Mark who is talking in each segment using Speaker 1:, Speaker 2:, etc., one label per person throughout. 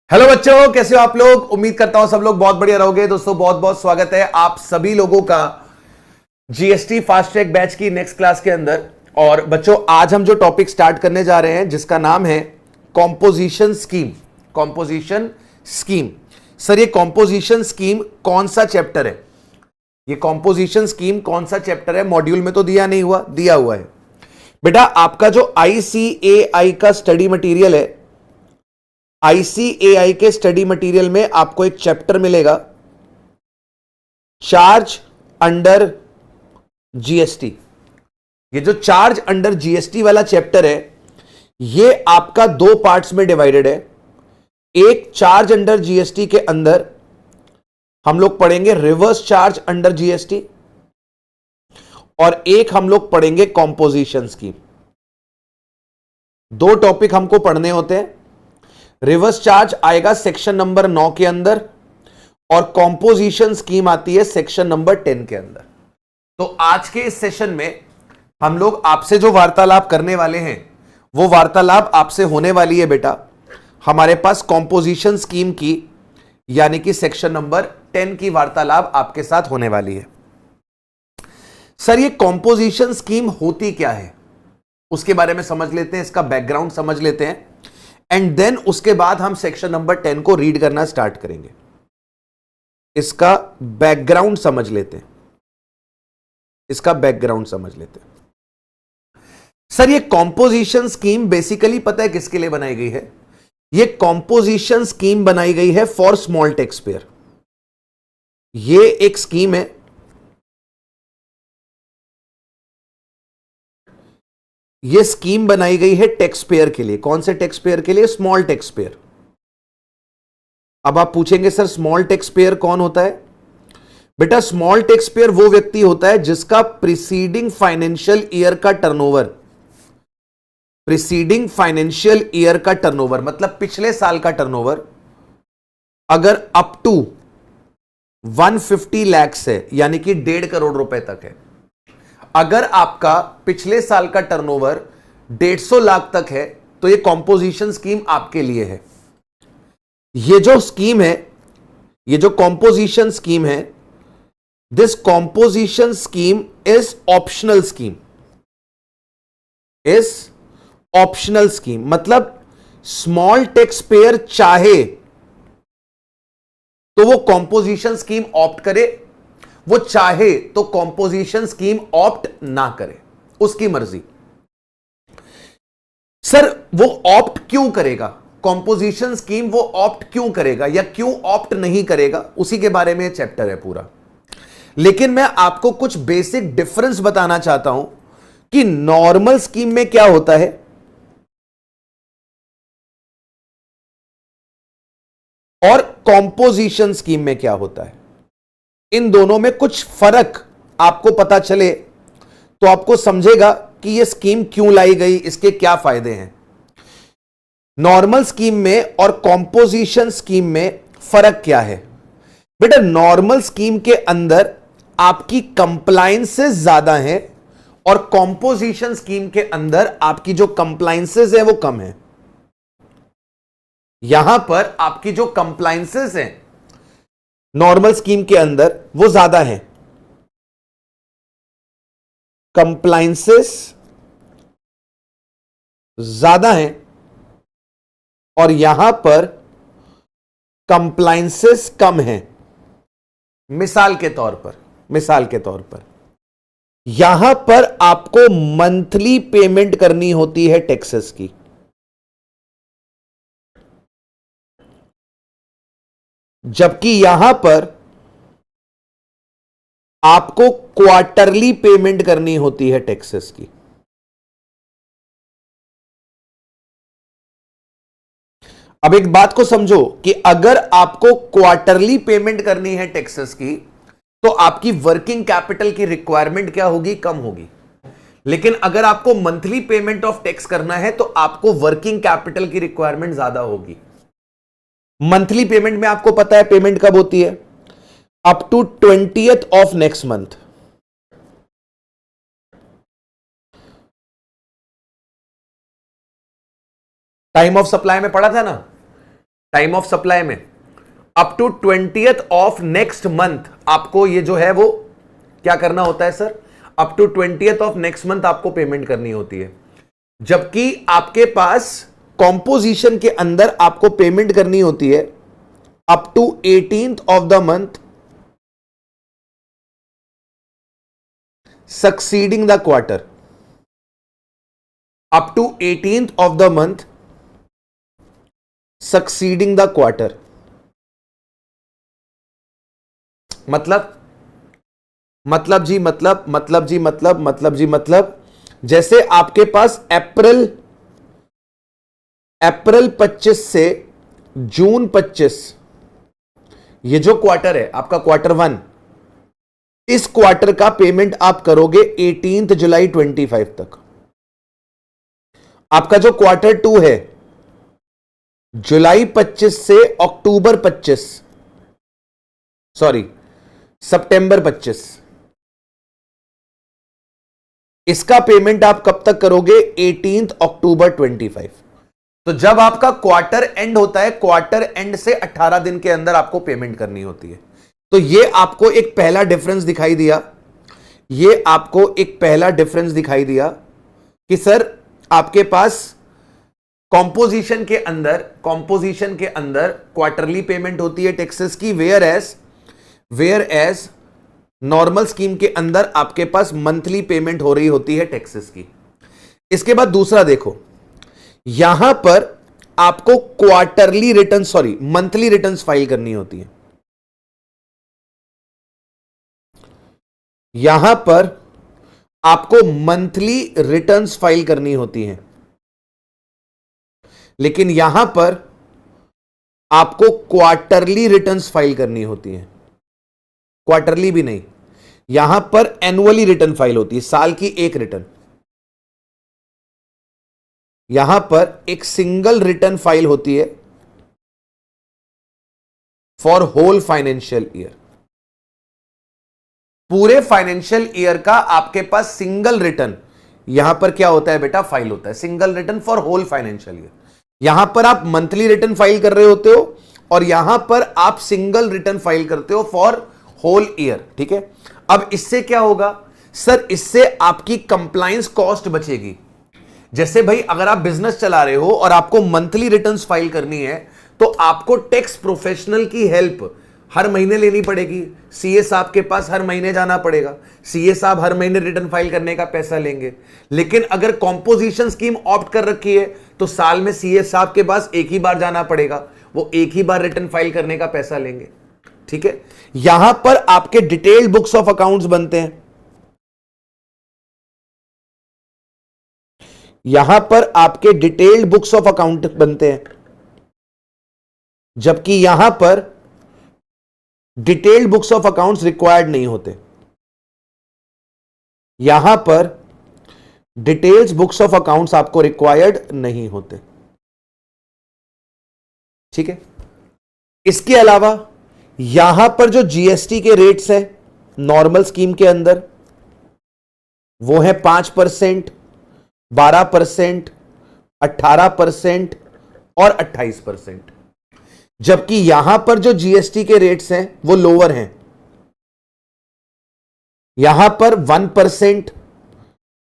Speaker 1: Hello बच्चों, कैसे हो आप लोग। उम्मीद करता हूं सब लोग बहुत बढ़िया रहोगे। दोस्तों बहुत बहुत स्वागत है आप सभी लोगों का जीएसटी फास्ट ट्रैक बैच की नेक्स्ट क्लास के अंदर। और बच्चों आज हम जो टॉपिक स्टार्ट करने जा रहे हैं जिसका नाम है composition scheme. Composition scheme. Sir ये कॉम्पोजिशन स्कीम कौन सा चैप्टर है? ये कॉम्पोजिशन स्कीम कौन सा चैप्टर है? मॉड्यूल में तो दिया नहीं हुआ, दिया हुआ है बेटा। आपका जो आईसीएआई का स्टडी मटेरियल है, आईसीएआई के स्टडी मटेरियल में आपको एक चैप्टर मिलेगा चार्ज अंडर जीएसटी। ये जो चार्ज अंडर जीएसटी वाला चैप्टर है ये आपका दो पार्ट्स में डिवाइडेड है। एक चार्ज अंडर जीएसटी के अंदर हम लोग पढ़ेंगे रिवर्स चार्ज अंडर जीएसटी और एक हम लोग पढ़ेंगे कॉम्पोजिशन स्कीम। दो टॉपिक हमको पढ़ने होते हैं। रिवर्स चार्ज आएगा सेक्शन नंबर 9 के अंदर और कॉम्पोजिशन स्कीम आती है सेक्शन नंबर 10 के अंदर। तो आज के इस सेशन में हम लोग आपसे जो वार्तालाप करने वाले हैं वो वार्तालाप आपसे होने वाली है बेटा हमारे पास कॉम्पोजिशन स्कीम की, यानी कि सेक्शन नंबर 10 की वार्तालाप आपके साथ होने वाली है। सर ये कॉम्पोजिशन स्कीम होती क्या है उसके बारे में समझ लेते हैं, इसका बैकग्राउंड समझ लेते हैं एंड देन उसके बाद हम सेक्शन नंबर 10 को रीड करना स्टार्ट करेंगे। इसका बैकग्राउंड समझ लेते हैं, इसका बैकग्राउंड समझ लेते हैं। सर ये कॉम्पोजिशन स्कीम बेसिकली पता है किसके लिए बनाई गई है? ये कॉम्पोजिशन स्कीम बनाई गई है फॉर स्मॉल टैक्स पेयर। ये एक स्कीम है, ये स्कीम बनाई गई है टैक्स पेयर के लिए। कौन से टैक्स पेयर के लिए? Small tax pair. अब आप पूछेंगे सर स्मॉल टैक्स पेयर कौन होता है? बेटा स्मॉल टैक्स पेयर वो व्यक्ति होता है जिसका प्रीसीडिंग फाइनेंशियल ईयर का टर्नओवर, प्रीसीडिंग फाइनेंशियल ईयर का टर्नओवर मतलब पिछले साल का टर्नओवर अगर अप टू 150 लाख है यानी कि 1.5 करोड़ रुपए तक है। अगर आपका पिछले साल का टर्नओवर 150 लाख तक है तो ये कॉम्पोजिशन स्कीम आपके लिए है। ये जो स्कीम है, ये जो कॉम्पोजिशन स्कीम है, this composition scheme is optional scheme, is optional scheme मतलब स्मॉल टैक्स पेयर चाहे तो वो कॉम्पोजिशन स्कीम ऑप्ट करे, वो चाहे तो कॉम्पोजिशन स्कीम ऑप्ट ना करे, उसकी मर्जी। सर वो ऑप्ट क्यों करेगा? कॉम्पोजिशन स्कीम वो ऑप्ट क्यों करेगा या क्यों ऑप्ट नहीं करेगा, उसी के बारे में चैप्टर है पूरा। लेकिन मैं आपको कुछ बेसिक डिफरेंस बताना चाहता हूं कि नॉर्मल स्कीम में क्या होता है और कॉम्पोजिशन स्कीम में क्या होता है। इन दोनों में कुछ फर्क आपको पता चले तो आपको समझेगा कि यह स्कीम क्यों लाई गई, इसके क्या फायदे हैं। नॉर्मल स्कीम में और कॉम्पोजिशन स्कीम में फर्क क्या है? बेटा नॉर्मल स्कीम के अंदर आपकी कंप्लायंसेस ज्यादा है और कॉम्पोजिशन स्कीम के अंदर आपकी जो कंप्लायंसेस है वो कम है। यहां पर आपकी जो कंप्लायंसेस है नॉर्मल स्कीम के अंदर वो ज्यादा है, कंप्लायंसेस ज्यादा है और यहां पर कंप्लायंसेस कम है। मिसाल के तौर पर यहां पर आपको मंथली पेमेंट करनी होती है टैक्सेस की, जबकि यहां पर आपको क्वार्टरली पेमेंट करनी होती है टैक्सेस की। अब एक बात को समझो कि अगर आपको क्वार्टरली पेमेंट करनी है टैक्सेस की तो आपकी वर्किंग कैपिटल की रिक्वायरमेंट क्या होगी? कम होगी। लेकिन अगर आपको मंथली पेमेंट ऑफ टैक्स करना है तो आपको वर्किंग कैपिटल की रिक्वायरमेंट ज्यादा होगी। मंथली पेमेंट में आपको पता है पेमेंट कब होती है? Up to 20th of next month. Time of supply में पढ़ा था ना, टाइम ऑफ सप्लाई में up to 20th of next month आपको ये जो है वो क्या करना होता है sir, up to 20th of next month आपको पेमेंट करनी होती है। जबकि आपके पास कॉम्पोजिशन के अंदर आपको पेमेंट करनी होती है up to 18th of the month succeeding the quarter, up to 18th of the month succeeding the quarter. मतलब जैसे आपके पास अप्रैल 25 से जून 25 ये जो क्वार्टर है आपका क्वार्टर 1, इस क्वार्टर का पेमेंट आप करोगे 18 जुलाई 25 तक। आपका जो क्वार्टर 2 है जुलाई 25 से अक्टूबर 25, सॉरी सितंबर 25, इसका पेमेंट आप कब तक करोगे 18 अक्टूबर 25। तो जब आपका क्वार्टर एंड होता है, क्वार्टर एंड से 18 दिन के अंदर आपको पेमेंट करनी होती है। तो ये आपको एक पहला डिफरेंस दिखाई दिया, ये आपको एक पहला डिफरेंस दिखाई दिया कि सर आपके पास कॉम्पोजिशन के अंदर क्वार्टरली पेमेंट होती है टैक्सेस की, वेयर एज नॉर्मल स्कीम के अंदर आपके पास मंथली पेमेंट हो रही होती है टैक्सेस की। इसके बाद दूसरा देखो, यहां पर आपको मंथली रिटर्न्स फाइल करनी होती है। यहां पर आपको मंथली रिटर्न्स फाइल करनी होती हैं, लेकिन यहां पर आपको क्वार्टरली रिटर्न्स फाइल करनी होती हैं। क्वार्टरली भी नहीं, यहां पर एनुअली रिटर्न फाइल होती है, साल की एक रिटर्न। यहां पर एक सिंगल रिटर्न फाइल होती है फॉर होल फाइनेंशियल ईयर। पूरे फाइनेंशियल ईयर का आपके पास सिंगल रिटर्न यहां पर क्या होता है बेटा, फाइल होता है, single return for whole financial year. यहां पर आप मंथली रिटर्न फाइल कर रहे होते हो और यहां पर आप सिंगल रिटर्न फाइल करते हो फॉर होल ईयर। ठीक है, अब इससे क्या होगा सर, इससे आपकी कंप्लायंस कॉस्ट बचेगी। जैसे भाई अगर आप बिजनेस चला रहे हो और आपको मंथली रिटर्न्स फाइल करनी है तो आपको टैक्स प्रोफेशनल की हेल्प हर महीने लेनी पड़ेगी। सीए साहब के पास हर महीने जाना पड़ेगा, सीए साहब हर महीने रिटर्न फाइल करने का पैसा लेंगे। लेकिन अगर कॉम्पोजिशन स्कीम ऑप्ट कर रखी है तो साल में सीए साहब के पास एक ही बार जाना पड़ेगा, वो एक ही बार रिटर्न फाइल करने का पैसा लेंगे। ठीक है, यहां पर आपके डिटेल्ड बुक्स ऑफ अकाउंट्स बनते हैं, यहां पर आपके डिटेल्ड बुक्स ऑफ अकाउंट बनते हैं, जबकि यहां पर detailed books of accounts required नहीं होते। यहां पर डिटेल्स बुक्स ऑफ अकाउंट्स आपको रिक्वायर्ड नहीं होते। ठीक है, इसके अलावा यहां पर जो जीएसटी के रेट्स हैं नॉर्मल स्कीम के अंदर वो है 5%, 12%, 18% और 28%, जबकि यहां पर जो जीएसटी के रेट्स हैं वो लोअर हैं। यहां पर 1%,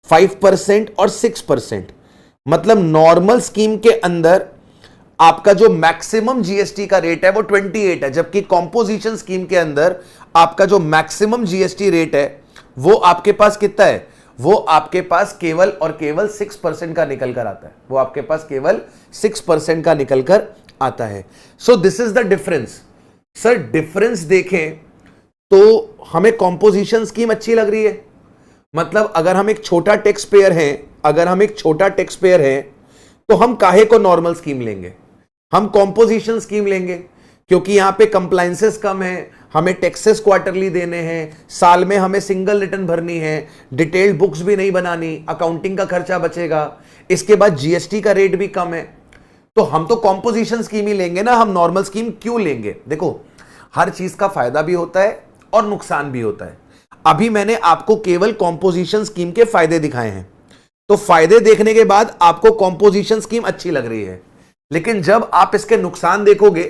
Speaker 1: 5% और 6%। मतलब नॉर्मल स्कीम के अंदर आपका जो मैक्सिमम जीएसटी का रेट है वो 28 है, जबकि कॉम्पोजिशन स्कीम के अंदर आपका जो मैक्सिमम जीएसटी रेट है वो आपके पास कितना है, वो आपके पास केवल और केवल 6% का निकल कर आता है, वो आपके पास केवल 6% का निकल कर आता है। So this is the difference. Sir difference देखें तो हमें कॉम्पोजिशन स्कीम अच्छी लग रही है, मतलब अगर हम एक छोटा टैक्स पेयर हैं, तो हम काहे को नॉर्मल स्कीम लेंगे, हम कॉम्पोजिशन स्कीम लेंगे, क्योंकि यहां पे कंप्लायंसेस कम है, हमें टैक्सेस क्वार्टरली देने हैं, साल में हमें सिंगल रिटर्न भरनी है, डिटेल्ड बुक्स भी नहीं बनानी, अकाउंटिंग का खर्चा बचेगा, इसके बाद जीएसटी का रेट भी कम है, तो हम तो कॉम्पोजिशन स्कीम ही लेंगे ना, हम नॉर्मल स्कीम क्यों लेंगे। देखो हर चीज का फायदा भी होता है और नुकसान भी होता है। अभी मैंने आपको केवल कॉम्पोजिशन स्कीम के फायदे दिखाए हैं, तो फायदे देखने के बाद आपको कॉम्पोजिशन स्कीम अच्छी लग रही है, लेकिन जब आप इसके नुकसान देखोगे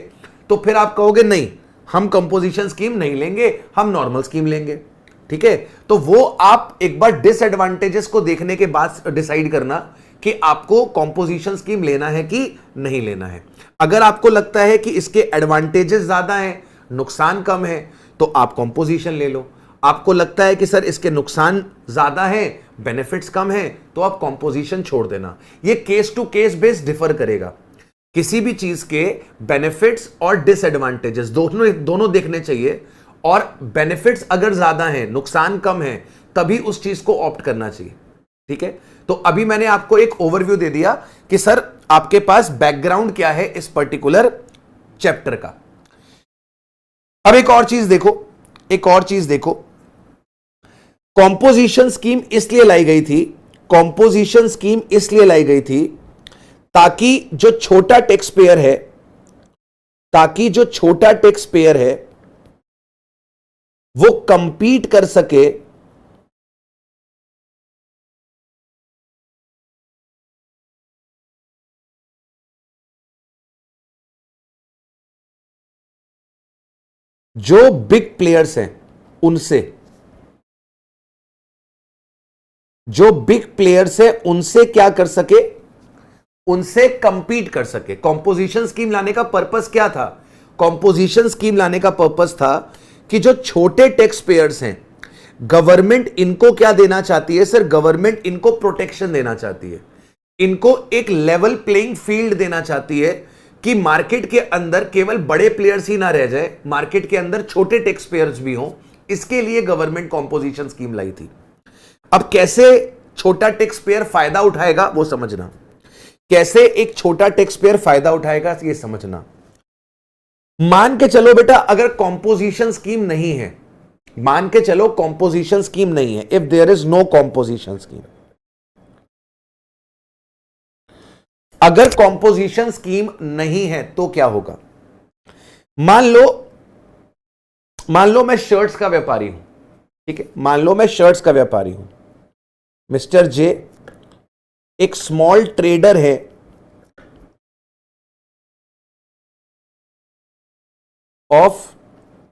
Speaker 1: तो फिर आप कहोगे नहीं, हम कंपोजिशन स्कीम नहीं लेंगे, हम नॉर्मल स्कीम लेंगे। ठीक है, तो वो आप एक बार डिसएडवांटेजेस को देखने के बाद डिसाइड करना कि आपको कंपोजिशन स्कीम लेना है कि नहीं लेना है। अगर आपको लगता है कि इसके एडवांटेजेस ज्यादा हैं, नुकसान कम है, तो आप कंपोजिशन ले लो। आपको लगता है कि सर इसके नुकसान ज्यादा हैं, बेनिफिट्स कम हैं, तो आप कंपोजिशन छोड़ देना। ये case to case base differ करेगा। किसी भी चीज के बेनिफिट्स और डिसएडवांटेजेस दोनों देखने चाहिए, और बेनिफिट्स अगर ज्यादा हैं, नुकसान कम है, तभी उस चीज को ऑप्ट करना चाहिए। ठीक है, तो अभी मैंने आपको एक ओवरव्यू दे दिया कि सर आपके पास बैकग्राउंड क्या है इस पर्टिकुलर चैप्टर का। अब एक और चीज देखो, कॉम्पोजिशन स्कीम इसलिए लाई गई थी ताकि जो छोटा टैक्स पेयर है वो कंपीट कर सके जो बिग प्लेयर्स हैं उनसे, उनसे क्या कर सके, उनसे कंपीट कर सके। कॉम्पोजिशन स्कीम लाने का पर्पस क्या था? कॉम्पोजिशन स्कीम लाने का पर्पस था कि जो छोटे टैक्स पेयर्स हैं, गवर्नमेंट इनको क्या देना चाहती है सर? गवर्नमेंट इनको प्रोटेक्शन देना चाहती है, इनको एक लेवल प्लेइंग फील्ड देना चाहती है कि मार्केट के अंदर केवल बड़े प्लेयर्स ही ना रह जाए, मार्केट के अंदर छोटे टैक्स पेयर्स भी हों। इसके लिए गवर्नमेंट कॉम्पोजिशन स्कीम लाई थी। अब कैसे छोटा टैक्स पेयर फायदा उठाएगा वो समझना, कैसे एक छोटा टैक्स पेयर फायदा उठाएगा ये समझना। मान के चलो बेटा अगर कॉम्पोजिशन स्कीम नहीं है, मान के चलो कॉम्पोजिशन स्कीम नहीं है, if there is no composition scheme, अगर कॉम्पोजिशन स्कीम नहीं है तो क्या होगा? मान लो मैं शर्ट्स का व्यापारी हूं, ठीक है, मान लो मैं शर्ट्स का व्यापारी हूं, मिस्टर जे एक स्मॉल ट्रेडर है ऑफ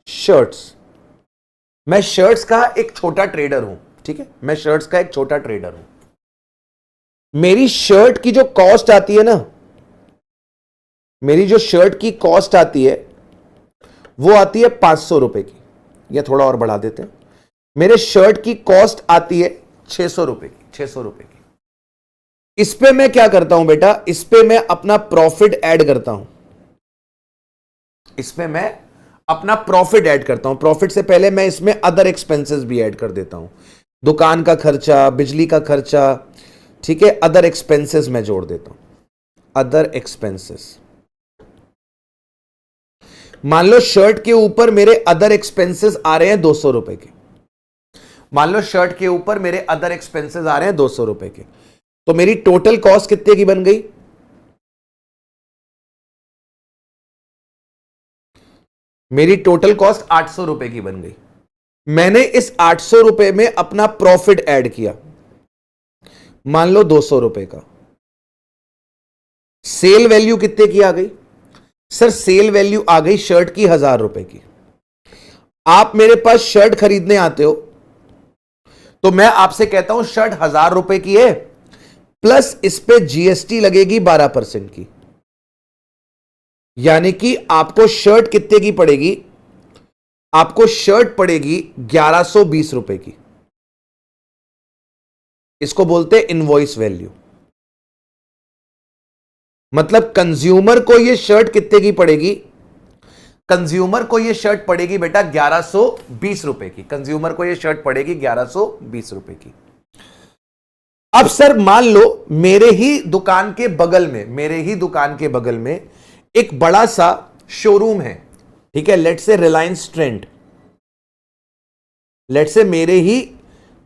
Speaker 1: शर्ट्स। मैं शर्ट्स का एक छोटा ट्रेडर हूं, ठीक है, मैं शर्ट्स का एक छोटा ट्रेडर हूं। मेरी शर्ट की जो कॉस्ट आती है ना, मेरी जो शर्ट की कॉस्ट आती है वो आती है 500 रुपए की, या थोड़ा और बढ़ा देते हैं, मेरे शर्ट की कॉस्ट आती है 600 रुपए की, 600 रुपए की। इस पे मैं क्या करता हूं बेटा? इस पे मैं अपना प्रॉफिट ऐड करता हूं, इसमें मैं अपना प्रॉफिट ऐड करता हूं। प्रॉफिट से पहले मैं इसमें अदर एक्सपेंसेस भी ऐड कर देता हूं, दुकान का खर्चा, बिजली का खर्चा, ठीक है, अदर एक्सपेंसेस मैं जोड़ देता हूं, अदर एक्सपेंसेस। मान लो शर्ट के ऊपर मेरे अदर एक्सपेंसेस आ रहे हैं 200 रुपए के, मान लो शर्ट के ऊपर मेरे अदर एक्सपेंसेस आ रहे हैं 200 रुपए के, तो मेरी टोटल कॉस्ट कितने की बन गई? मेरी टोटल कॉस्ट 800 रुपए की बन गई। मैंने इस 800 रुपए में अपना प्रॉफिट ऐड किया, मान लो 200 रुपए का। सेल वैल्यू कितने की आ गई? सर सेल वैल्यू आ गई शर्ट की 1000 रुपए की। आप मेरे पास शर्ट खरीदने आते हो तो मैं आपसे कहता हूं शर्ट 1000 रुपए की है, प्लस इस पे जीएसटी लगेगी 12% की, यानी कि आपको शर्ट कितने की पड़ेगी? आपको शर्ट पड़ेगी 1120 रुपए की। इसको बोलते हैं इनवॉइस वैल्यू। मतलब कंज्यूमर को यह शर्ट कितने की पड़ेगी? कंज्यूमर को यह शर्ट पड़ेगी बेटा 1120 रुपए की, कंज्यूमर को यह शर्ट पड़ेगी 1120 रुपए की। अब सर मान लो मेरे ही दुकान के बगल में एक बड़ा सा शोरूम है, ठीक है, let's say Reliance trend, let's say मेरे ही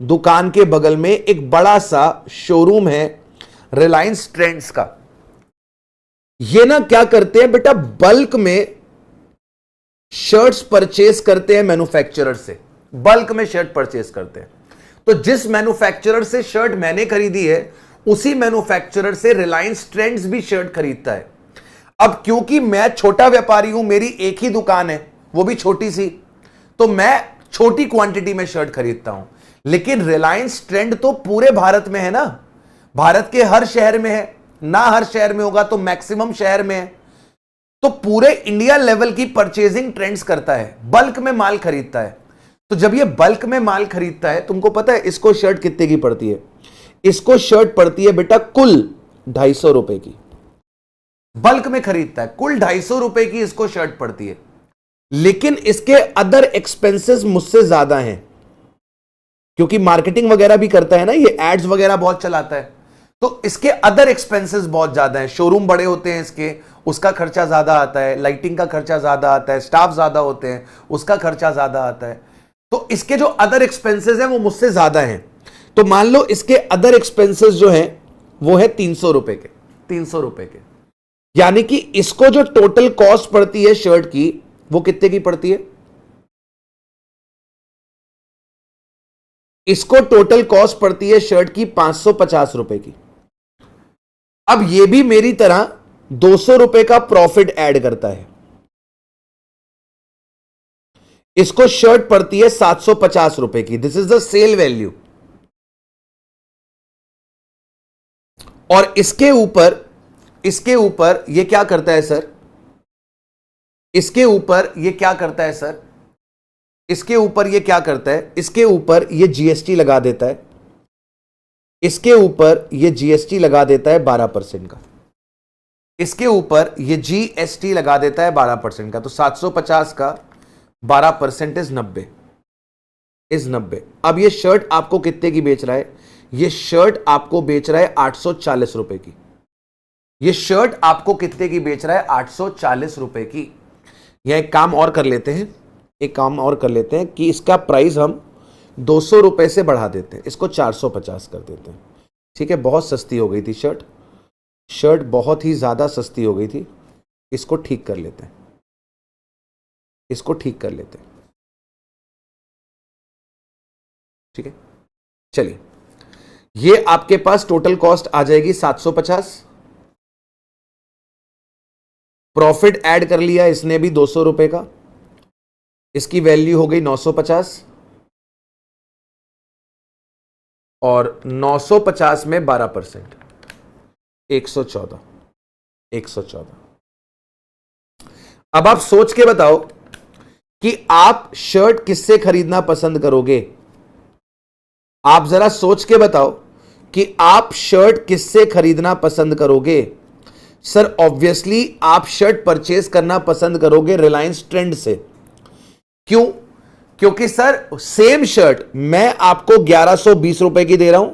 Speaker 1: दुकान के बगल में एक बड़ा सा शोरूम है रिलायंस ट्रेंड्स का। ये ना क्या करते हैं बेटा, बल्क में शर्ट्स परचेस करते हैं मैन्युफैक्चरर से, बल्क में शर्ट परचेस करते हैं। तो जिस मैन्युफैक्चरर से शर्ट मैंने खरीदी है उसी मैन्युफैक्चरर से रिलायंस ट्रेंड्स भी शर्ट खरीदता है। अब क्योंकि मैं छोटा व्यापारी हूं, मेरी एक ही दुकान है, वो भी छोटी सी, तो मैं छोटी क्वांटिटी में शर्ट खरीदता हूं। लेकिन रिलायंस ट्रेंड तो पूरे भारत में है ना, भारत के हर शहर में है ना, हर शहर में होगा तो मैक्सिमम शहर में है, तो पूरे इंडिया लेवल की परचेजिंग ट्रेंड्स करता है, बल्क में माल खरीदता है। तो जब ये बल्क में माल खरीदता है, तुमको पता है इसको शर्ट कितने की पड़ती है? इसको शर्ट पड़ती है बेटा कुल 250 रुपए की। बल्क में खरीदता है, कुल 250 रुपए की इसको शर्ट पड़ती है। लेकिन इसके अदर एक्सपेंसेस मुझसे ज्यादा हैं, क्योंकि मार्केटिंग वगैरह भी करता है ना, ये एड्स वगैरह बहुत चलाता है, तो इसके अदर एक्सपेंसेस बहुत ज्यादा हैं। शोरूम बड़े होते हैं इसके, उसका खर्चा ज्यादा आता है, लाइटिंग का खर्चा ज्यादा आता है, स्टाफ ज्यादा होते हैं, उसका खर्चा ज्यादा आता है। तो इसके जो अदर एक्सपेंसेस हैं वो मुझसे ज्यादा हैं। तो मान लो इसके अदर एक्सपेंसेस जो हैं वो है 300 रुपए के, 300 रुपए के। यानी कि इसको जो टोटल कॉस्ट पड़ती है शर्ट की, वो कितने की पड़ती है? इसको टोटल कॉस्ट पड़ती है शर्ट की 550 रुपए की। अब ये भी मेरी तरह 200 रुपए का प्रॉफिट ऐड करता है। इसको शर्ट पड़ती है 750 रुपए की। This is the sale value. और इसके ऊपर ये क्या करता है सर? इसके ऊपर ये क्या करता है सर? इसके ऊपर ये क्या करता है? इसके ऊपर ये जीएसटी लगा देता है। इसके ऊपर ये जीएसटी लगा देता है 12% का। इसके ऊपर ये जीएसटी लगा देता है 12% का। तो 750 का 12% इज 90। अब ये शर्ट आपको कितने की बेच रहा है? ये शर्ट आपको बेच रहा है 840 रुपए की। ये शर्ट आपको कितने की बेच रहा है? 840 रुपए की। यह एक काम और कर लेते हैं, कि इसका प्राइस हम 200 रुपए से बढ़ा देते हैं, इसको 450 कर देते हैं। ठीक है, बहुत सस्ती हो गई थी शर्ट बहुत ही ज्यादा सस्ती हो गई थी। इसको ठीक कर लेते हैं, ठीक है। चलिए, ये आपके पास टोटल कॉस्ट आ जाएगी 750। प्रॉफिट ऐड कर लिया इसने भी 200 रुपए का, इसकी वैल्यू हो गई 950। और 950 में 12% 114। अब आप सोच के बताओ कि आप शर्ट किससे खरीदना पसंद करोगे? आप जरा सोच के बताओ कि आप शर्ट किससे खरीदना पसंद करोगे? सर ऑब्वियसली आप शर्ट परचेज करना पसंद करोगे रिलायंस ट्रेंड से। क्यों? क्योंकि सर सेम शर्ट मैं आपको 1120 रुपए की दे रहा हूं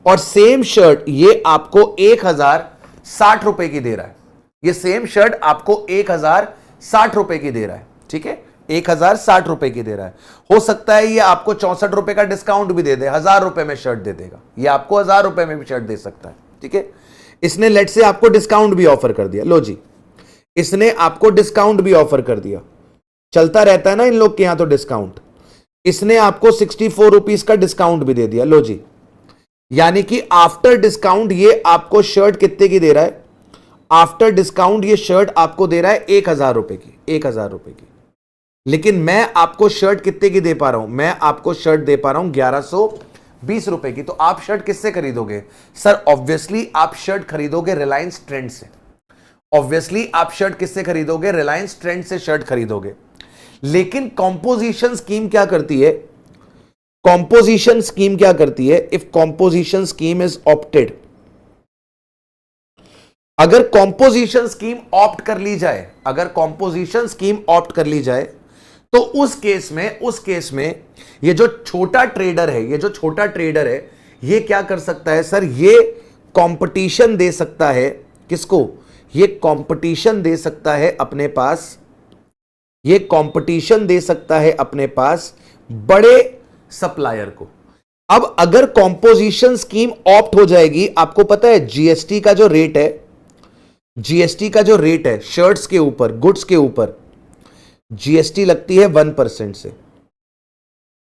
Speaker 1: और सेम शर्ट ये आपको 1060 रुपए की दे रहा है। ये सेम शर्ट आपको 1060 रुपए की दे रहा है। ठीक है, 1060 रुपए की दे रहा है। हो सकता है ये आपको 64 रुपए का डिस्काउंट भी दे दे, 1000 रुपए में शर्ट दे देगा। ये आपको 1000 रुपए में भी शर्ट दे सकता है। ठीक है, इसने लेट से आपको डिस्काउंट भी ऑफर कर दिया। लो जी, इसने आपको डिस्काउंट भी ऑफर कर दिया। चलता रहता है ना इन लोग के यहां तो डिस्काउंट। इसने आपको 64 रुपीज का डिस्काउंट भी दे दिया। लो जी, यानी कि आफ्टर डिस्काउंट ये आपको शर्ट कितने की दे रहा है? आफ्टर डिस्काउंट ये शर्ट आपको दे रहा है 1000 रुपए की, 1000 रुपए की। लेकिन मैं आपको शर्ट कितने की दे पा रहा हूं? मैं आपको शर्ट दे पा रहा हूं 1120 रुपए की। तो आप शर्ट किससे खरीदोगे? सर ऑब्वियसली आप शर्ट खरीदोगे रिलायंस ट्रेंड से। ऑब्वियसली आप शर्ट किससे खरीदोगे? रिलायंस ट्रेंड से शर्ट खरीदोगे। लेकिन कॉम्पोजिशन स्कीम क्या करती है? कॉम्पोजिशन स्कीम क्या करती है? If composition scheme is opted, अगर कॉम्पोजिशन स्कीम ऑप्ट कर ली जाए, अगर कॉम्पोजिशन स्कीम ऑप्ट कर ली जाए, तो उस केस में ये जो छोटा ट्रेडर है, ये क्या कर सकता है सर? ये कंपटीशन दे सकता है। किसको? ये कंपटीशन दे सकता है अपने पास, ये कंपटीशन दे सकता है अपने पास बड़े सप्लायर को। अब अगर कंपोजिशन स्कीम ऑप्ट हो जाएगी, आपको पता है जीएसटी का जो रेट है, जीएसटी का जो रेट है शर्ट्स के ऊपर, गुड्स के ऊपर जीएसटी लगती है 1% से।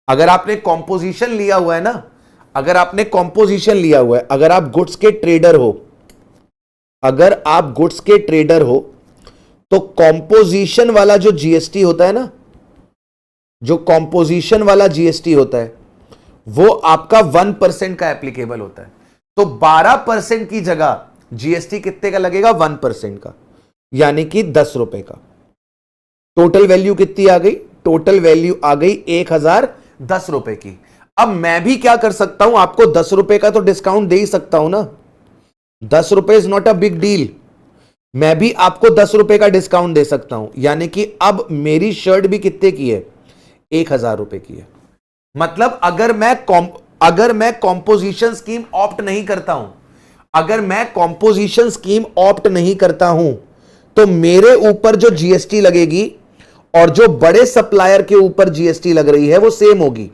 Speaker 1: अगर आपने कंपोजिशन लिया हुआ है ना, अगर आपने कंपोजिशन लिया हुआ है, अगर आप गुड्स के ट्रेडर हो, अगर आप गुड्स के ट्रेडर हो, तो कॉम्पोजिशन वाला जो जीएसटी होता है ना, जो कॉम्पोजिशन वाला जीएसटी होता है वो आपका 1% का एप्लीकेबल होता है। तो 12% की जगह जीएसटी कितने का लगेगा? 1% का, यानी कि 10 रुपए का। टोटल वैल्यू कितनी आ गई? टोटल वैल्यू आ गई 1010 रुपए की। अब मैं भी क्या कर सकता हूं, आपको 10 रुपए का तो डिस्काउंट दे ही सकता हूं ना। 10 रुपए is not a big deal. मैं भी आपको 10 रुपए का डिस्काउंट दे सकता हूं, यानी कि अब मेरी शर्ट भी कितने की है? 1000 रुपए की है। मतलब अगर मैं कॉम्पोजिशन स्कीम ऑप्ट नहीं करता हूं, अगर मैं कॉम्पोजिशन स्कीम ऑप्ट नहीं करता हूं, तो मेरे ऊपर जो जीएसटी लगेगी और जो बड़े सप्लायर के ऊपर जीएसटी लग रही है वो सेम होगी।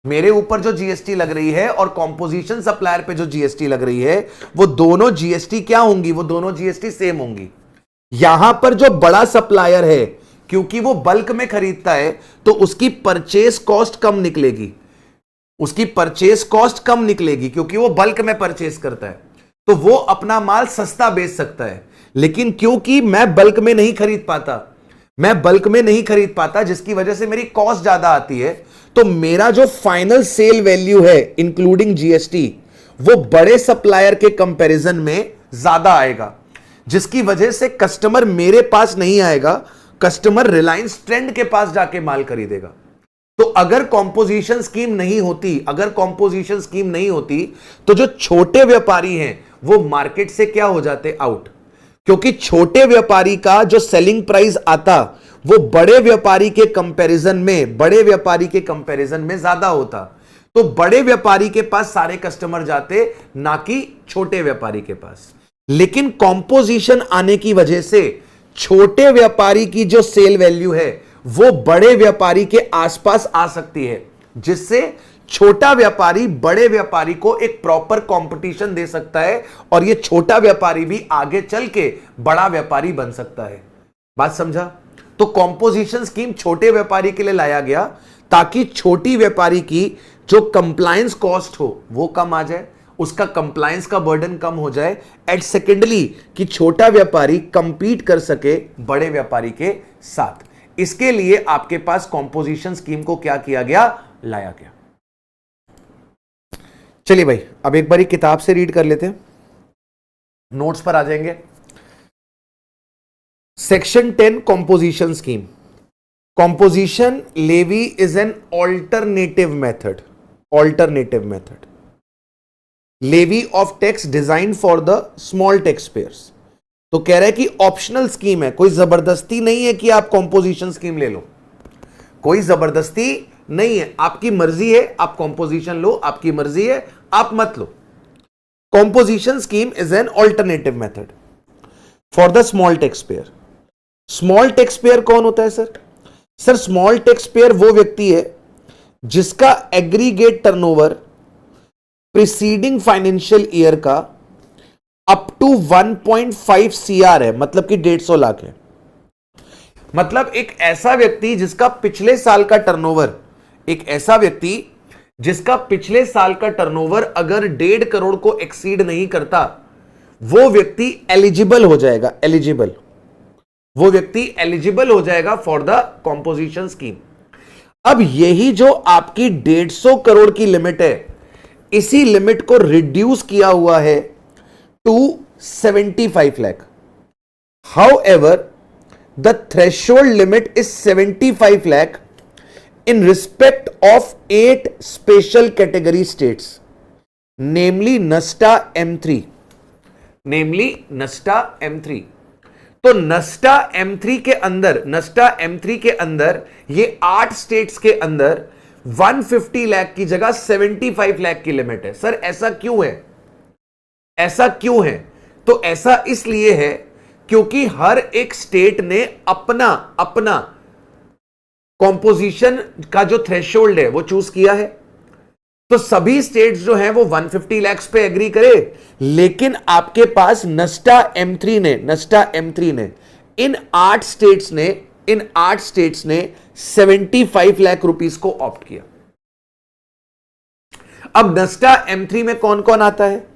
Speaker 1: मेरे ऊपर जो जीएसटी लग रही है और कॉम्पोजिशन सप्लायर पे जो जीएसटी लग रही है, वो दोनों जीएसटी क्या होंगी? वो दोनों जीएसटी सेम होंगी। यहां पर जो बड़ा सप्लायर है, क्योंकि वो बल्क में खरीदता है, तो उसकी परचेस कॉस्ट कम निकलेगी। उसकी परचेस कॉस्ट कम निकलेगी क्योंकि वो बल्क में परचेस करता है, तो वो अपना माल सस्ता बेच सकता है। लेकिन क्योंकि मैं बल्क में नहीं खरीद पाता, जिसकी वजह से मेरी कॉस्ट ज्यादा आती है, तो मेरा जो फाइनल सेल वैल्यू है इंक्लूडिंग जीएसटी, वो बड़े सप्लायर के कंपैरिजन में ज्यादा आएगा, जिसकी वजह से कस्टमर मेरे पास नहीं आएगा, कस्टमर रिलायंस ट्रेंड के पास जाके माल खरीदेगा। तो अगर कॉम्पोजिशन स्कीम नहीं होती, तो जो छोटे व्यापारी हैं वो मार्केट से क्या हो जाते? आउट। क्योंकि छोटे व्यापारी का जो सेलिंग प्राइस आता वो बड़े व्यापारी के कंपैरिजन में ज्यादा होता। तो बड़े व्यापारी के पास सारे कस्टमर जाते, ना कि छोटे व्यापारी के पास। लेकिन कॉम्पोजिशन आने की वजह से छोटे व्यापारी की जो सेल वैल्यू है वो बड़े व्यापारी के आसपास आ सकती है, जिससे छोटा व्यापारी बड़े व्यापारी को एक प्रॉपर कंपटीशन दे सकता है और ये छोटा व्यापारी भी आगे चल के बड़ा व्यापारी बन सकता है। बात समझा? तो कॉम्पोजिशन स्कीम छोटे व्यापारी के लिए लाया गया ताकि छोटी व्यापारी की जो कंप्लायंस कॉस्ट हो वो कम आ जाए, उसका कंप्लायंस का बर्डन कम हो जाए, एंड सेकेंडली कि छोटा व्यापारी कंपीट कर सके बड़े व्यापारी के साथ। इसके लिए आपके पास कॉम्पोजिशन स्कीम को क्या किया गया? लाया गया। चलिए भाई, अब एक बारी किताब से रीड कर लेते हैं, नोट्स पर आ जाएंगे। Section 10 composition scheme. Composition levy is an alternative method levy of tax design for the small tax payers. तो कह रहा है कि ऑप्शनल स्कीम है, कोई जबरदस्ती नहीं है कि आप कॉम्पोजिशन स्कीम ले लो, कोई जबरदस्ती नहीं है, आपकी मर्जी है, आप कॉम्पोजिशन लो, आपकी मर्जी है, आप मत लो। Composition scheme is an alternative method for the small tax payer. Small tax payer कौन होता है sir? Sir small tax payer वो व्यक्ति है जिसका aggregate turnover preceding financial year का अप टू 1.5 CR है, मतलब कि 150 लाख है। मतलब एक ऐसा व्यक्ति जिसका पिछले साल का टर्नओवर अगर 1.5 करोड़ को एक्सीड नहीं करता, वो व्यक्ति एलिजिबल हो जाएगा, एलिजिबल हो जाएगा फॉर द कॉम्पोजिशन स्कीम। अब यही जो आपकी 150 करोड़ की लिमिट है, इसी लिमिट को रिड्यूस किया हुआ है to 75 lakh. However, the threshold limit is 75 lakh in respect of 8 special category states, namely NASTA M3. तो NASTA M3 के अंदर ये 8 स्टेट्स के अंदर 150 लाख की जगह 75 लाख की लिमिट है। सर ऐसा क्यों है? तो ऐसा इसलिए है क्योंकि हर एक स्टेट ने अपना कॉम्पोजिशन का जो थ्रेशोल्ड है वो चूज किया है। तो सभी स्टेट्स जो हैं वो 150 लाख पे एग्री करे, लेकिन आपके पास NASTA M3 ने इन 8 स्टेट्स ने 75 लाख रुपीस को ऑप्ट किया। अब NASTA M3 में कौन कौन आता है?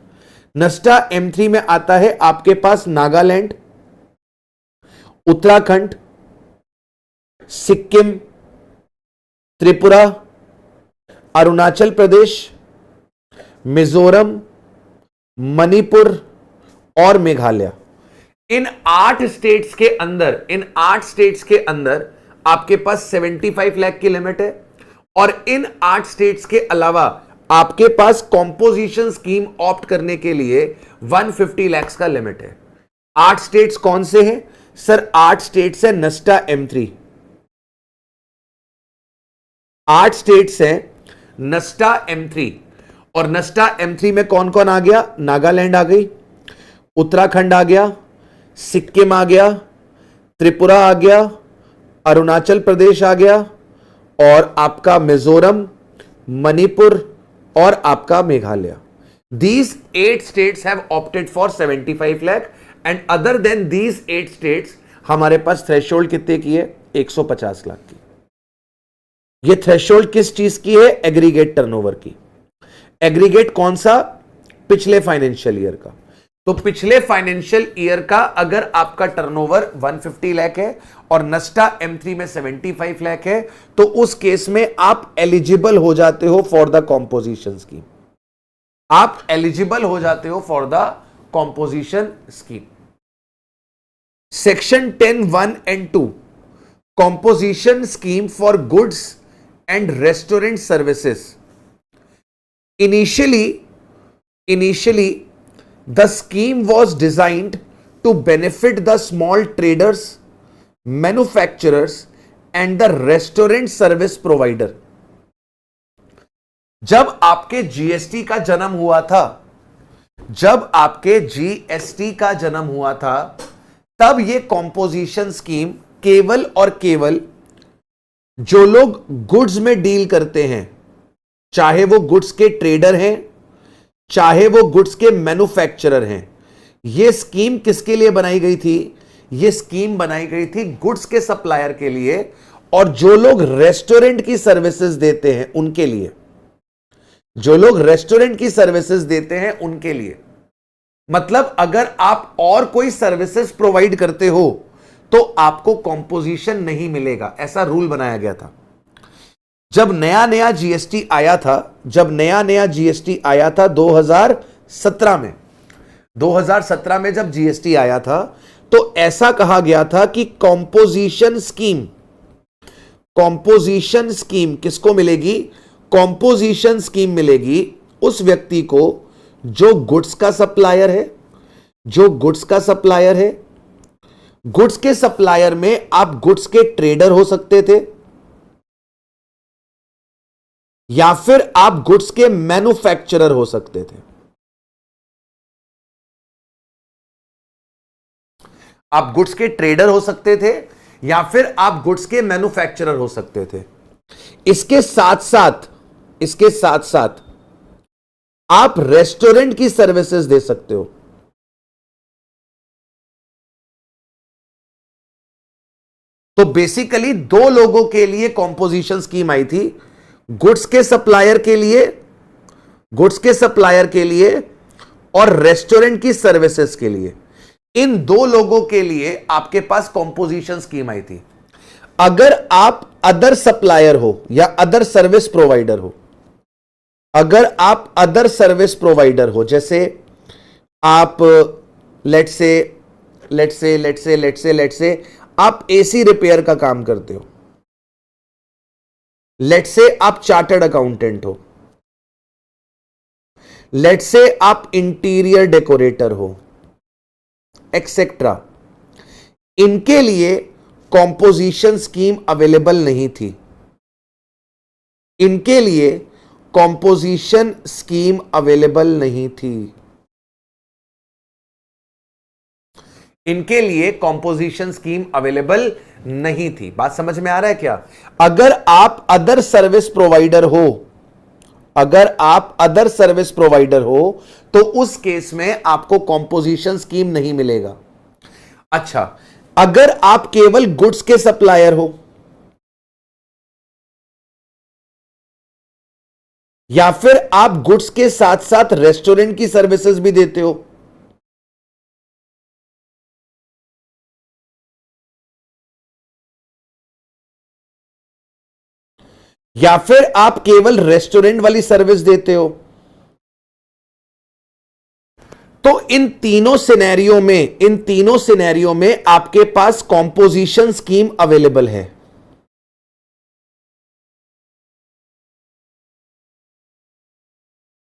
Speaker 1: NASTA M3 में आता है आपके पास नागालैंड, उत्तराखंड, सिक्किम, त्रिपुरा, अरुणाचल प्रदेश, मिजोरम, मणिपुर और मेघालय। इन 8 स्टेट्स के अंदर आपके पास 75 लाख की लिमिट है, और इन 8 स्टेट्स के अलावा आपके पास कॉम्पोजिशन स्कीम ऑप्ट करने के लिए 150 लाख का लिमिट है। 8 स्टेट्स कौन से हैं सर? 8 स्टेट्स है नस्टा M3। 8 स्टेट्स है नस्टा M3, और नस्टा M3 में कौन कौन आ गया? नागालैंड आ गई, उत्तराखंड आ गया, सिक्किम आ गया, त्रिपुरा आ गया, अरुणाचल प्रदेश आ गया, और आपका मिजोरम, मणिपुर और आपका Meghalaya. These 8 states have opted for 75 lakh, and other than these 8 states हमारे पास थ्रेशोल्ड कितने की है? 150 लाख की। ये थ्रेशोल्ड किस चीज की है? एग्रीगेट टर्नओवर की। एग्रीगेट कौन सा? पिछले फाइनेंशियल ईयर का। तो पिछले फाइनेंशियल ईयर का अगर आपका टर्नओवर 150 लाख है और नस्टा M3 में 75 लाख है, तो उस केस में आप एलिजिबल हो जाते हो फॉर द कॉम्पोजिशन स्कीम। आप एलिजिबल हो जाते हो for the composition scheme. Section 10(1) and 2 composition scheme for goods and restaurant services. Initially, the scheme was designed to benefit the small traders, manufacturers, and the restaurant service provider. जब आपके GST का जन्म हुआ था, तब ये कॉम्पोजिशन स्कीम केवल और केवल जो लोग गुड्स में डील करते हैं, चाहे वो गुड्स के ट्रेडर हैं, चाहे वो गुड्स के मैन्युफैक्चरर हैं, ये स्कीम किसके लिए बनाई गई थी? ये स्कीम बनाई गई थी गुड्स के सप्लायर के लिए, और जो लोग रेस्टोरेंट की सर्विसेज देते हैं उनके लिए। जो लोग रेस्टोरेंट की सर्विसेज देते हैं उनके लिए, मतलब अगर आप और कोई सर्विसेज प्रोवाइड करते हो तो आपको कॉम्पोजिशन नहीं मिलेगा, ऐसा रूल बनाया गया था। जब नया नया जीएसटी आया था 2017 में जब जीएसटी आया था, तो ऐसा कहा गया था कि कॉम्पोजिशन स्कीम किसको मिलेगी? कॉम्पोजिशन स्कीम मिलेगी उस व्यक्ति को जो गुड्स का सप्लायर है। गुड्स के सप्लायर में आप गुड्स के ट्रेडर हो सकते थे, या फिर आप गुड्स के मैन्युफैक्चरर हो सकते थे। आप गुड्स के ट्रेडर हो सकते थे या फिर आप गुड्स के मैन्युफैक्चरर हो सकते थे। इसके साथ साथ आप रेस्टोरेंट की सर्विसेज दे सकते हो। तो बेसिकली 2 लोगों के लिए कॉम्पोजिशन स्कीम आई थी, गुड्स के सप्लायर के लिए और रेस्टोरेंट की सर्विसेज के लिए। इन 2 लोगों के लिए आपके पास कॉम्पोजिशन स्कीम आई थी। अगर आप अदर सप्लायर हो या अदर सर्विस प्रोवाइडर हो, जैसे आप लेट्स से आप एसी रिपेयर का काम करते हो, लेट्स से आप चार्टर्ड अकाउंटेंट हो, लेट्स से आप इंटीरियर डेकोरेटर हो, एक्सेट्रा, इनके लिए कॉम्पोजिशन स्कीम अवेलेबल नहीं थी। इनके लिए कॉम्पोजिशन स्कीम अवेलेबल नहीं थी। इनके लिए कॉम्पोजिशन स्कीम अवेलेबल नहीं थी। बात समझ में आ रहा है क्या? अगर आप अदर सर्विस प्रोवाइडर हो तो उस केस में आपको कॉम्पोजिशन स्कीम नहीं मिलेगा। अच्छा, अगर आप केवल गुड्स के सप्लायर हो या फिर आप गुड्स के साथ साथ रेस्टोरेंट की सर्विसेज भी देते हो, या फिर आप केवल रेस्टोरेंट वाली सर्विस देते हो। तो इन तीनों सिनेरियो में आपके पास कॉम्पोजिशन स्कीम अवेलेबल है।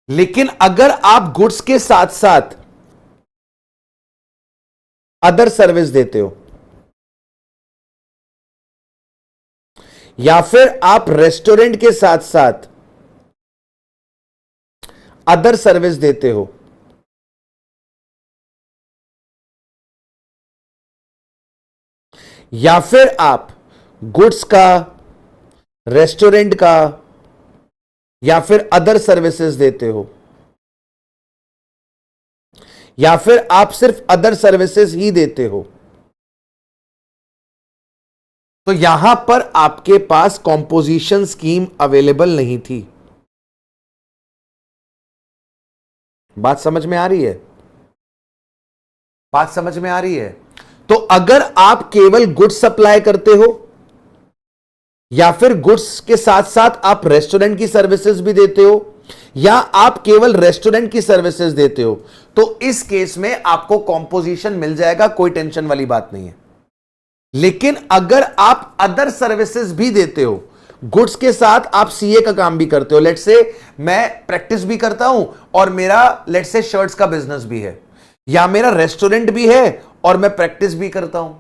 Speaker 1: लेकिन अगर आप गुड्स के साथ साथ अदर सर्विस देते हो, या फिर आप रेस्टोरेंट के साथ साथ अदर सर्विस देते हो, या फिर आप गुड्स का, रेस्टोरेंट का, या फिर अदर सर्विसेज देते हो, या फिर आप सिर्फ अदर सर्विसेज ही देते हो, तो यहां पर आपके पास कॉम्पोजिशन स्कीम अवेलेबल नहीं थी। बात समझ में आ रही है? बात समझ में आ रही है? तो अगर आप केवल गुड्स सप्लाई करते हो, या फिर गुड्स के साथ साथ आप रेस्टोरेंट की सर्विसेज भी देते हो, या आप केवल रेस्टोरेंट की सर्विसेज देते हो, तो इस केस में आपको कॉम्पोजिशन मिल जाएगा, कोई टेंशन वाली बात नहीं है। लेकिन अगर आप अदर सर्विसेज भी देते हो, गुड्स के साथ आप सीए का काम भी करते हो, लेट्स से मैं प्रैक्टिस भी करता हूं और मेरा लेट्स से शर्ट्स का बिजनेस भी है, या मेरा रेस्टोरेंट भी है और मैं प्रैक्टिस भी करता हूं,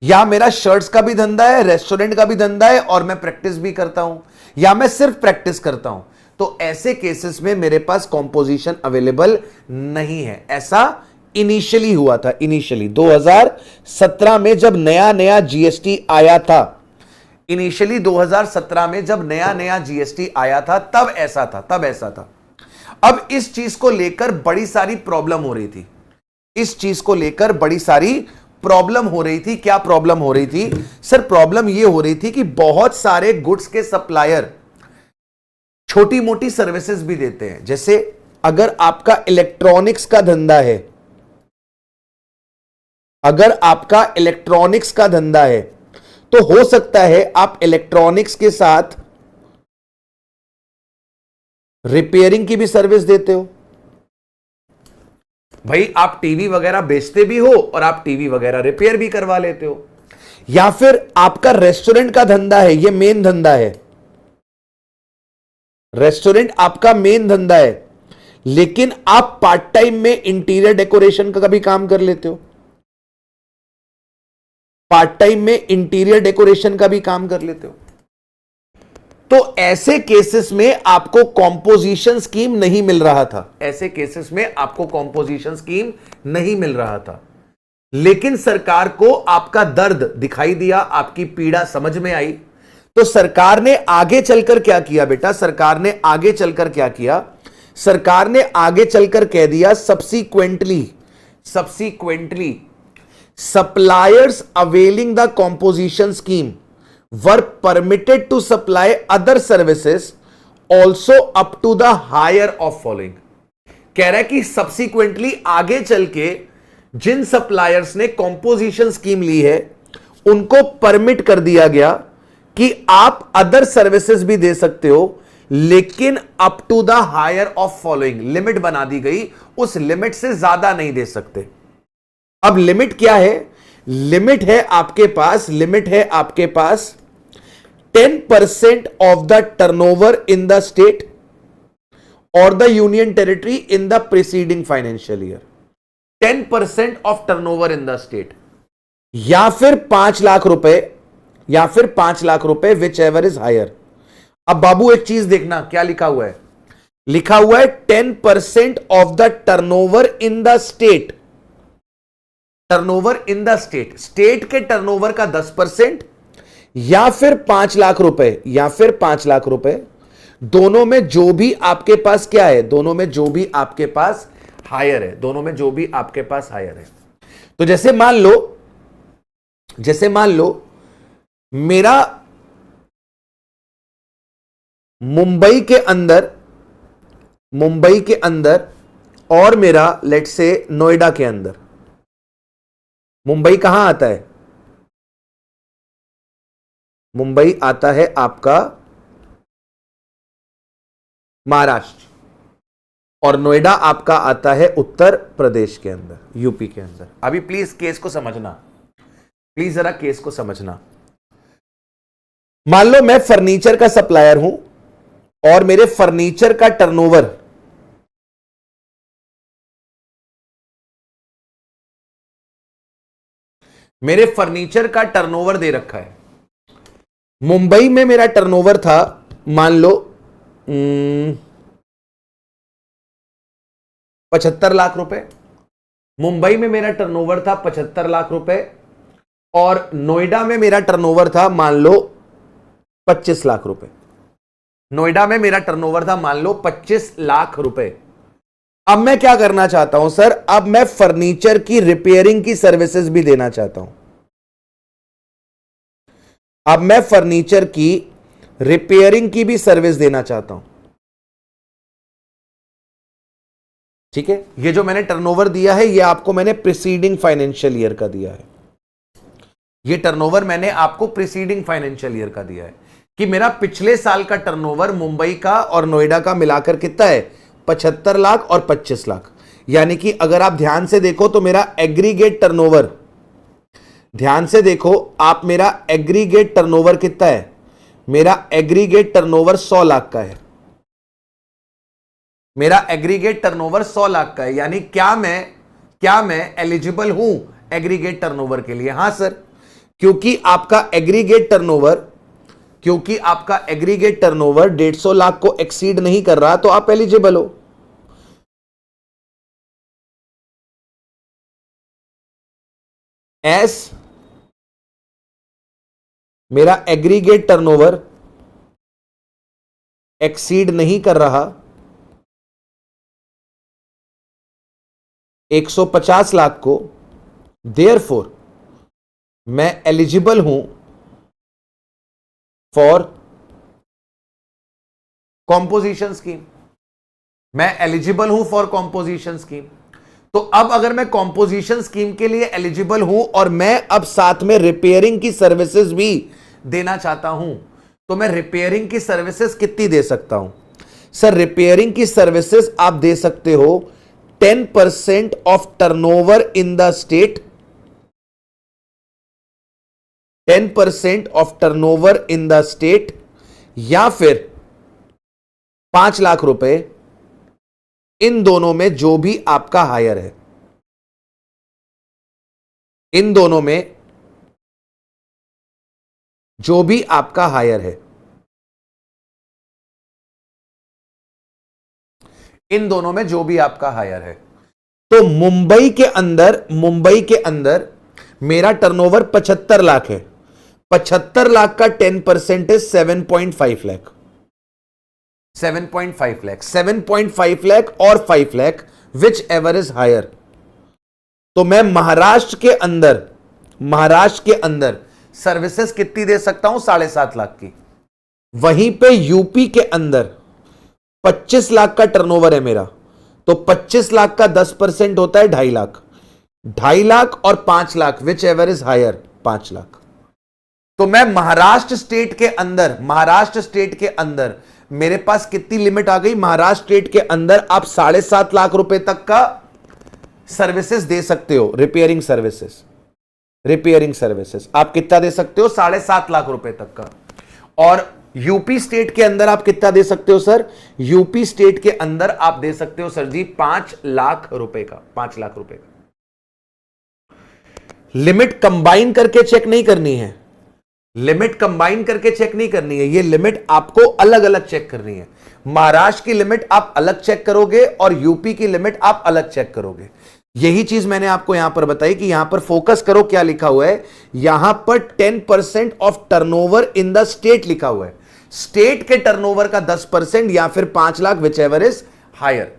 Speaker 1: या मेरा शर्ट्स का भी धंधा है, रेस्टोरेंट का भी धंधा है और मैं प्रैक्टिस भी करता हूं, या मैं सिर्फ प्रैक्टिस करता हूं, तो ऐसे केसेस में मेरे पास कॉम्पोजिशन अवेलेबल नहीं है। ऐसा इनिशियली हुआ था। इनिशियली 2017 में जब नया नया जीएसटी आया था, इनिशियली 2017 में जब नया नया जीएसटी आया था, तब ऐसा था। अब इस चीज को लेकर बड़ी सारी प्रॉब्लम हो रही थी। क्या प्रॉब्लम हो रही थी सर? प्रॉब्लम यह हो रही थी कि बहुत सारे गुड्स के सप्लायर छोटी मोटी सर्विसेज भी देते हैं। जैसे अगर आपका इलेक्ट्रॉनिक्स का धंधा है, तो हो सकता है आप इलेक्ट्रॉनिक्स के साथ रिपेयरिंग की भी सर्विस देते हो। भाई आप टीवी वगैरह बेचते भी हो और आप टीवी वगैरह रिपेयर भी करवा लेते हो। या फिर आपका रेस्टोरेंट का धंधा है, ये मेन धंधा है, रेस्टोरेंट आपका मेन धंधा है, लेकिन आप पार्ट टाइम में इंटीरियर डेकोरेशन का भी काम कर लेते हो, तो ऐसे केसेस में आपको कॉम्पोजिशन स्कीम नहीं मिल रहा था। लेकिन सरकार को आपका दर्द दिखाई दिया, आपकी पीड़ा समझ में आई, तो सरकार ने आगे चलकर क्या किया बेटा? सरकार ने आगे चलकर कह दिया, सब्सीक्वेंटली suppliers availing the composition scheme were permitted to supply other services also up to the higher of following। कह रहा है कि सब्सिक्वेंटली आगे चल के जिन सप्लायर्स ने कॉम्पोजिशन स्कीम ली है उनको परमिट कर दिया गया कि आप अदर सर्विसेज भी दे सकते हो, लेकिन up to the higher of following limit बना दी गई, उस लिमिट से ज्यादा नहीं दे सकते। अब लिमिट क्या है? लिमिट है आपके पास 10% of the turnover in the state or the union territory in the preceding financial year. 10% of turnover in the state, या फिर 5 लाख रुपए विच एवर इज हायर। अब बाबू एक चीज देखना, क्या लिखा हुआ है? 10% of the turnover in the state. Turnover in the state के टर्नओवर का 10%, या फिर 5 लाख रुपए, दोनों में जो भी आपके पास क्या है? दोनों में जो भी आपके पास हायर है। तो जैसे मान लो मेरा मुंबई के अंदर और मेरा लेट्स से नोएडा के अंदर। मुंबई कहां आता है? मुंबई आता है आपका महाराष्ट्र, और नोएडा आपका आता है उत्तर प्रदेश के अंदर, यूपी के अंदर। अभी प्लीज केस को समझना, प्लीज जरा केस को समझना। मान लो मैं फर्नीचर का सप्लायर हूं और मेरे फर्नीचर का टर्नओवर दे रखा है। मुंबई में मेरा टर्नओवर था मान लो 75 लाख रुपए, मुंबई में मेरा टर्नओवर था 75 लाख रुपए, और नोएडा में मेरा टर्नओवर था मान लो 25 लाख रुपए। नोएडा में मेरा टर्नओवर था मान लो 25 लाख रुपए। अब मैं क्या करना चाहता हूं सर, अब मैं फर्नीचर की रिपेयरिंग की सर्विसेज भी देना चाहता हूं। अब मैं फर्नीचर की रिपेयरिंग की भी सर्विस देना चाहता हूं। ठीक है, ये जो मैंने टर्नओवर दिया है ये आपको मैंने प्रीसीडिंग फाइनेंशियल ईयर का दिया है। ये टर्नओवर मैंने आपको प्रीसीडिंग फाइनेंशियल ईयर का दिया है कि मेरा पिछले साल का टर्नओवर मुंबई का और नोएडा का मिलाकर कितना है, 75 लाख और 25 लाख। यानी कि अगर आप ध्यान से देखो तो मेरा एग्रीगेट टर्नओवर, ध्यान से देखो आप, मेरा एग्रीगेट टर्नओवर कितना है, मेरा एग्रीगेट टर्नओवर 100 लाख का है। मेरा एग्रीगेट टर्नओवर 100 लाख का है। यानी क्या मैं एलिजिबल हूं एग्रीगेट टर्नओवर के लिए? हां सर, क्योंकि आपका एग्रीगेट टर्नओवर 150 लाख को एक्सीड नहीं कर रहा तो आप एलिजिबल हो। एस मेरा एग्रीगेट टर्नओवर एक्सीड नहीं कर रहा 150 लाख को, देयरफॉर मैं एलिजिबल हूं फॉर कॉम्पोजिशन स्कीम। मैं एलिजिबल हूं फॉर कॉम्पोजिशन स्कीम। तो अब अगर मैं कॉम्पोजिशन स्कीम के लिए एलिजिबल हूं और मैं अब साथ में रिपेयरिंग की सर्विसेज भी देना चाहता हूं, तो मैं रिपेयरिंग की सर्विसेज कितनी दे सकता हूं? सर रिपेयरिंग की सर्विसेज आप दे सकते हो 10% of turnover in the state, 10% of turnover in the state, या फिर 5 लाख रुपए, इन दोनों में जो भी आपका हायर है। इन दोनों में जो भी आपका हायर है, इन दोनों में जो भी आपका हायर है। तो मुंबई के अंदर मेरा टर्नओवर 75 लाख है। 75 लाख का 10% है 7.5 लाख। 7.5 लाख, 7.5 लाख और 5 lakh, which is higher. तो मैं महाराष्ट्र के अंदर सर्विसेज कितनी दे सकता हूं? 7.5 लाख की। वहीं पे यूपी के अंदर 25 लाख का टर्नओवर है मेरा, तो 25 लाख का 10% होता है 2.5 लाख। 2.5 लाख और 5 lakh, which is higher, 5 lakh. तो मैं महाराष्ट्र स्टेट के अंदर मेरे पास कितनी लिमिट आ गई? महाराष्ट्र स्टेट के अंदर आप 7.5 लाख रुपए तक का सर्विसेज दे सकते हो। रिपेयरिंग सर्विसेज आप कितना दे सकते हो? 7.5 लाख रुपए तक का। और यूपी स्टेट के अंदर आप कितना दे सकते हो सर? यूपी स्टेट के अंदर आप दे सकते हो सर जी 5 लाख रुपए का, 5 लाख रुपए का। लिमिट कंबाइन करके चेक नहीं करनी है, ये लिमिट आपको अलग अलग चेक करनी है। महाराष्ट्र की लिमिट आप अलग चेक करोगे और यूपी की लिमिट आप अलग चेक करोगे। यही चीज मैंने आपको यहां पर बताई कि यहां पर फोकस करो, क्या लिखा हुआ है यहां पर 10% of turnover in the state लिखा हुआ है। स्टेट के टर्नओवर का 10% या फिर 5 lakh, which is higher.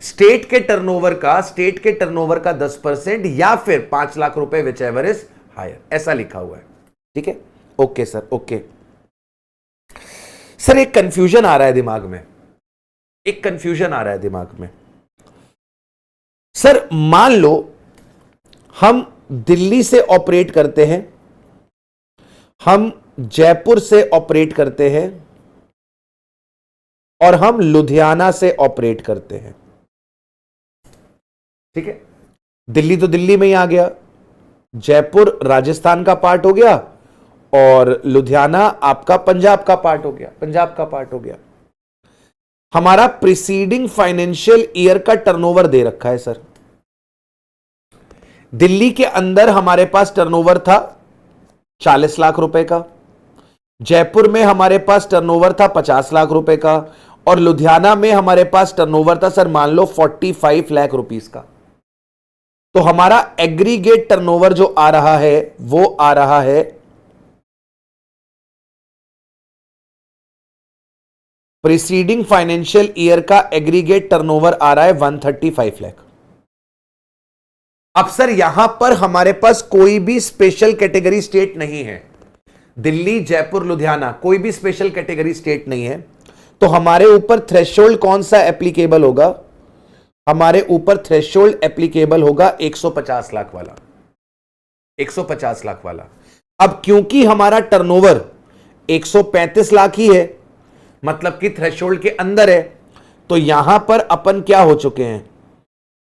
Speaker 1: State के टर्नओवर का 10% या फिर 5 लाख रुपए, विच एवर इज हायर, ऐसा लिखा हुआ है। ठीक है, ओके सर, ओके सर। एक कंफ्यूजन आ रहा है दिमाग में, सर मान लो हम दिल्ली से ऑपरेट करते हैं, हम जयपुर से ऑपरेट करते हैं और हम लुधियाना से ऑपरेट करते हैं। ठीक है, दिल्ली तो दिल्ली में ही आ गया, जयपुर राजस्थान का पार्ट हो गया, और लुधियाना आपका पंजाब का पार्ट हो गया, पंजाब का पार्ट हो गया। हमारा प्रीसीडिंग फाइनेंशियल ईयर का टर्नओवर दे रखा है सर। दिल्ली के अंदर हमारे पास टर्नओवर था 40 लाख रुपए का, जयपुर में हमारे पास टर्नओवर था 50 लाख रुपए का, और लुधियाना में हमारे पास टर्नओवर था सर मान लो 45 लाख रुपीस का। तो हमारा एग्रीगेट टर्नओवर जो आ रहा है वो आ रहा है प्रीसीडिंग फाइनेंशियल ईयर का एग्रीगेट टर्नओवर आ रहा है 135 लाख। अब सर यहां पर हमारे पास कोई भी स्पेशल कैटेगरी स्टेट नहीं है, दिल्ली जयपुर लुधियाना कोई भी स्पेशल कैटेगरी स्टेट नहीं है, तो हमारे ऊपर थ्रेशोल्ड कौन सा एप्लीकेबल होगा? हमारे ऊपर थ्रेशोल्ड एप्लीकेबल होगा 150 लाख वाला, 150 लाख वाला। अब क्योंकि हमारा टर्नओवर 135 लाख ही है, मतलब कि थ्रेशोल्ड के अंदर है, तो यहां पर अपन क्या हो चुके हैं?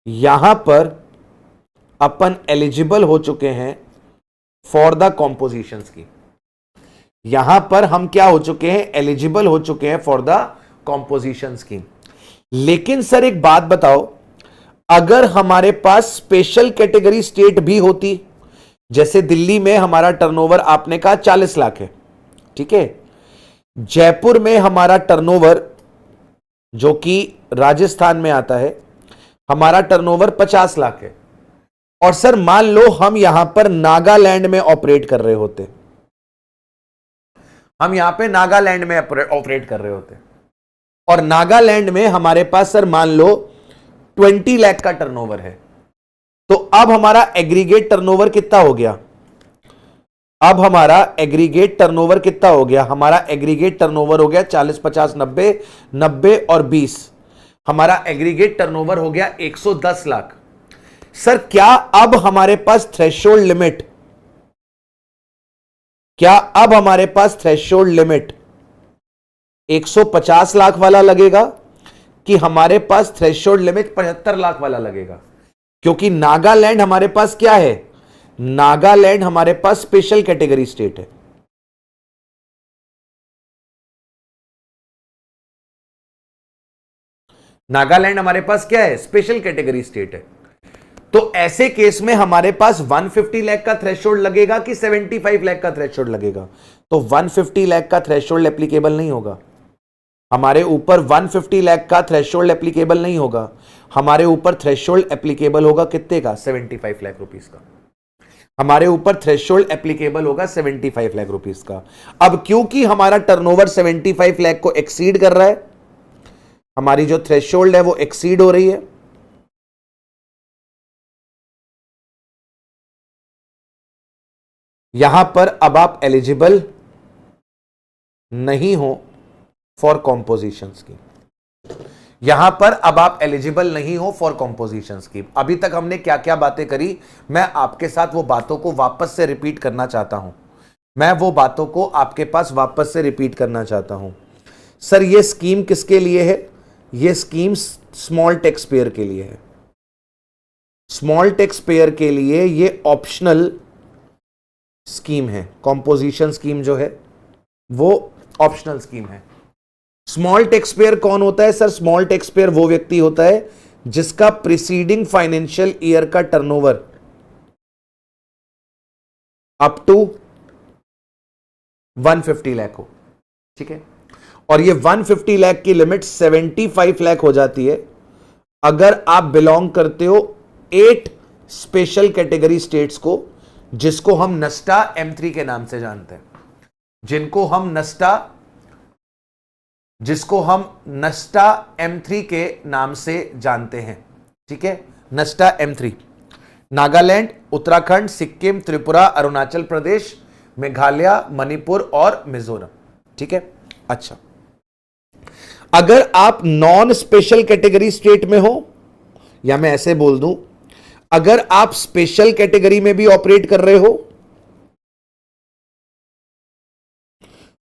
Speaker 1: यहां पर अपन एलिजिबल हो चुके हैं फॉर द कॉम्पोजिशन स्कीम। यहां पर हम क्या हो चुके हैं? एलिजिबल हो चुके हैं फॉर द कॉम्पोजिशन स्कीम। लेकिन सर एक बात बताओ, अगर हमारे पास स्पेशल कैटेगरी स्टेट भी होती, जैसे दिल्ली में हमारा टर्नओवर आपने कहा 40 लाख है, ठीक है, जयपुर में हमारा टर्नओवर जो कि राजस्थान में आता है, हमारा टर्नओवर 50 लाख है, और सर मान लो हम यहां पर नागालैंड में ऑपरेट कर रहे होते, हम यहां पे नागालैंड में ऑपरेट कर रहे होते, और नागालैंड में हमारे पास सर मान लो 20 लाख का टर्नओवर है, तो अब हमारा एग्रीगेट टर्नओवर कितना हो गया? अब हमारा एग्रीगेट टर्नओवर कितना हो गया? हमारा एग्रीगेट टर्नओवर हो गया 40, 50, 90, 90 और 20, हमारा एग्रीगेट टर्नओवर हो गया 110 लाख। सर क्या अब हमारे पास थ्रेशोल्ड लिमिट, क्या अब हमारे पास थ्रेशोल्ड लिमिट 150 लाख वाला लगेगा कि हमारे पास थ्रेशोल्ड लिमिट 75 लाख वाला लगेगा? क्योंकि नागालैंड हमारे पास क्या है? नागालैंड हमारे पास स्पेशल कैटेगरी स्टेट है। नागालैंड हमारे पास क्या है? स्पेशल कैटेगरी स्टेट है। तो ऐसे केस में हमारे पास 150 लाख का थ्रेशोल्ड लगेगा कि 75 लाख का थ्रेशोल्ड लगेगा? तो 150 लाख का थ्रेशोल्ड एप्लीकेबल नहीं होगा हमारे ऊपर, 150 लाख का थ्रेशोल्ड एप्लीकेबल नहीं होगा हमारे ऊपर। थ्रेशोल्ड एप्लीकेबल होगा कितने का? 75 लाख रुपीस का। हमारे ऊपर थ्रेशोल्ड एप्लीकेबल होगा 75 लाख रुपीस का। अब क्योंकि हमारा टर्नओवर 75 लाख को एक्सीड कर रहा है, हमारी जो थ्रेशोल्ड है वो एक्सीड हो रही है, यहां पर अब आप एलिजिबल नहीं हो फॉर कॉम्पोजिशन स्कीम। यहां पर अब आप एलिजिबल नहीं हो फॉर कॉम्पोजिशन स्कीम। अभी तक हमने क्या क्या बातें करी, मैं आपके साथ वो बातों को वापस से रिपीट करना चाहता हूं। मैं वो बातों को आपके पास वापस से रिपीट करना चाहता हूं। सर ये स्कीम किसके लिए है? ये स्कीम स्मॉल टैक्स पेयर के लिए है। स्मॉल टैक्स पेयर के लिए ये ऑप्शनल स्कीम है। कॉम्पोजिशन स्कीम जो है वो ऑप्शनल स्कीम है। स्मॉल टैक्स पेयर कौन होता है? सर स्मॉल टैक्स पेयर वो व्यक्ति होता है जिसका प्रीसीडिंग फाइनेंशियल ईयर का टर्नओवर अप टू 150 लाख हो, ठीक है, और ये 150 लाख की लिमिट 75 लाख हो जाती है अगर आप बिलोंग करते हो 8 स्पेशल कैटेगरी स्टेट्स को, जिसको हम नस्टा M3 के नाम से जानते हैं, जिसको हम नस्टा M3 के नाम से जानते हैं, ठीक है, नस्टा M3। नागालैंड, उत्तराखंड, सिक्किम, त्रिपुरा, अरुणाचल प्रदेश, मेघालय, मणिपुर और मिजोरम, ठीक है। अच्छा, अगर आप नॉन स्पेशल कैटेगरी स्टेट में हो, या मैं ऐसे बोल दूं, अगर आप स्पेशल कैटेगरी में भी ऑपरेट कर रहे हो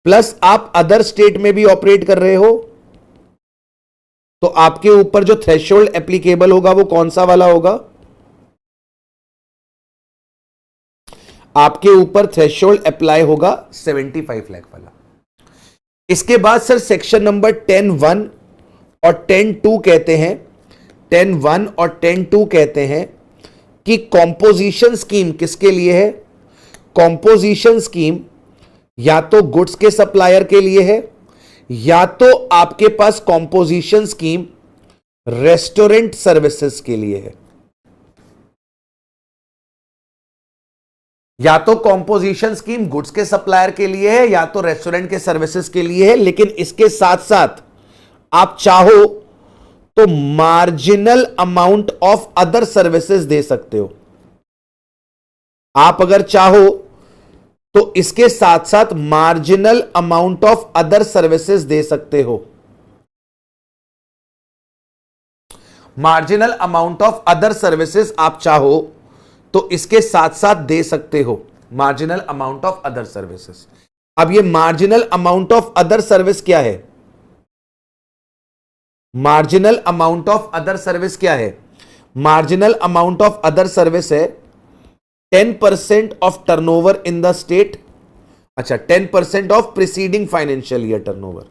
Speaker 1: प्लस आप अदर स्टेट में भी ऑपरेट कर रहे हो, तो आपके ऊपर जो थ्रेशोल्ड एप्लीकेबल होगा वो कौन सा वाला होगा? आपके ऊपर थ्रेशोल्ड अप्लाई होगा 75 लाख वाला। इसके बाद सर सेक्शन नंबर 10(1) और 10(2) कहते हैं, 10(1) और 10(2) कहते हैं कि कॉम्पोजिशन स्कीम किसके लिए है? कॉम्पोजिशन स्कीम या तो गुड्स के सप्लायर के लिए है, या तो आपके पास कॉम्पोजिशन स्कीम रेस्टोरेंट सर्विसेज के लिए है। या तो कॉम्पोजिशन स्कीम गुड्स के सप्लायर के लिए है या तो रेस्टोरेंट के सर्विसेज के लिए है, लेकिन इसके साथ साथ आप चाहो तो marginal amount of other services दे सकते हो। आप अगर चाहो तो इसके साथ साथ marginal amount of other services दे सकते हो। Marginal amount of other services आप चाहो तो इसके साथ साथ दे सकते हो, marginal amount of other services. अब ये marginal amount of other service क्या है? Marginal amount of other service क्या है? Marginal amount of other service है 10% of turnover in the state. अच्छा, 10% of preceding financial year turnover,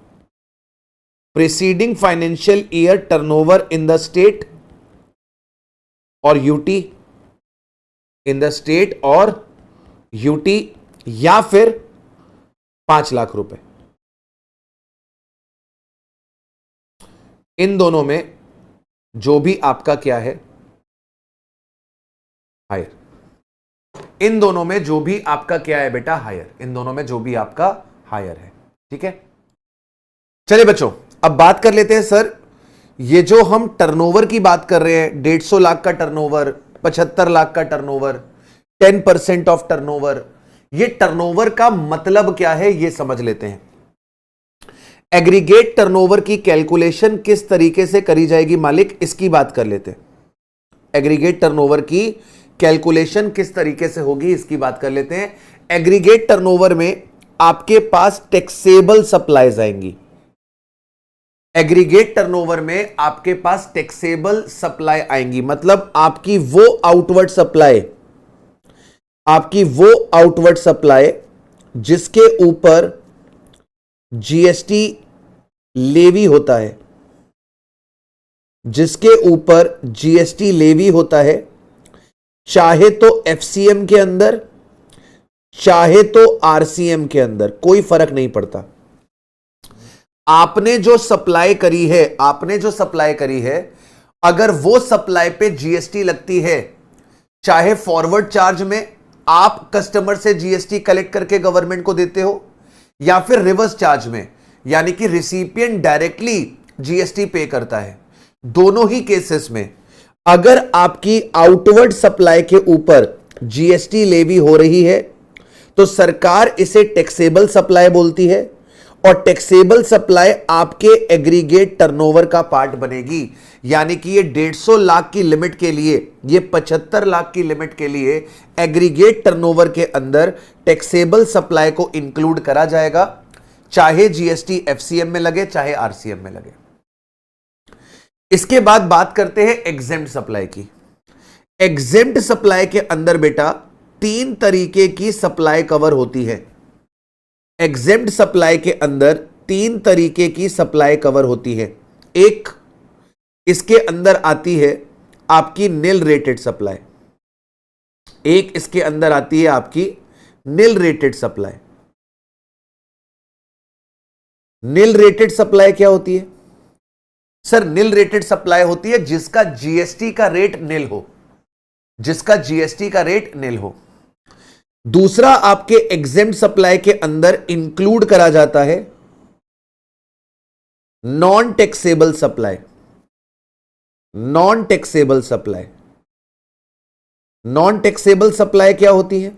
Speaker 1: preceding financial year turnover in the state और UT, in the state और UT, या फिर 5 लाख रुपए। इन दोनों में जो भी आपका क्या है हायर, इन दोनों में जो भी आपका क्या है बेटा हायर, इन दोनों में जो भी आपका हायर है। ठीक है, चलिए बच्चों अब बात कर लेते हैं सर, ये जो हम टर्नओवर की बात कर रहे हैं, 150 लाख का टर्नओवर, 75 लाख का टर्नओवर, 10% ऑफ टर्नओवर, ये टर्नओवर का मतलब क्या है ये समझ लेते हैं। एग्रीगेट टर्नओवर की कैलकुलेशन किस तरीके से करी जाएगी मालिक, इसकी बात कर लेते हैं। एग्रीगेट टर्नओवर की कैलकुलेशन किस तरीके से होगी इसकी बात कर लेते हैं। एग्रीगेट टर्नओवर में आपके पास टैक्सेबल सप्लाईज आएंगी। एग्रीगेट टर्नओवर में आपके पास टैक्सेबल सप्लाई आएंगी, मतलब आपकी वो आउटवर्ड सप्लाई, आपकी वो आउटवर्ड सप्लाई जिसके ऊपर जीएसटी लेवी होता है, जिसके ऊपर जीएसटी लेवी होता है, चाहे तो एफसीएम के अंदर चाहे तो आरसीएम के अंदर, कोई फर्क नहीं पड़ता। आपने जो सप्लाई करी है, आपने जो सप्लाई करी है, अगर वो सप्लाई पे जीएसटी लगती है, चाहे फॉरवर्ड चार्ज में आप कस्टमर से जीएसटी कलेक्ट करके गवर्नमेंट को देते हो, या फिर रिवर्स चार्ज में, यानी कि रिसिपिएंट डायरेक्टली जीएसटी पे करता है, दोनों ही केसेस में अगर आपकी आउटवर्ड सप्लाई के ऊपर जीएसटी लेवी हो रही है तो सरकार इसे टैक्सेबल सप्लाई बोलती है, और टैक्सेबल सप्लाई आपके एग्रीगेट टर्नओवर का पार्ट बनेगी। यानी कि ये 150 लाख की लिमिट के लिए, ये 75 लाख की लिमिट के लिए एग्रीगेट टर्नओवर के अंदर टैक्सेबल सप्लाई को इंक्लूड करा जाएगा, चाहे जीएसटी एफसीएम में लगे चाहे आरसीएम में लगे। इसके बाद बात करते हैं एग्जेम्प्ट सप्लाई की। एग्जेम्प्ट सप्लाई के अंदर बेटा 3 तरीके की सप्लाई कवर होती है। एग्जेम्प्ट सप्लाई के अंदर 3 तरीके की सप्लाई कवर होती है। एक, इसके अंदर आती है आपकी नील रेटेड सप्लाई, एक इसके अंदर आती है आपकी nil rated supply. Nil rated supply क्या होती है सर? नील रेटेड सप्लाई होती है जिसका जीएसटी का रेट नील हो, जिसका जीएसटी का रेट नील हो। दूसरा, आपके एग्जेम्प्ट सप्लाई के अंदर इंक्लूड करा जाता है non taxable supply. Non taxable supply, non taxable supply क्या होती है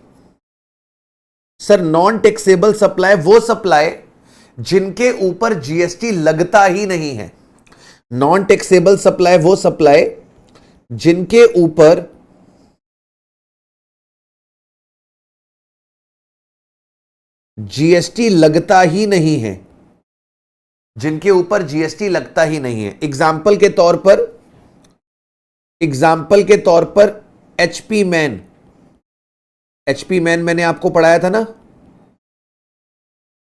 Speaker 1: सर? नॉन टैक्सेबल सप्लाई वो सप्लाई जिनके ऊपर जीएसटी लगता ही नहीं है। नॉन टैक्सेबल सप्लाई वो सप्लाई जिनके ऊपर जीएसटी लगता ही नहीं है। जिनके ऊपर जीएसटी लगता ही नहीं है। एग्जाम्पल के तौर पर एचपी मैन मैंने आपको पढ़ाया था ना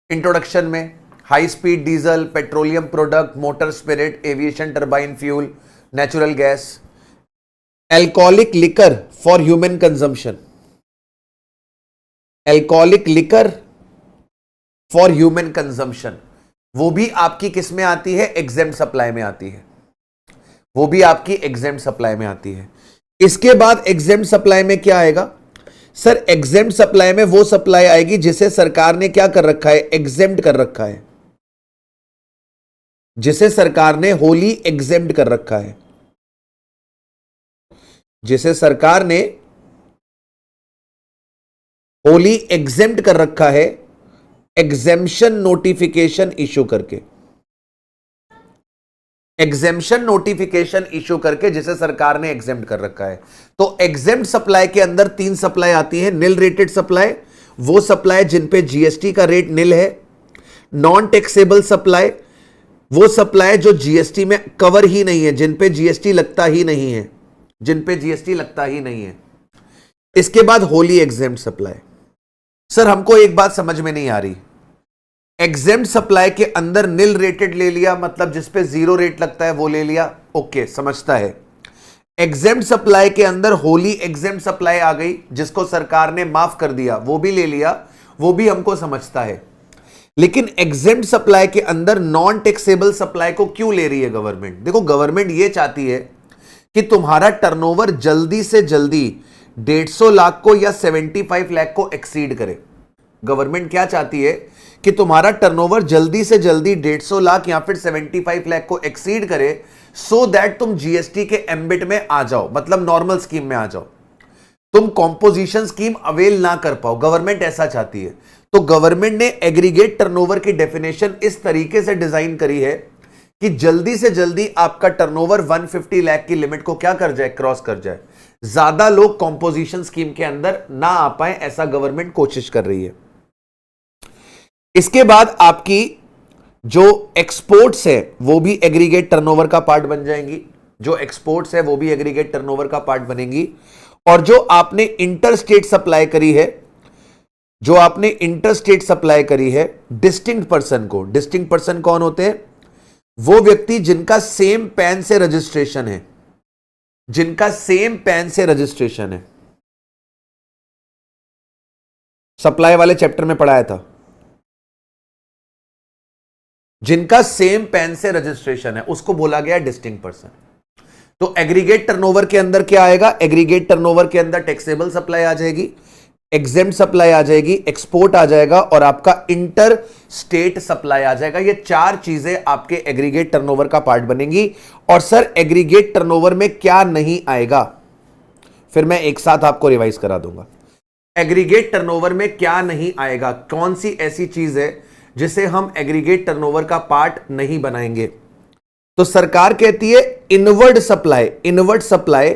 Speaker 1: इंट्रोडक्शन में, high speed diesel, petroleum product, motor spirit, aviation turbine fuel, natural gas. Alcoholic liquor for human consumption, alcoholic liquor for human consumption, वो भी आपकी किस में आती है? एग्जेम्प्ट सप्लाई में आती है, वो भी आपकी एग्जेम्प्ट सप्लाई में आती है। इसके बाद एग्जेम्प्ट सप्लाई में क्या आएगा सर? एग्जेम्प्ट सप्लाई में वो सप्लाई आएगी जिसे सरकार ने क्या कर रखा है? एग्जेम्प्ट कर रखा है, जिसे सरकार ने होली एग्जेम्प्ट कर रखा है, जिसे सरकार ने होली एग्जेम्प्ट कर रखा है, एग्जेम्पशन नोटिफिकेशन इशू करके, एग्जेम्पशन नोटिफिकेशन इशू करके जिसे सरकार ने एग्जेम्प्ट कर रखा है। तो एग्जेम्प्ट सप्लाई के अंदर 3 सप्लाई आती है। निल रेटेड सप्लाई, वो सप्लाई जिन पे जीएसटी का रेट निल है। नॉन टैक्सेबल सप्लाई, वो सप्लाई जो जीएसटी में कवर ही नहीं है, जिन पे जीएसटी लगता ही नहीं है, जिन पे जीएसटी लगता ही नहीं है। इसके बाद होली एग्जेम्प्ट सप्लाई। सर हमको एक बात समझ में नहीं आ रही, एग्जेम्प्ट सप्लाई के अंदर निल रेटेड ले लिया, मतलब जिस पे 0 रेट लगता है वो ले लिया, ओके समझता है। एग्जेम्प्ट सप्लाई के अंदर होली एग्जेम्प्ट सप्लाई आ गई, जिसको सरकार ने माफ कर दिया, वो भी ले लिया, वो भी हमको समझता है। लेकिन एग्जेम्प्ट सप्लाई के अंदर नॉन टैक्सेबल सप्लाई को क्यों ले रही है गवर्नमेंट? देखो गवर्नमेंट ये चाहती है कि तुम्हारा टर्नओवर जल्दी से जल्दी 150 लाख को या 75 लाख को एक्सीड करे। गवर्नमेंट क्या चाहती है कि तुम्हारा टर्नओवर जल्दी से जल्दी 150 लाख या फिर 75 लाख को एक्सीड करे, सो दैट तुम जीएसटी के एम्बिट में आ जाओ, मतलब नॉर्मल स्कीम में आ जाओ, तुम कॉम्पोजिशन स्कीम अवेल ना कर पाओ। गवर्नमेंट ऐसा चाहती है। तो गवर्नमेंट ने एग्रीगेट टर्नओवर की डेफिनेशन इस तरीके से डिजाइन करी है कि जल्दी से जल्दी आपका टर्नओवर 150 लाख की लिमिट को क्या कर जाए? क्रॉस कर जाए। ज्यादा लोग कॉम्पोजिशन स्कीम के अंदर ना आ पाए, ऐसा गवर्नमेंट कोशिश कर रही है। इसके बाद आपकी जो एक्सपोर्ट्स है वो भी एग्रीगेट टर्नओवर का पार्ट बन जाएंगी, जो एक्सपोर्ट्स है वो भी एग्रीगेट टर्नओवर का पार्ट बनेंगी। और जो आपने इंटर स्टेट सप्लाई करी है, जो आपने इंटर स्टेट सप्लाई करी है डिस्टिंक्ट पर्सन को, डिस्टिंक्ट पर्सन कौन होते हैं? वो व्यक्ति जिनका सेम पैन से रजिस्ट्रेशन है, जिनका सेम पैन से रजिस्ट्रेशन है। सप्लाई वाले चैप्टर में पढ़ाया था, जिनका सेम पैन से रजिस्ट्रेशन है उसको बोला गया डिस्टिंक्ट पर्सन। तो एग्रीगेट टर्नओवर के अंदर क्या आएगा? एग्रीगेट टर्नओवर के अंदर टैक्सेबल सप्लाई आ जाएगी, एग्जेम्प्ट सप्लाई आ जाएगी, एक्सपोर्ट आ जाएगा और आपका इंटर स्टेट सप्लाई आ जाएगा। ये 4 चीजें आपके एग्रीगेट टर्नओवर का पार्ट बनेंगी। और सर एग्रीगेट टर्नओवर में क्या नहीं आएगा? फिर मैं एक साथ आपको रिवाइज करा दूंगा। एग्रीगेट टर्नओवर में क्या नहीं आएगा? कौन सी ऐसी चीज है जिसे हम एग्रीगेट टर्नओवर का पार्ट नहीं बनाएंगे? तो सरकार कहती है इनवर्ड सप्लाई, इनवर्ड सप्लाई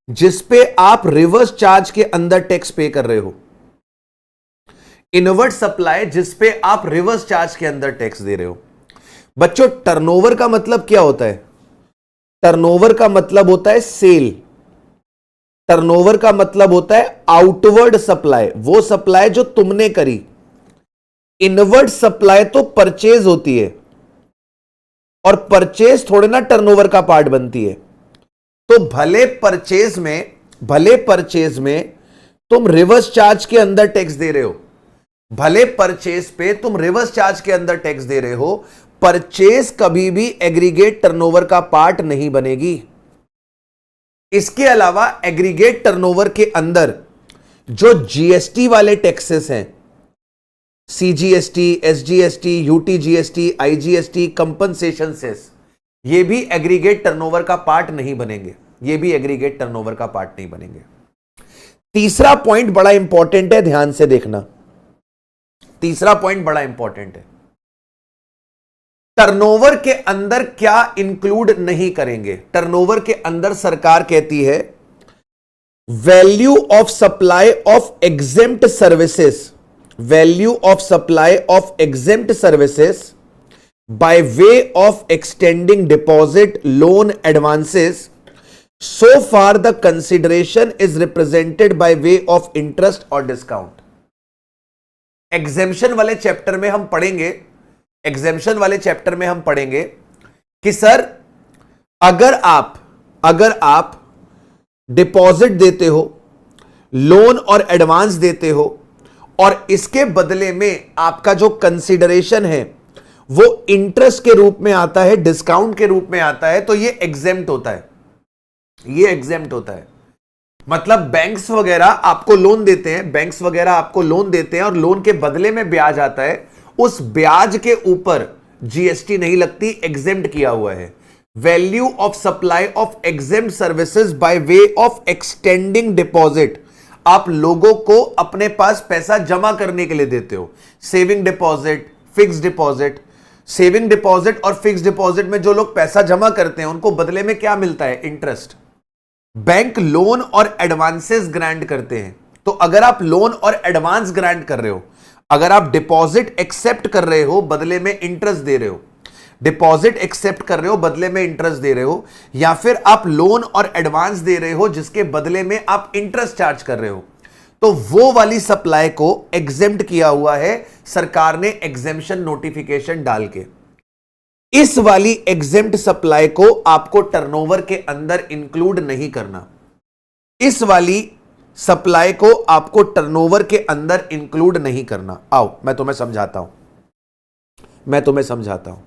Speaker 1: जिस पे आप रिवर्स चार्ज के अंदर टैक्स पे कर रहे हो, इनवर्ड सप्लाई जिस पे आप रिवर्स चार्ज के अंदर टैक्स दे रहे हो। बच्चों टर्नओवर का मतलब क्या होता है? टर्नओवर का मतलब होता है सेल, टर्नओवर का मतलब होता है आउटवर्ड सप्लाई, वो सप्लाई जो तुमने करी। इनवर्ड सप्लाई तो परचेज होती है और परचेज थोड़े ना टर्नओवर का पार्ट बनती है। तो भले परचेज में तुम रिवर्स चार्ज के अंदर टैक्स दे रहे हो, भले परचेज पे तुम रिवर्स चार्ज के अंदर टैक्स दे रहे हो, परचेज कभी भी एग्रीगेट टर्नओवर का पार्ट नहीं बनेगी। इसके अलावा एग्रीगेट टर्नओवर के अंदर जो जीएसटी वाले टैक्सेस हैं, CGST, SGST, UTGST, IGST, compensation cess, ये भी एग्रीगेट टर्नओवर का पार्ट नहीं बनेंगे, ये भी एग्रीगेट टर्नओवर का पार्ट नहीं बनेंगे। तीसरा पॉइंट बड़ा इंपॉर्टेंट है, ध्यान से देखना। तीसरा पॉइंट बड़ा इंपॉर्टेंट है, टर्नओवर के अंदर क्या इंक्लूड नहीं करेंगे? टर्नओवर के अंदर सरकार कहती है value of supply of exempt services, value of supply of exempt services by way of extending deposit, loan, advances, so far the consideration is represented by way of interest or discount. Exemption वाले chapter में हम पढ़ेंगे कि sir अगर आप deposit देते हो, loan और एडवांस देते हो और इसके बदले में आपका जो कंसीडरेशन है वो इंटरेस्ट के रूप में आता है, डिस्काउंट के रूप में आता है, तो ये एग्जेम्प्ट होता है। मतलब बैंक्स वगैरह आपको लोन देते हैं और लोन के बदले में ब्याज आता है, उस ब्याज के ऊपर जीएसटी नहीं लगती, एग्जेम्प्ट किया हुआ है। Value of supply of exempt services by way of extending deposit, आप लोगों को अपने पास पैसा जमा करने के लिए देते हो। Saving deposit, fix deposit, saving deposit और फिक्स डिपॉजिट में जो लोग पैसा जमा करते हैं उनको बदले में क्या मिलता है? इंटरेस्ट। बैंक लोन और एडवांसेस ग्रांट करते हैं, तो अगर आप लोन और एडवांस ग्रांट कर रहे हो, अगर आप डिपॉजिट एक्सेप्ट कर रहे हो, बदले में इंटरेस्ट दे रहे हो, डिपॉजिट एक्सेप्ट कर रहे हो, बदले में इंटरेस्ट दे रहे हो, या फिर आप लोन और एडवांस दे रहे हो जिसके बदले में आप इंटरेस्ट चार्ज कर रहे हो, तो वो वाली सप्लाई को एग्जेम्प्ट किया हुआ है सरकार ने एग्जेम्पशन नोटिफिकेशन डाल के। इस वाली एग्जेम्प्ट सप्लाई को आपको टर्नओवर के अंदर इंक्लूड नहीं करना। इस वाली सप्लाई को आपको टर्नओवर के अंदर इंक्लूड नहीं करना। आओ मैं तुम्हें समझाता हूं।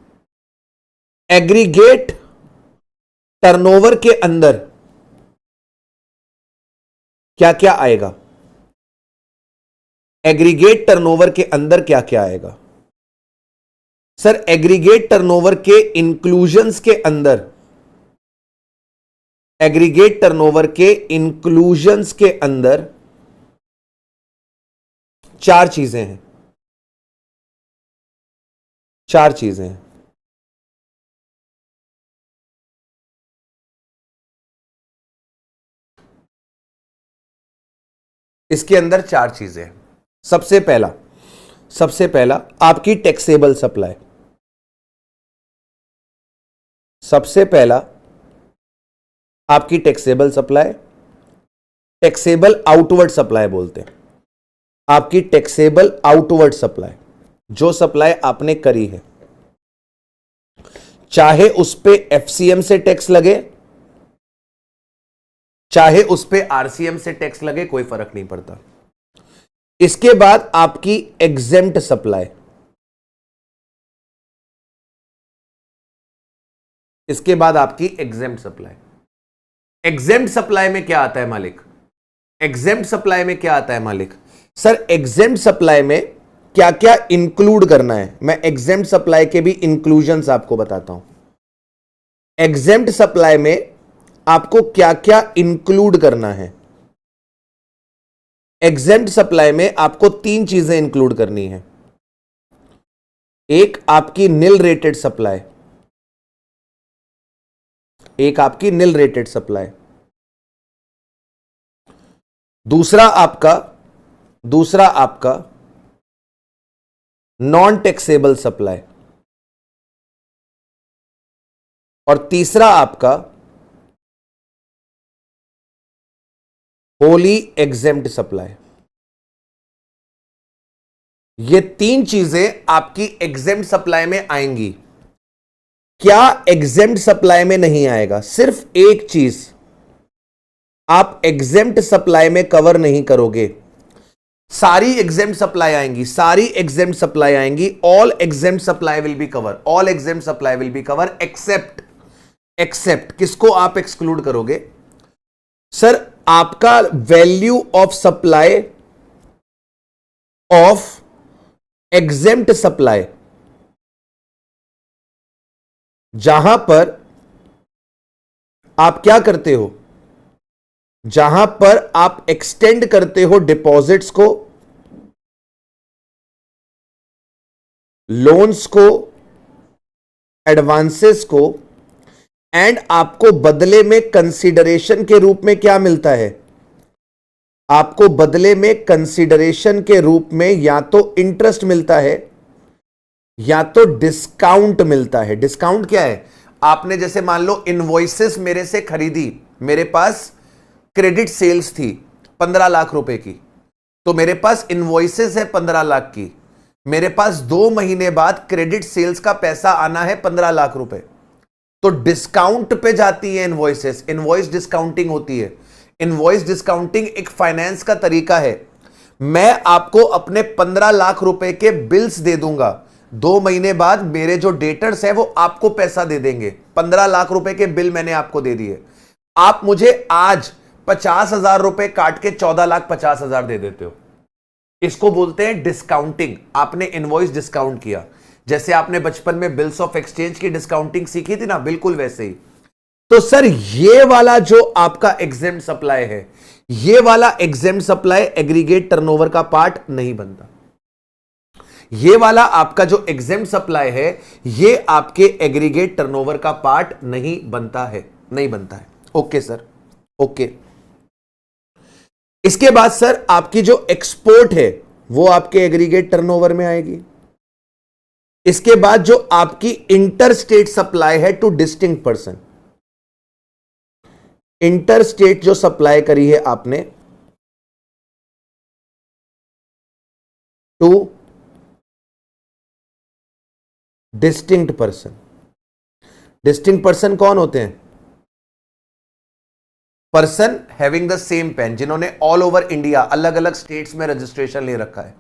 Speaker 1: एग्रीगेट टर्नओवर के अंदर क्या क्या आएगा? एग्रीगेट टर्नओवर के अंदर क्या क्या आएगा? सर एग्रीगेट टर्नओवर के इंक्लूजन्स के अंदर, एग्रीगेट टर्नओवर के इंक्लूजन्स के अंदर चार चीजें हैं। इसके अंदर चार चीजें हैं। सबसे पहला आपकी टैक्सेबल सप्लाई। सबसे पहला आपकी taxable supply, taxable outward supply बोलते हैं। आपकी टैक्सेबल आउटवर्ड सप्लाई, जो सप्लाई आपने करी है, चाहे उस पे एफसीएम से टैक्स लगे, चाहे उस पे आरसीएम से टैक्स लगे, कोई फर्क नहीं पड़ता। इसके बाद आपकी एग्जेम्प्ट सप्लाई, इसके बाद आपकी एग्जेम्प्ट सप्लाई। एग्जेम्प्ट सप्लाई में क्या आता है मालिक? एग्जेम्प्ट सप्लाई में क्या आता है मालिक? सर एग्जेम्प्ट सप्लाई में क्या क्या इंक्लूड करना है, मैं एग्जेम्प्ट सप्लाई के भी इंक्लूजन्स आपको बताता हूं। एग्जेम्प्ट सप्लाई में आपको क्या क्या इंक्लूड करना है? एग्जेम्प्ट सप्लाई में आपको तीन चीजें इंक्लूड करनी है। एक आपकी निल रेटेड सप्लाई, दूसरा आपका नॉन टैक्सेबल सप्लाई, और तीसरा आपका होली एग्जेम्प्ट सप्लाई। ये तीन चीजें आपकी एग्जेम्प्ट सप्लाई में आएंगी। क्या एग्जेम्प्ट सप्लाई में नहीं आएगा? सिर्फ एक चीज आप एग्जेम्प्ट सप्लाई में कवर नहीं करोगे, सारी एग्जेम्प्ट सप्लाई आएंगी। All exempt supply will be cover, except किसको आप एक्सक्लूड करोगे? सर आपका value of supply of exempt supply, जहां पर आप क्या करते हो, जहां पर आप एक्सटेंड करते हो डिपॉजिट्स को, लोन्स को, एडवांसेस को, एंड आपको बदले में कंसीडरेशन के रूप में क्या मिलता है? आपको बदले में कंसीडरेशन के रूप में या तो इंटरेस्ट मिलता है या तो डिस्काउंट मिलता है। डिस्काउंट क्या है? आपने जैसे मान लो इनवॉइसेस मेरे से खरीदी, मेरे पास क्रेडिट सेल्स थी 15 लाख रुपए की, तो मेरे पास इनवॉइसेस है 15 लाख की, मेरे पास 2 महीने बाद क्रेडिट सेल्स का पैसा आना है 15 लाख रुपए, तो डिस्काउंट पे जाती है इनवॉइसेस, इनवॉइस डिस्काउंटिंग होती है। इनवॉइस डिस्काउंटिंग एक फाइनेंस का तरीका है। मैं आपको अपने 15 लाख रुपए के बिल्स दे दूंगा, 2 महीने बाद मेरे जो डेटर्स है वो आपको पैसा दे देंगे। 15 लाख रुपए के बिल मैंने आपको दे दिए, आप मुझे आज 50,000 रुपए काट के 14,50,000 दे देते हो। इसको बोलते हैं डिस्काउंटिंग। आपने इनवॉइस डिस्काउंट किया, जैसे आपने बचपन में बिल्स ऑफ एक्सचेंज की डिस्काउंटिंग सीखी थी ना, बिल्कुल वैसे ही। तो सर ये वाला जो आपका एग्जेम्प्ट सप्लाई है, ये वाला एग्जेम्प्ट सप्लाई एग्रीगेट टर्नओवर का पार्ट नहीं बनता। ये वाला आपका जो एग्जेम्प्ट सप्लाई है, ये आपके एग्रीगेट टर्नओवर का पार्ट नहीं बनता है, नहीं बनता है। Okay sir, okay. इसके बाद सर आपकी जो एक्सपोर्ट है वो आपके एग्रीगेट टर्नओवर में आएगी। इसके बाद जो आपकी इंटर स्टेट सप्लाई है to distinct person, inter state जो सप्लाई करी है आपने to distinct person. Distinct person कौन होते हैं? Person having the same PAN, जिन्होंने ऑल ओवर इंडिया अलग अलग स्टेट्स में रजिस्ट्रेशन ले रखा है।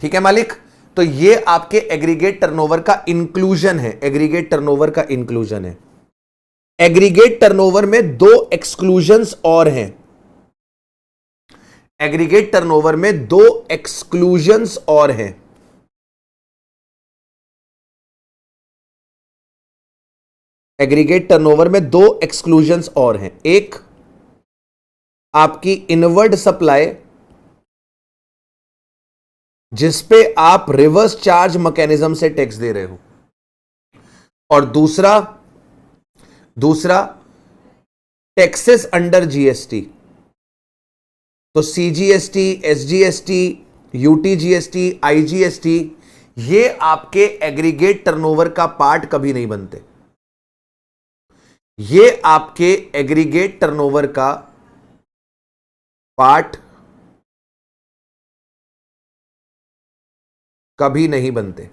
Speaker 1: ठीक है मालिक? तो ये आपके एग्रीगेट टर्नओवर का इंक्लूजन है, एग्रीगेट टर्नओवर का इंक्लूजन है। एग्रीगेट टर्नओवर में 2 एक्सक्लूजन्स और हैं। एग्रीगेट टर्नओवर में 2 एक्सक्लूजन्स और हैं। एग्रीगेट टर्नओवर में 2 एक्सक्लूजन्स और हैं। एक आपकी इनवर्ड सप्लाई, जिस पे आप रिवर्स चार्ज मैकेनिज्म से टैक्स दे रहे हो, और दूसरा टैक्सेस अंडर जीएसटी। तो सीजीएसटी, एसजीएसटी, यूटीजीएसटी, आईजीएसटी, ये आपके एग्रीगेट टर्नओवर का पार्ट कभी नहीं बनते। ये आपके एग्रीगेट टर्नओवर का पार्ट कभी नहीं बनते।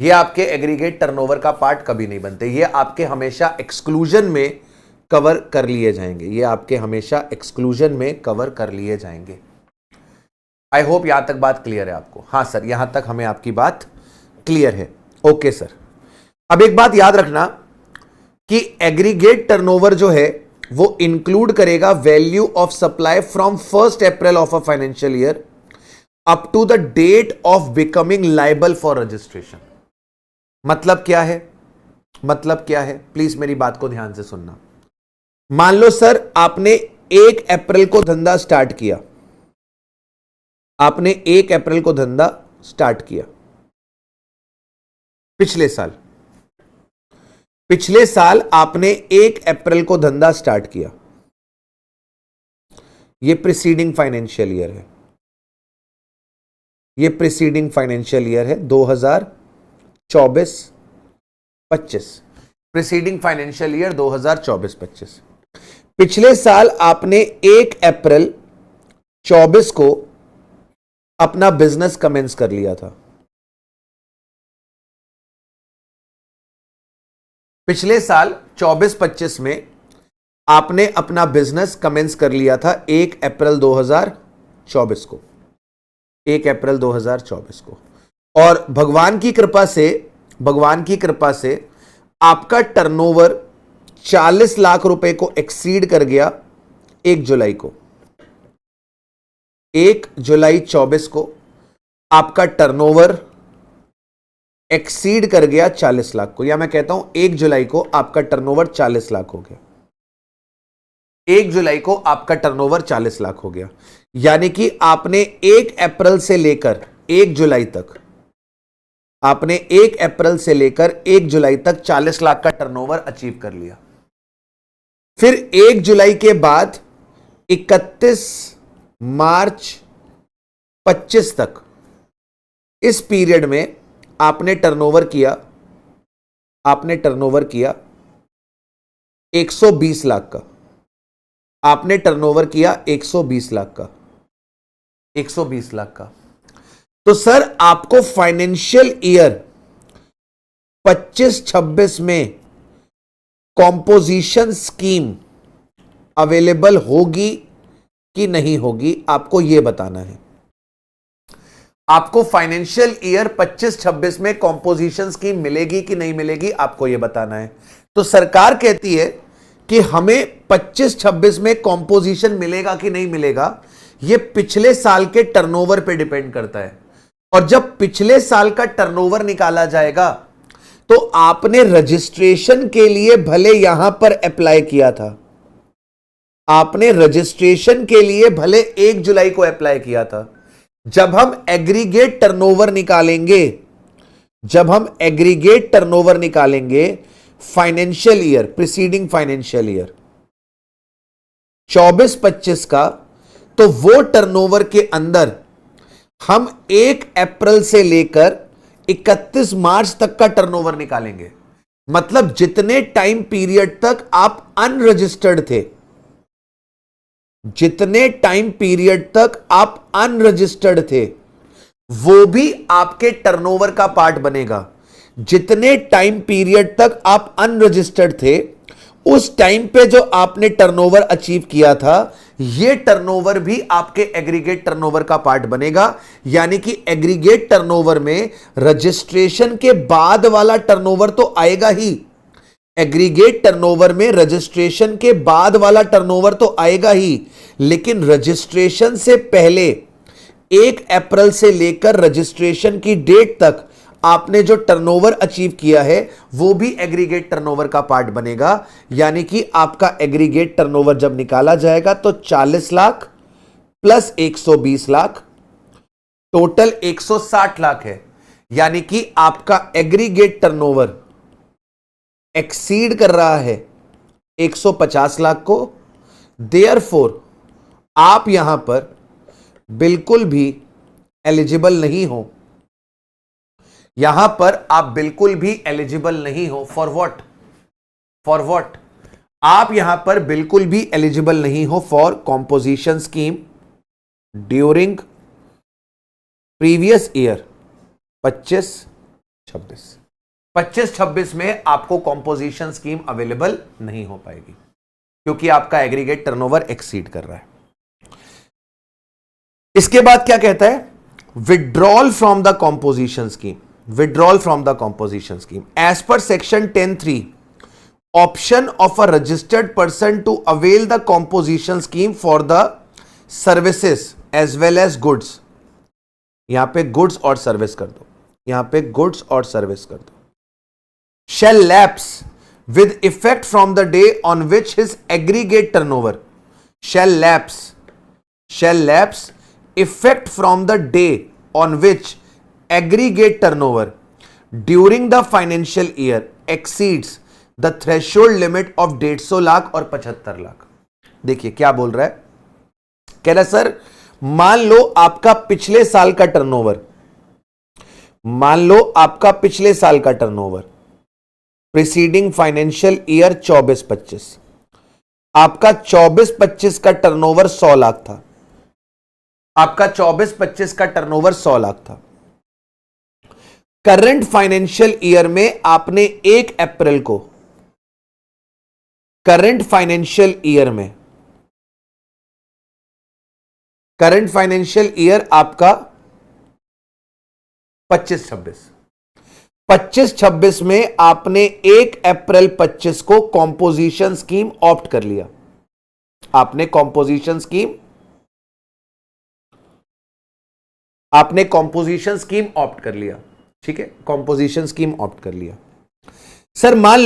Speaker 1: ये आपके एग्रीगेट टर्नओवर का पार्ट कभी नहीं बनते। ये आपके हमेशा एक्सक्लूजन में कवर कर लिए जाएंगे। ये आपके हमेशा एक्सक्लूजन में कवर कर लिए जाएंगे। आई होप यहां तक बात क्लियर है आपको। हां सर, यहां तक हमें आपकी बात क्लियर है। ओके सर, अब एक बात याद रखना कि एग्रीगेट टर्नओवर जो है वो इंक्लूड करेगा value of supply from 1 April of a financial year up to the date of becoming liable for registration. मतलब क्या है? मतलब क्या है? प्लीज मेरी बात को ध्यान से सुनना। मान लो सर आपने 1 अप्रैल को धंधा स्टार्ट किया, आपने 1 अप्रैल को धंधा स्टार्ट किया पिछले साल आपने 1 अप्रैल को धंधा स्टार्ट किया। यह प्रीसीडिंग फाइनेंशियल ईयर है, यह प्रीसीडिंग फाइनेंशियल ईयर है 2024-25, प्रीसीडिंग फाइनेंशियल ईयर 2024-25। पिछले साल आपने 1 अप्रैल 24 को अपना बिजनेस कमेंस कर लिया था। पिछले साल 24-25 में आपने अपना बिजनेस कमेंस कर लिया था 1 अप्रैल 2024 को, 1 अप्रैल 2024 को। और भगवान की कृपा से आपका टर्नओवर 40 लाख रुपए को एक्सीड कर गया 1 जुलाई को। 1 जुलाई 24 को आपका टर्नओवर एक्सीड कर गया 40 लाख को, या मैं कहता हूं 1 जुलाई को आपका टर्नओवर 40 लाख हो गया। 1 जुलाई को आपका टर्नओवर 40 लाख हो गया, यानी कि आपने 1 अप्रैल से लेकर 1 जुलाई तक, आपने 1 अप्रैल से लेकर 1 जुलाई तक 40 लाख का टर्नओवर अचीव कर लिया। फिर 1 जुलाई के बाद 31 मार्च 25 तक, इस पीरियड में आपने टर्नओवर किया 120 लाख का, आपने टर्नओवर किया 120 लाख का, 120 लाख का। तो सर आपको फाइनेंशियल ईयर 25-26 में कॉम्पोजिशन स्कीम अवेलेबल होगी कि नहीं होगी, आपको यह बताना है। आपको फाइनेंशियल ईयर 25-26 में कॉम्पोजिशन स्कीम मिलेगी कि नहीं मिलेगी, आपको यह बताना है। तो सरकार कहती है कि हमें 25-26 में कॉम्पोजिशन मिलेगा कि नहीं मिलेगा, यह पिछले साल के टर्नओवर पे डिपेंड करता है। और जब पिछले साल का टर्नओवर निकाला जाएगा तो आपने रजिस्ट्रेशन के लिए भले यहां पर अप्लाई किया था, आपने रजिस्ट्रेशन के लिए भले 1 जुलाई को अप्लाई किया था, जब हम एग्रीगेट टर्नओवर निकालेंगे financial year, preceding financial year 24-25 का, तो वो टर्नओवर के अंदर हम 1 अप्रैल से लेकर 31 मार्च तक का टर्नओवर निकालेंगे। मतलब जितने टाइम पीरियड तक आप अनरजिस्टर्ड थे, वो भी आपके टर्नओवर का पार्ट बनेगा। जितने टाइम पीरियड तक आप अनरजिस्टर्ड थे, उस टाइम पे जो आपने टर्नओवर अचीव किया था, यह टर्नओवर भी आपके एग्रीगेट टर्नओवर का पार्ट बनेगा। यानी कि एग्रीगेट टर्नओवर में रजिस्ट्रेशन के बाद वाला टर्नओवर तो आएगा ही, एग्रीगेट टर्नओवर में रजिस्ट्रेशन के बाद वाला टर्नओवर तो आएगा ही, लेकिन रजिस्ट्रेशन से पहले 1 अप्रैल से लेकर रजिस्ट्रेशन की डेट तक आपने जो टर्नओवर अचीव किया है, वो भी एग्रीगेट टर्नओवर का पार्ट बनेगा। यानी कि आपका एग्रीगेट टर्नओवर जब निकाला जाएगा तो 40 लाख प्लस 120 लाख, टोटल 160 लाख है। यानी कि आपका एग्रीगेट टर्नओवर एक्सीड कर रहा है 150 लाख को। देयरफॉर आप यहां पर बिल्कुल भी एलिजिबल नहीं हो, यहां पर आप बिल्कुल भी एलिजिबल नहीं हो। For what? आप यहां पर बिल्कुल भी एलिजिबल नहीं हो for composition scheme during previous year 25-26। 25-26 में आपको कॉम्पोजिशन स्कीम अवेलेबल नहीं हो पाएगी, क्योंकि आपका एग्रीगेट टर्नओवर एक्सीड कर रहा है। इसके बाद क्या कहता है? Withdrawal from the composition scheme. Withdrawal from the composition scheme. As per section 10(3), option of a registered person to avail the composition scheme for the services as well as goods. यहां पे goods और service कर दो, यहां पे goods और service कर दो। Shall lapse with effect from the day on which his aggregate turnover shall lapse effect from the day on which aggregate turnover during the financial year exceeds the threshold limit of 150 lakh और 75 लाख। देखिए क्या बोल रहा है, कह रहा है sir मान लो आपका पिछले साल का टर्नओवर प्रीसीडिंग फाइनेंशियल ईयर 24-25, आपका 24-25 का टर्नओवर 100 लाख था, आपका 24-25 का टर्नओवर 100 लाख था। करंट फाइनेंशियल ईयर में आपने 1 अप्रैल को, करंट फाइनेंशियल ईयर आपका 25-26 में आपने 1 अप्रैल 25 को कॉम्पोजिशन स्कीम ऑप्ट कर लिया। आपने कॉम्पोजिशन स्कीम ऑप्ट कर लिया, ठीक है, कॉम्पोजिशन स्कीम ऑप्ट कर लिया। सर मान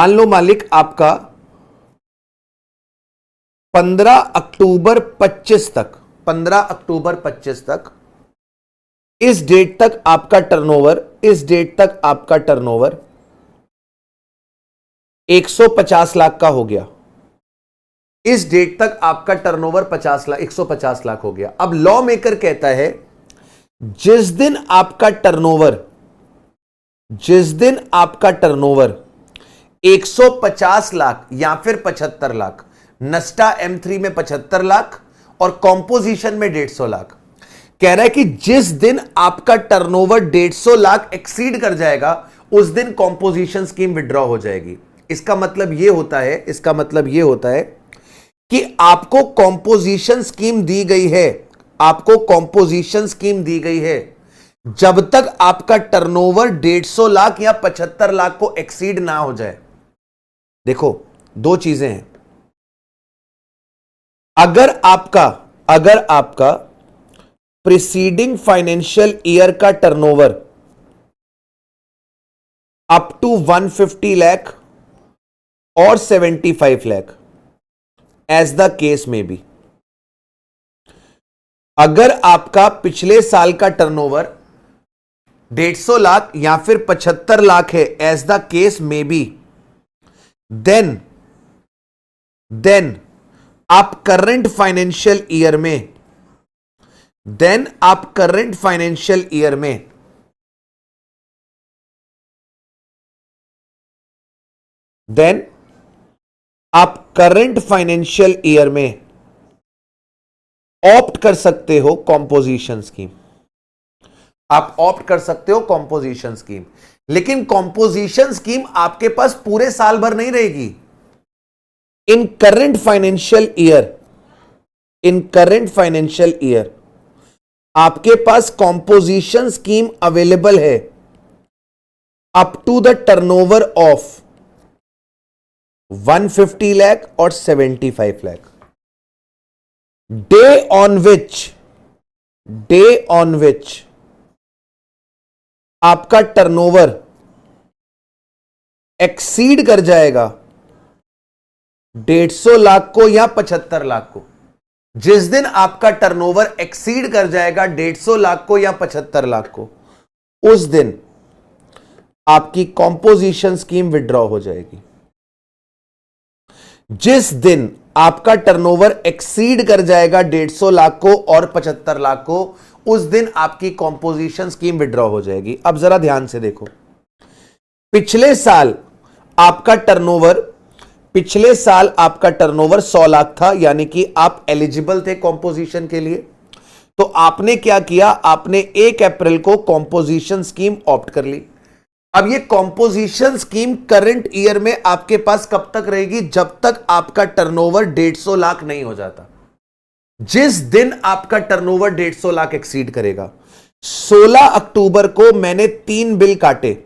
Speaker 1: लो मालिक आपका 15 अक्टूबर 25 तक इस डेट तक आपका टर्नओवर 150 लाख का हो गया। इस डेट तक आपका टर्नओवर 150 लाख हो गया। अब लॉ मेकर कहता है जिस दिन आपका टर्नओवर 150 लाख या फिर 75 लाख, नस्टा M3 में 75 लाख और कॉम्पोजिशन में 150 लाख, कह रहा है कि जिस दिन आपका टर्नओवर 150 लाख एक्सीड कर जाएगा उस दिन कॉम्पोजिशन स्कीम विड्रॉ हो जाएगी। इसका मतलब यह होता है कि आपको कॉम्पोजिशन स्कीम दी गई है, जब तक आपका टर्नओवर 150 लाख या 75 लाख को एक्सीड ना हो जाए। देखो, दो चीजें हैं। अगर आपका प्रीसीडिंग फाइनेंशियल ईयर का टर्नओवर अप टू 150 लाख और 75 लाख, एज द केस में बी, अगर आपका पिछले साल का टर्नओवर 150 लाख या फिर 75 लाख है, एज द केस में बी, देन आप करंट फाइनेंशियल ईयर में ऑप्ट कर सकते हो कॉम्पोजिशन स्कीम। लेकिन कॉम्पोजिशन स्कीम आपके पास पूरे साल भर नहीं रहेगी। इन करंट फाइनेंशियल ईयर आपके पास कॉम्पोजिशन स्कीम अवेलेबल है up to the turnover of 150 lakh और 75 लाख, डे ऑन विच आपका टर्नओवर एक्सीड कर जाएगा 150 लाख को या 75 लाख को। जिस दिन आपका टर्नओवर एक्सीड कर जाएगा 150 लाख को या 75 लाख को, उस दिन आपकी कॉम्पोजिशन स्कीम विड्रॉ हो जाएगी। जिस दिन आपका टर्नओवर एक्सीड कर जाएगा 150 लाख को और 75 लाख को, उस दिन आपकी कॉम्पोजिशन स्कीम विड्रॉ हो जाएगी। अब जरा ध्यान से देखो, पिछले साल आपका टर्नओवर 100 लाख था, यानी कि आप एलिजिबल थे कॉम्पोजिशन के लिए। तो आपने क्या किया, आपने 1 अप्रैल को कॉम्पोजिशन स्कीम ऑप्ट कर ली। अब ये कॉम्पोजिशन स्कीम करंट ईयर में आपके पास कब तक रहेगी, जब तक आपका टर्नओवर 150 लाख नहीं हो जाता। जिस दिन आपका टर्नओवर 150 लाख एक्सीड करेगा, 16 अक्टूबर को मैंने 3 बिल काटे,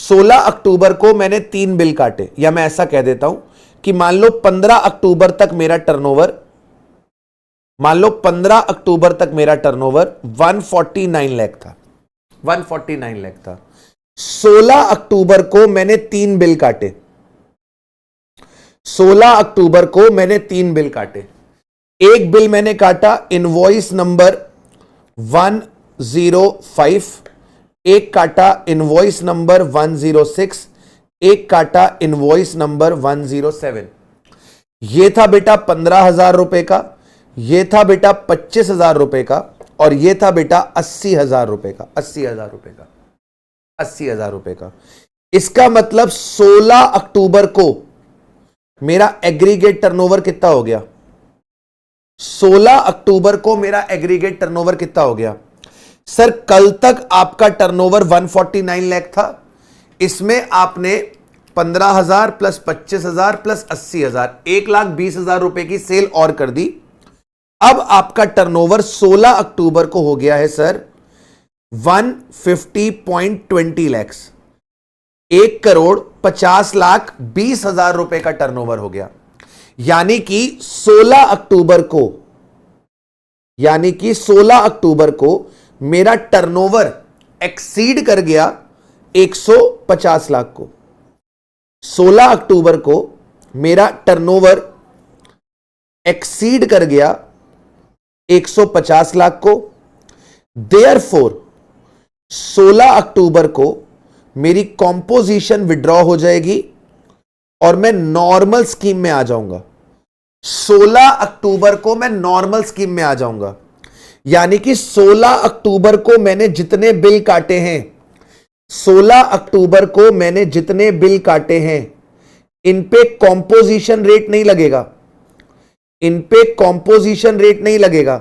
Speaker 1: 16 अक्टूबर को मैंने 3 बिल काटे, या मैं ऐसा कह देता हूं कि मान लो 15 अक्टूबर तक मेरा टर्नओवर 149 लाख था, 149 लाख था। 16 अक्टूबर को मैंने 3 बिल काटे, 16 अक्टूबर को मैंने 3 बिल काटे। एक बिल मैंने काटा इनवॉइस नंबर 105, एक काटा इनवॉइस नंबर 106, एक काटा इनवॉइस नंबर 107। यह था बेटा 15,000 रुपए का, यह था बेटा 25,000 रुपए का, और यह था बेटा 80,000 रुपए का, 80,000 रुपए का, 80,000 रुपए का। इसका मतलब 16 अक्टूबर को मेरा एग्रीगेट टर्नओवर कितना हो गया, 16 अक्टूबर को मेरा एग्रीगेट टर्नओवर कितना हो गया। सर, कल तक आपका टर्नओवर 149 लाख था, इसमें आपने 15,000 प्लस 25,000 प्लस 80,000, 1,20,000 रुपए की सेल और कर दी। अब आपका टर्नओवर 16 अक्टूबर को हो गया है सर 150.20 लाख, 1,50,20,000 रुपए का टर्नओवर हो गया। यानी कि 16 अक्टूबर को मेरा टर्नओवर एक्सीड कर गया 150 लाख को। 16 अक्टूबर को मेरा टर्नओवर एक्सीड कर गया 150 लाख को। देयरफॉर 16 अक्टूबर को मेरी कॉम्पोजिशन विड्रॉ हो जाएगी और मैं नॉर्मल स्कीम में आ जाऊंगा। 16 अक्टूबर को मैं नॉर्मल स्कीम में आ जाऊंगा। यानी कि 16 अक्टूबर को मैंने जितने बिल काटे हैं, 16 अक्टूबर को मैंने जितने बिल काटे हैं, इन पे कॉम्पोजिशन रेट नहीं लगेगा, इन पे कॉम्पोजिशन रेट नहीं लगेगा,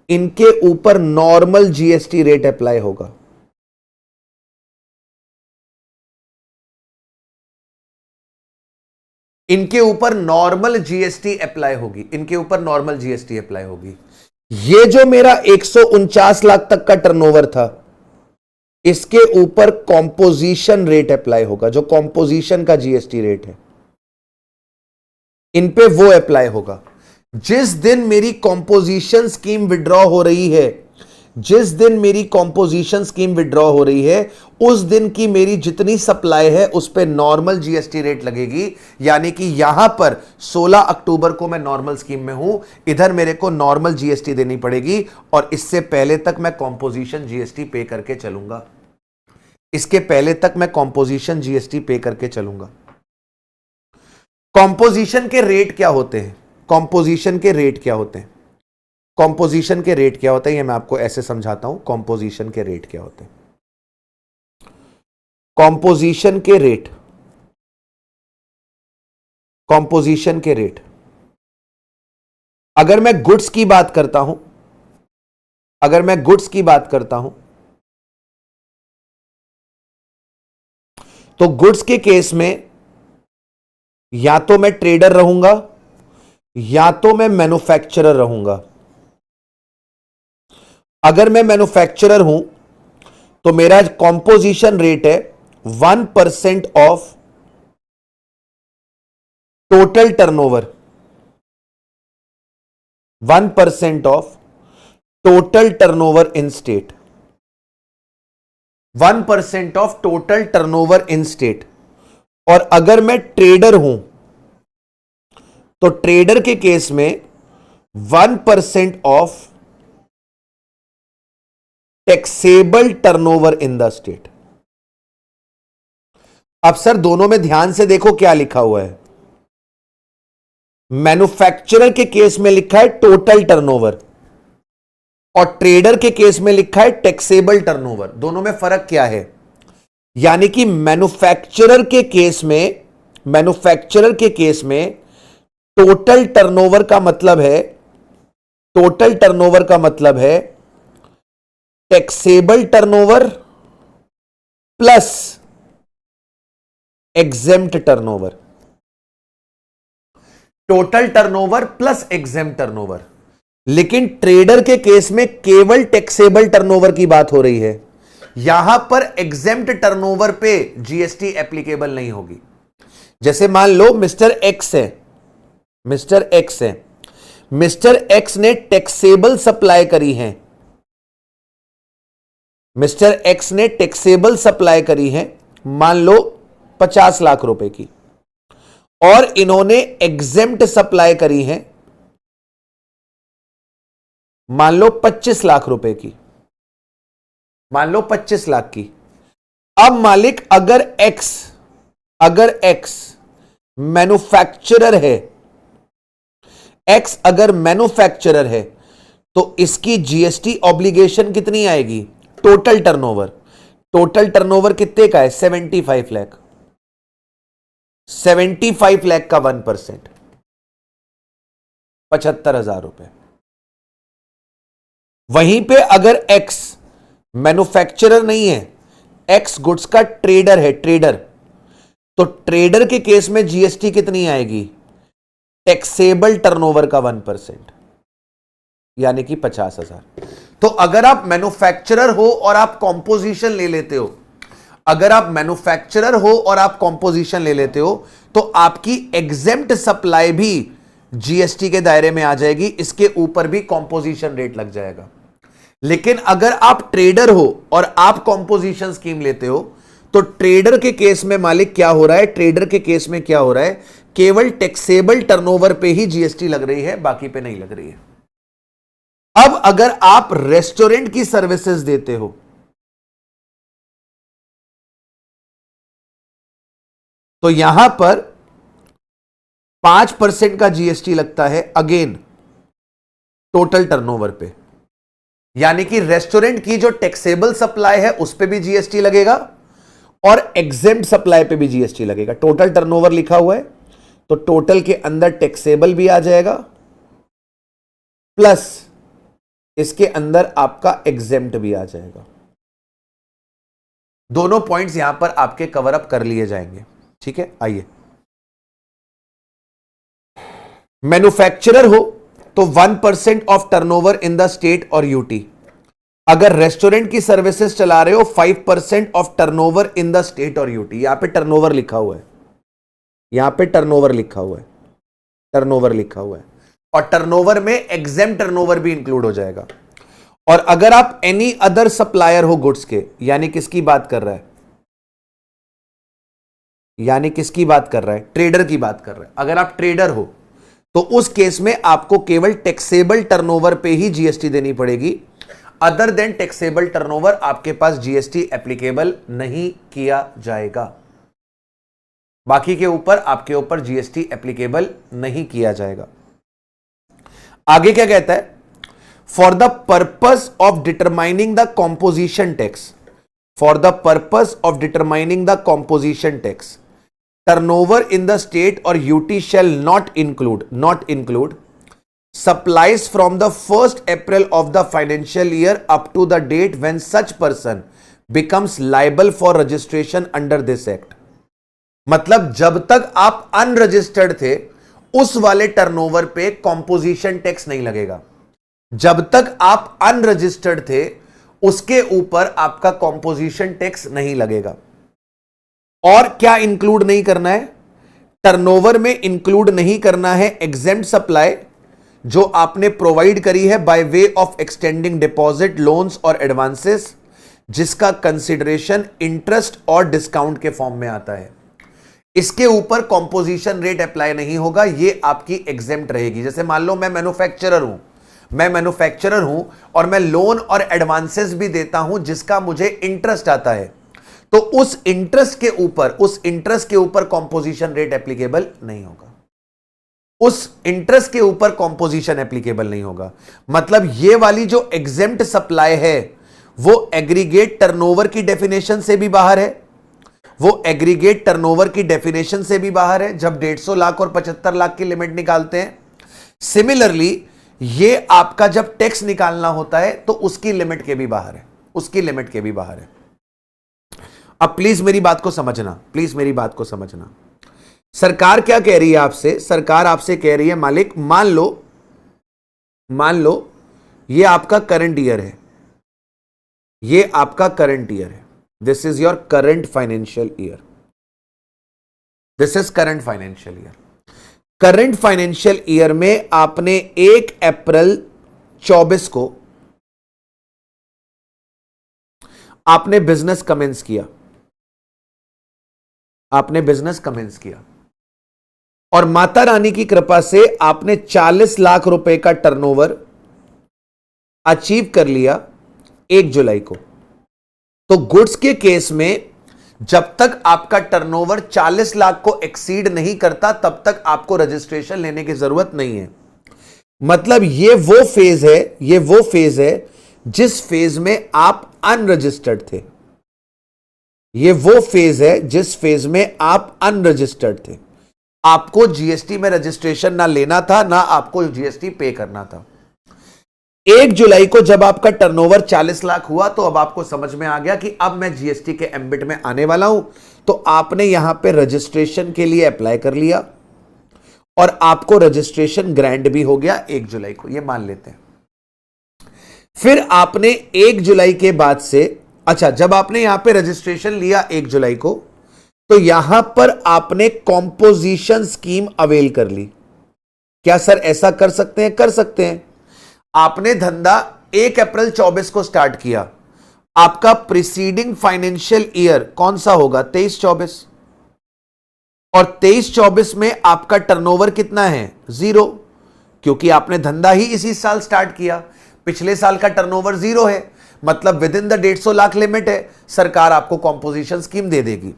Speaker 1: इनके ऊपर नॉर्मल जीएसटी रेट अप्लाई होगा। इनके ऊपर नॉर्मल जीएसटी अप्लाई होगी, इनके ऊपर नॉर्मल जीएसटी अप्लाई होगी। ये जो मेरा 149 लाख तक का टर्नओवर था, इसके ऊपर कॉम्पोजिशन रेट अप्लाई होगा, जो कॉम्पोजिशन का जीएसटी रेट है, इन पे वो अप्लाई होगा। जिस दिन मेरी कॉम्पोजिशन स्कीम विड्रॉ हो रही है, जिस दिन मेरी कॉम्पोजिशन स्कीम विड्रॉ हो रही है, उस दिन की मेरी जितनी सप्लाई है उस पे नॉर्मल जीएसटी रेट लगेगी। यानी कि यहां पर 16 अक्टूबर को मैं नॉर्मल स्कीम में हूं, इधर मेरे को नॉर्मल जीएसटी देनी पड़ेगी, और इससे पहले तक मैं कॉम्पोजिशन जीएसटी पे करके चलूंगा, इसके पहले तक मैं कॉम्पोजिशन जीएसटी पे करके चलूंगा। कॉम्पोजिशन के रेट क्या होते हैं? कॉम्पोजिशन के रेट क्या होते हैं? कॉम्पोजिशन के रेट क्या होते हैं, ये मैं आपको ऐसे समझाता हूं। कॉम्पोजिशन के रेट क्या होते हैं? कॉम्पोजिशन के रेट, कॉम्पोजिशन के रेट, अगर मैं गुड्स की बात करता हूं, अगर मैं गुड्स की बात करता हूं, तो गुड्स के केस में या तो मैं ट्रेडर रहूंगा या तो मैं मैन्युफैक्चरर रहूंगा। अगर मैं मैन्युफैक्चरर हूं तो मेरा कॉम्पोजिशन रेट है 1% of total turnover, 1% of total turnover in state, 1% of total turnover in state. और अगर मैं ट्रेडर हूं तो ट्रेडर के केस में 1% of taxable turnover in the state. अब सर दोनों में ध्यान से देखो क्या लिखा हुआ है। मैन्युफैक्चरर के केस में लिखा है टोटल टर्नओवर और ट्रेडर के केस में लिखा है टैक्सेबल टर्नओवर। दोनों में फर्क क्या है? यानी कि मैन्युफैक्चरर के केस में, मैन्युफैक्चरर के केस में टोटल टर्नओवर का मतलब है, टोटल टर्नओवर का मतलब है taxable turnover plus exempt turnover, total turnover plus exempt turnover. लेकिन ट्रेडर के केस में केवल टैक्सेबल टर्नओवर की बात हो रही है, यहां पर एग्जेम्प्ट टर्नओवर पे जीएसटी एप्लीकेबल नहीं होगी। जैसे मान लो मिस्टर एक्स है, मिस्टर एक्स है, मिस्टर एक्स ने टैक्सेबल सप्लाई करी है, मिस्टर एक्स ने टैक्सेबल सप्लाई करी है मान लो 50 लाख रुपए की, और इन्होंने एग्जेम्प्ट सप्लाई करी है मान लो 25 लाख रुपए की, मान लो 25 लाख की। अब मालिक अगर एक्स मैन्युफैक्चरर है, एक्स अगर मैन्युफैक्चरर है तो इसकी जीएसटी ऑब्लिगेशन कितनी आएगी? टोटल टर्नओवर, टोटल टर्नओवर कितने का है? 75 लाख, 75 लाख का 1% 75,000 रुपए। वहीं पे अगर एक्स मैन्युफैक्चरर नहीं है, एक्स गुड्स का ट्रेडर है, ट्रेडर, तो ट्रेडर के केस में जीएसटी कितनी आएगी? टैक्सेबल टर्नओवर का 1%, यानी कि 50,000। तो अगर आप मैन्युफैक्चरर हो और आप कॉम्पोजिशन ले लेते हो, अगर आप मैन्युफैक्चरर हो और आप कॉम्पोजिशन ले लेते हो तो आपकी एग्जेम्प्ट सप्लाई भी जीएसटी के दायरे में आ जाएगी, इसके ऊपर भी कॉम्पोजिशन रेट लग जाएगा। लेकिन अगर आप ट्रेडर हो और आप कॉम्पोजिशन स्कीम लेते हो तो ट्रेडर के केस में मालिक क्या हो रहा है? ट्रेडर के केस में क्या हो रहा है? केवल टैक्सेबल टर्नओवर पे ही जीएसटी लग रही है, बाकी पे नहीं लग रही है। अब अगर आप रेस्टोरेंट की सर्विसेज देते हो तो यहां पर 5% का जीएसटी लगता है, अगेन टोटल टर्नओवर पे। यानी कि रेस्टोरेंट की जो टैक्सेबल सप्लाई है उस पे भी जीएसटी लगेगा और एग्जेम्प्ट सप्लाई पे भी जीएसटी लगेगा। टोटल टर्नओवर लिखा हुआ है तो टोटल के अंदर टैक्सेबल भी आ जाएगा प्लस इसके अंदर आपका एग्जेम्प्ट भी आ जाएगा। दोनों पॉइंट्स यहां पर आपके कवर अप कर लिए जाएंगे। ठीक है, आइए। मैन्युफैक्चरर हो तो 1% of turnover in the state और यूटी। अगर रेस्टोरेंट की सर्विसेज चला रहे हो 5% of turnover in the state और यूटी। यहां पे टर्नओवर लिखा हुआ है, यहां पे टर्नओवर लिखा हुआ है, टर्नओवर लिखा हुआ है और टर्नओवर में एग्जेम्प्ट टर्नओवर भी इंक्लूड हो जाएगा। और अगर आप एनी अदर सप्लायर हो गुड्स के, यानी किसकी बात कर रहा है, यानी किसकी बात कर रहा है, ट्रेडर की बात कर रहा है। अगर आप ट्रेडर हो तो उस केस में आपको केवल टैक्सेबल टर्नओवर पे ही जीएसटी देनी पड़ेगी। अदर देन टैक्सेबल टर्नओवर आपके पास जीएसटी एप्लीकेबल नहीं किया जाएगा। बाकी के ऊपर आपके ऊपर जीएसटी एप्लीकेबल नहीं किया जाएगा। आगे क्या कहता है, for the purpose of determining the composition tax, for the purpose of determining the composition tax turnover in the state or UT shall not include supplies from the 1st April of the financial year up to the date when such person becomes liable for registration under this act। मतलब जब तक आप unregistered थे उस वाले turnover पे composition tax नहीं लगेगा। जब तक आप अनरजिस्टर्ड थे उसके ऊपर आपका कॉम्पोजिशन टैक्स नहीं लगेगा। और क्या इंक्लूड नहीं करना है, टर्नओवर में इंक्लूड नहीं करना है एग्जेम्प्ट सप्लाई जो आपने प्रोवाइड करी है by way of extending deposit, loans और एडवांसेस, जिसका कंसिडरेशन इंटरेस्ट और डिस्काउंट के फॉर्म में आता है। इसके ऊपर कॉम्पोजिशन रेट अप्लाई नहीं होगा, ये आपकी एग्जेम्प्ट रहेगी। जैसे मान लो मैं मैन्युफैक्चरर हूं और मैं लोन और एडवांसेस भी देता हूं जिसका मुझे इंटरेस्ट आता है, तो उस इंटरेस्ट के ऊपर कॉम्पोजिशन रेट एप्लीकेबल नहीं होगा, उस इंटरेस्ट के ऊपर कॉम्पोजिशन एप्लीकेबल नहीं होगा। मतलब ये वाली जो एग्जेम्प्ट सप्लाई है वो एग्रीगेट टर्नओवर की डेफिनेशन से भी बाहर है, वो एग्रीगेट टर्नओवर की डेफिनेशन से भी बाहर है जब 150 लाख और 75 लाख की लिमिट निकालते हैं। सिमिलरली ये आपका जब टैक्स निकालना होता है तो उसकी लिमिट के भी बाहर है, उसकी लिमिट के भी बाहर है। अब प्लीज मेरी बात को समझना, प्लीज मेरी बात को समझना। सरकार क्या कह रही है आपसे, सरकार आपसे कह रही है मालिक मान लो ये आपका करंट ईयर है, ये आपका करंट ईयर है, this is your current financial year, this is current financial year. Current financial year में आपने 1 अप्रैल 24 को आपने बिजनेस कमेंस किया, आपने बिजनेस कमेंस किया और माता रानी की कृपा से आपने 40 लाख रुपए का टर्नओवर अचीव कर लिया 1 जुलाई को। तो गुड्स के केस में जब तक आपका टर्नओवर 40 लाख को एक्सीड नहीं करता तब तक आपको रजिस्ट्रेशन लेने की जरूरत नहीं है। मतलब ये वो फेज है जिस फेज में आप अनरजिस्टर्ड थे, ये वो फेज है जिस फेज में आप अनरजिस्टर्ड थे। आपको जीएसटी में रजिस्ट्रेशन ना लेना था, ना आपको जीएसटी पे करना था। 1 जुलाई को जब आपका टर्नओवर 40 लाख हुआ तो अब आपको समझ में आ गया कि अब मैं जीएसटी के एम्बिट में आने वाला हूं, तो आपने यहां पे रजिस्ट्रेशन के लिए अप्लाई कर लिया और आपको रजिस्ट्रेशन ग्रांट भी हो गया 1 जुलाई को, ये मान लेते हैं। फिर आपने 1 जुलाई के बाद से, अच्छा जब आपने यहां पे रजिस्ट्रेशन लिया 1 जुलाई को, तो यहां पर आपने कॉम्पोजिशन स्कीम अवेल कर ली। क्या सर ऐसा कर सकते हैं? कर सकते हैं। आपने धंधा 1 अप्रैल 24 को स्टार्ट किया, आपका प्रीसीडिंग फाइनेंशियल ईयर कौन सा होगा? 23-24, और 23-24 में आपका टर्नओवर कितना है? 0, क्योंकि आपने धंधा ही इसी साल स्टार्ट किया। पिछले साल का टर्नओवर 0 है, मतलब with in the 150 lakh limit है, सरकार आपको कॉम्पोजिशन स्कीम दे देगी।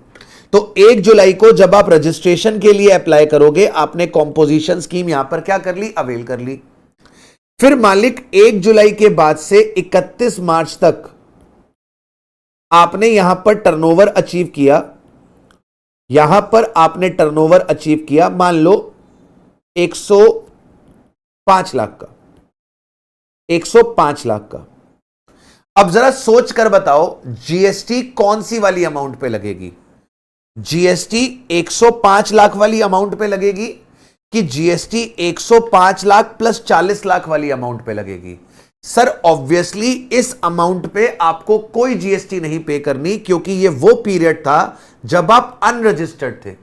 Speaker 1: तो 1 जुलाई को जब आप रजिस्ट्रेशन के लिए अप्लाई करोगे, आपने कॉम्पोजिशन स्कीम यहां पर क्या कर ली? अवेल कर ली। फिर मालिक 1 जुलाई के बाद से 31 मार्च तक आपने यहां पर टर्नओवर अचीव किया, यहां पर आपने टर्नओवर अचीव किया मान लो 105 लाख का, 105 लाख का। अब जरा सोच कर बताओ जीएसटी कौन सी वाली अमाउंट पे लगेगी? जीएसटी 105 लाख वाली अमाउंट पे लगेगी कि जीएसटी 105 लाख प्लस 40 लाख वाली अमाउंट पे लगेगी? सर ऑब्वियसली इस अमाउंट पे आपको कोई जीएसटी नहीं पे करनी, क्योंकि ये वो पीरियड था जब आप अनरजिस्टर्ड थे।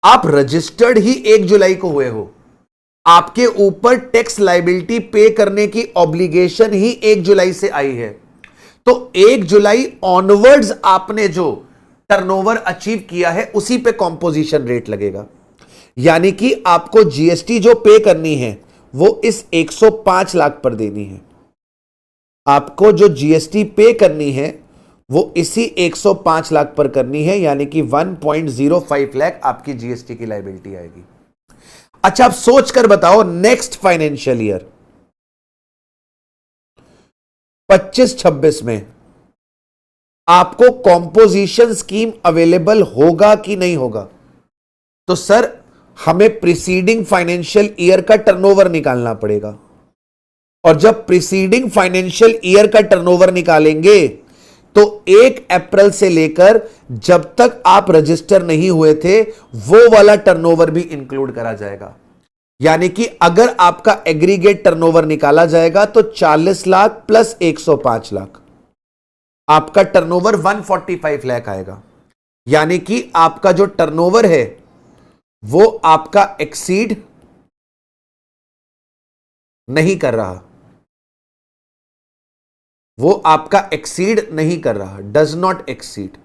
Speaker 1: आप रजिस्टर्ड ही 1 जुलाई को हुए हो, आपके ऊपर टैक्स लायबिलिटी पे करने की ऑब्लिगेशन ही 1 जुलाई से आई है। तो 1 जुलाई ऑनवर्ड्स आपने जो टर्नओवर अचीव किया है उसी पे कॉम्पोजिशन रेट लगेगा, यानी कि आपको जीएसटी जो पे करनी है वो इस 105 लाख पर देनी है। आपको जो जीएसटी पे करनी है वो इसी 105 लाख पर करनी है, यानी कि 1.05 लाख आपकी जीएसटी की लायबिलिटी आएगी। अच्छा, आप सोच कर बताओ नेक्स्ट फाइनेंशियल ईयर 25-26 में आपको कॉम्पोजिशन स्कीम अवेलेबल होगा कि नहीं होगा? तो सर हमें प्रीसीडिंग फाइनेंशियल ईयर का टर्नओवर निकालना पड़ेगा, और जब प्रीसीडिंग फाइनेंशियल ईयर का टर्नओवर निकालेंगे तो 1 अप्रैल से लेकर जब तक आप रजिस्टर नहीं हुए थे वो वाला टर्नओवर भी इंक्लूड करा जाएगा। यानी कि अगर आपका एग्रीगेट टर्नओवर निकाला जाएगा तो 40 लाख प्लस 105 लाख, आपका टर्नओवर 145 लाख आएगा। यानी कि आपका जो टर्नओवर है वो आपका एक्सीड नहीं कर रहा, वो आपका एक्सीड नहीं कर रहा, does not exceed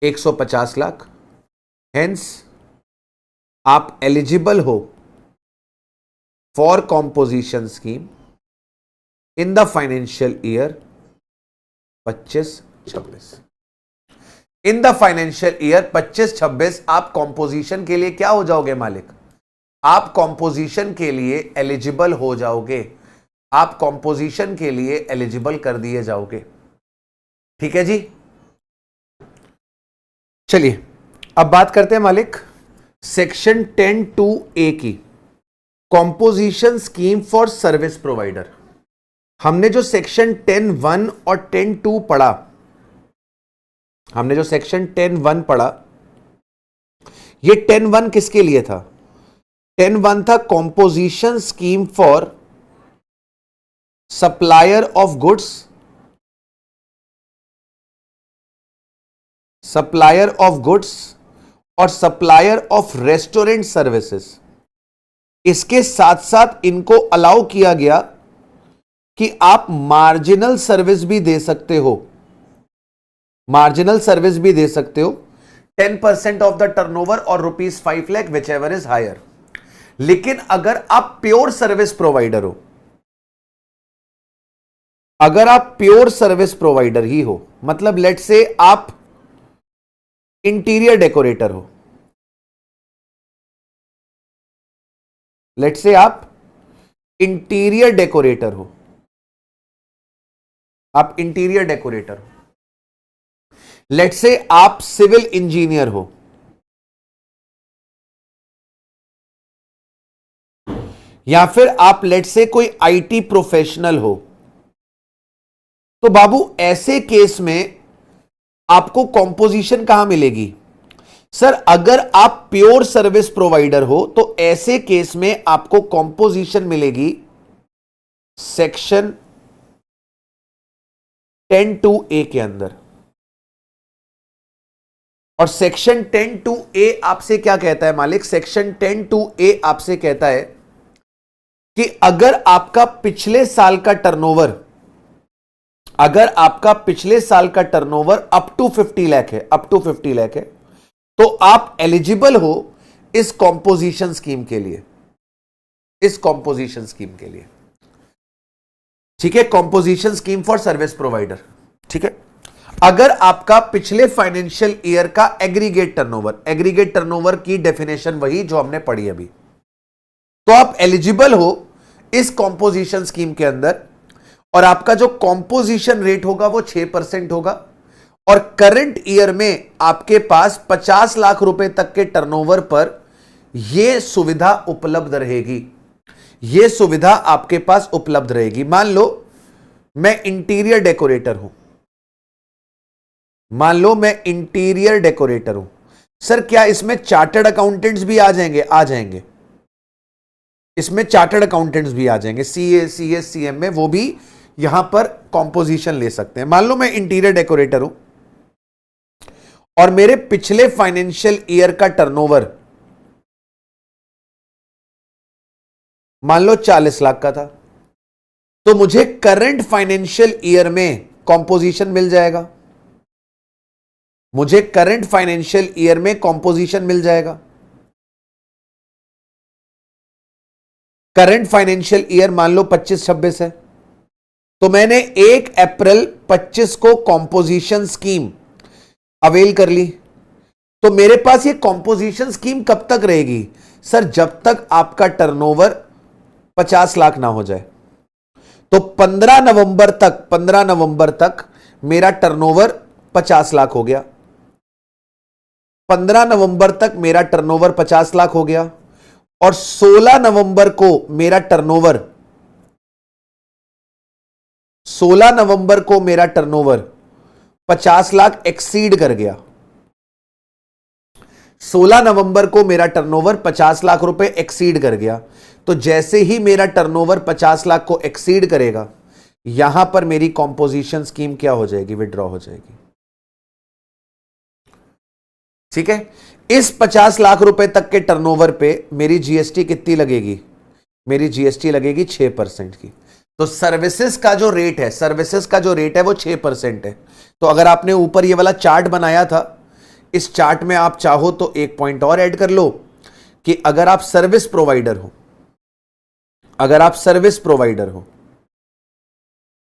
Speaker 1: 150 lakh. Hence आप एलिजिबल हो for composition scheme in the financial year 25-26। In the financial year 25-26 आप कॉम्पोजिशन के लिए क्या हो जाओगे मालिक? आप कॉम्पोजिशन के लिए एलिजिबल हो जाओगे, आप कॉम्पोजिशन के लिए एलिजिबल कर दिए जाओगे। ठीक है जी, चलिए अब बात करते हैं मालिक सेक्शन 10(2)(a) की, composition scheme for service provider. हमने जो सेक्शन 10(1) और 10(2) पढ़ा, हमने जो सेक्शन 10(1) पढ़ा, ये 10(1) किसके लिए था? 10(1) था composition scheme for supplier of goods, supplier of goods और सप्लायर ऑफ रेस्टोरेंट सर्विसेज। इसके साथ साथ इनको अलाउ किया गया कि आप मार्जिनल सर्विस भी दे सकते हो, मार्जिनल सर्विस भी दे सकते हो 10% ऑफ द टर्नओवर और ₹5 lakh which is higher. लेकिन अगर आप प्योर सर्विस प्रोवाइडर हो, अगर आप प्योर सर्विस प्रोवाइडर ही हो, मतलब लेट से आप इंटीरियर डेकोरेटर हो, लेट से आप इंटीरियर डेकोरेटर हो, आप इंटीरियर डेकोरेटर हो, लेट से आप सिविल इंजीनियर हो, या फिर आप लेट से कोई आईटी प्रोफेशनल हो, तो बाबू ऐसे केस में आपको कॉम्पोजिशन कहां मिलेगी? सर अगर आप प्योर सर्विस प्रोवाइडर हो तो ऐसे केस में आपको कॉम्पोजिशन मिलेगी सेक्शन 10(2)(a) के अंदर। और सेक्शन 10(2)(a) आपसे क्या कहता है मालिक? सेक्शन 10(2)(a) आपसे कहता है कि अगर आपका पिछले साल का टर्नओवर, अगर आपका पिछले साल का टर्नओवर अप टू 50 लाख है, अप टू 50 लाख है, तो आप एलिजिबल हो इस कॉम्पोजिशन स्कीम के लिए, इस कॉम्पोजिशन स्कीम के लिए। ठीक है, composition scheme for service provider. ठीक है, अगर आपका पिछले फाइनेंशियल ईयर का एग्रीगेट टर्नओवर, एग्रीगेट टर्नओवर की डेफिनेशन वही जो हमने पढ़ी अभी, तो आप एलिजिबल हो इस कॉम्पोजिशन स्कीम के अंदर, और आपका जो कॉम्पोजिशन रेट होगा वो 6% होगा, और करंट ईयर में आपके पास 50 लाख रुपए तक के टर्नओवर पर यह सुविधा उपलब्ध रहेगी। यह सुविधा आपके पास उपलब्ध रहेगी। मान लो मैं इंटीरियर डेकोरेटर हूं, मान लो मैं इंटीरियर डेकोरेटर हूं, सर क्या इसमें चार्टर्ड अकाउंटेंट्स भी आ जाएंगे? आ जाएंगे, इसमें चार्टर्ड अकाउंटेंट्स भी आ जाएंगे, सीए, सीएस, सीएम में वो भी यहां पर कॉम्पोजिशन ले सकते हैं। मान लो मैं इंटीरियर डेकोरेटर हूं और मेरे पिछले फाइनेंशियल ईयर का टर्नओवर मान लो 40 लाख का था, तो मुझे करंट फाइनेंशियल ईयर में कॉम्पोजिशन मिल जाएगा, मुझे करंट फाइनेंशियल ईयर में कॉम्पोजिशन मिल जाएगा। करंट फाइनेंशियल ईयर मान लो 25-26 है, तो मैंने 1 अप्रैल 25 को कॉम्पोजिशन स्कीम अवेल कर ली। तो मेरे पास ये कॉम्पोजिशन स्कीम कब तक रहेगी? सर जब तक आपका टर्नओवर 50 लाख ना हो जाए। तो 15 नवंबर तक मेरा टर्नओवर 50 लाख हो गया। 15 नवंबर तक मेरा टर्नओवर 50 लाख हो गया, और 16 नवंबर को मेरा टर्नओवर 50 लाख एक्सीड कर गया। 16 नवंबर को मेरा टर्नओवर 50 लाख रुपए एक्सीड कर गया। तो जैसे ही मेरा टर्नओवर 50 लाख को एक्सीड करेगा, यहां पर मेरी कॉम्पोजिशन स्कीम क्या हो जाएगी? विड्रॉ हो जाएगी। ठीक है। इस 50 लाख रुपए तक के टर्नओवर पे मेरी जीएसटी कितनी लगेगी? मेरी जीएसटी लगेगी 6% की। तो सर्विसेज का जो रेट है वो 6% है। तो अगर आपने ऊपर ये वाला चार्ट बनाया था, इस चार्ट में आप चाहो तो एक पॉइंट और ऐड कर लो कि अगर आप सर्विस प्रोवाइडर हो,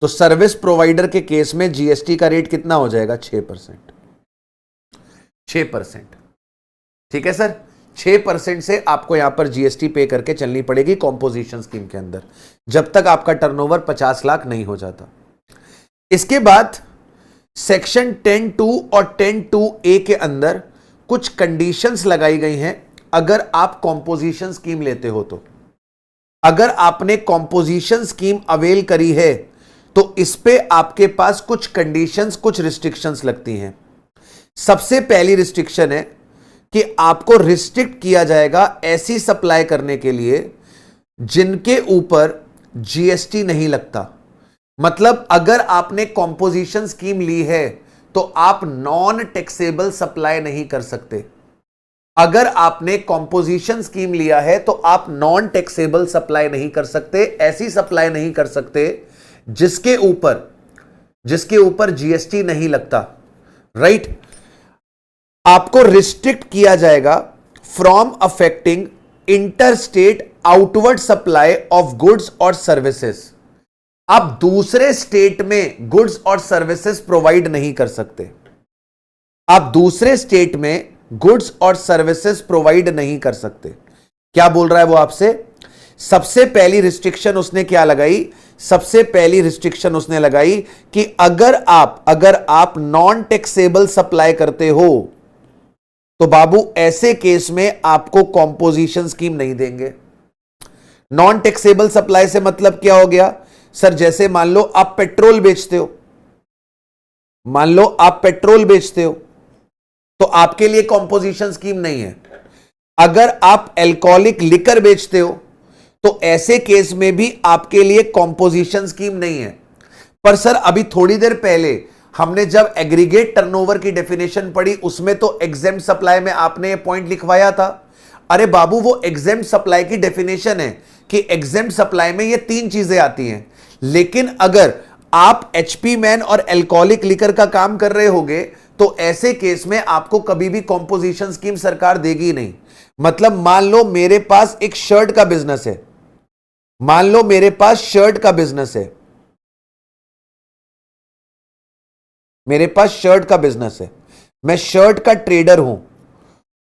Speaker 1: तो सर्विस प्रोवाइडर के केस में जीएसटी का रेट कितना हो जाएगा? 6%। 6%। ठीक है सर, 6% से आपको यहां पर जीएसटी पे करके चलनी पड़ेगी कॉम्पोजिशन स्कीम के अंदर, जब तक आपका टर्नओवर 50 लाख नहीं हो जाता। इसके बाद सेक्शन 10(2) और 10(2)(a) के अंदर कुछ कंडीशंस लगाई गई हैं। अगर आप कॉम्पोजिशन स्कीम लेते हो तो, अगर आपने कॉम्पोजिशन स्कीम अवेल करी है तो इस पे आपके पास कुछ कंडीशंस, कुछ रिस्ट्रिक्शंस लगती हैं। सबसे पहली रिस्ट्रिक्शन है कि आपको रिस्ट्रिक्ट किया जाएगा ऐसी सप्लाई करने के लिए जिनके ऊपर जीएसटी नहीं लगता। मतलब अगर आपने कॉम्पोजिशन स्कीम ली है तो आप नॉन टैक्सेबल सप्लाई नहीं कर सकते। अगर आपने कॉम्पोजिशन स्कीम लिया है तो आप नॉन टैक्सेबल सप्लाई नहीं कर सकते, ऐसी सप्लाई नहीं कर सकते जिसके ऊपर जीएसटी नहीं लगता। राइट। आपको रिस्ट्रिक्ट किया जाएगा from affecting interstate outward supply of goods और सर्विसेज। आप दूसरे स्टेट में गुड्स और सर्विसेज प्रोवाइड नहीं कर सकते। आप दूसरे स्टेट में गुड्स और सर्विसेज प्रोवाइड नहीं कर सकते। क्या बोल रहा है वो आपसे? सबसे पहली रिस्ट्रिक्शन उसने क्या लगाई? सबसे पहली रिस्ट्रिक्शन उसने लगाई कि अगर आप नॉन टैक्सेबल सप्लाई करते हो तो बाबू ऐसे केस में आपको कॉम्पोजिशन स्कीम नहीं देंगे। नॉन टैक्सेबल सप्लाई से मतलब क्या हो गया? सर जैसे मान लो आप पेट्रोल बेचते हो, तो आपके लिए कॉम्पोजिशन स्कीम नहीं है। अगर आप अल्कोहलिक लिकर बेचते हो तो ऐसे केस में भी आपके लिए कॉम्पोजिशन स्कीम नहीं है। पर सर अभी थोड़ी देर पहले हमने जब एग्रीगेट टर्नओवर की डेफिनेशन पढ़ी, उसमें तो एग्जेम्प्ट सप्लाई में आपने ये पॉइंट लिखवाया था। अरे बाबू वो एग्जेम्प्ट सप्लाई की डेफिनेशन है कि एग्जेम्प्ट सप्लाई में ये 3 चीजें आती हैं। लेकिन अगर आप एचपी मैन और अल्कोहलिक लिकर का काम कर रहे होगे तो ऐसे केस में आपको कभी भी कॉम्पोजिशन स्कीम सरकार देगी नहीं। मतलब मान लो मेरे पास एक शर्ट का बिजनेस है, मैं शर्ट का ट्रेडर हूं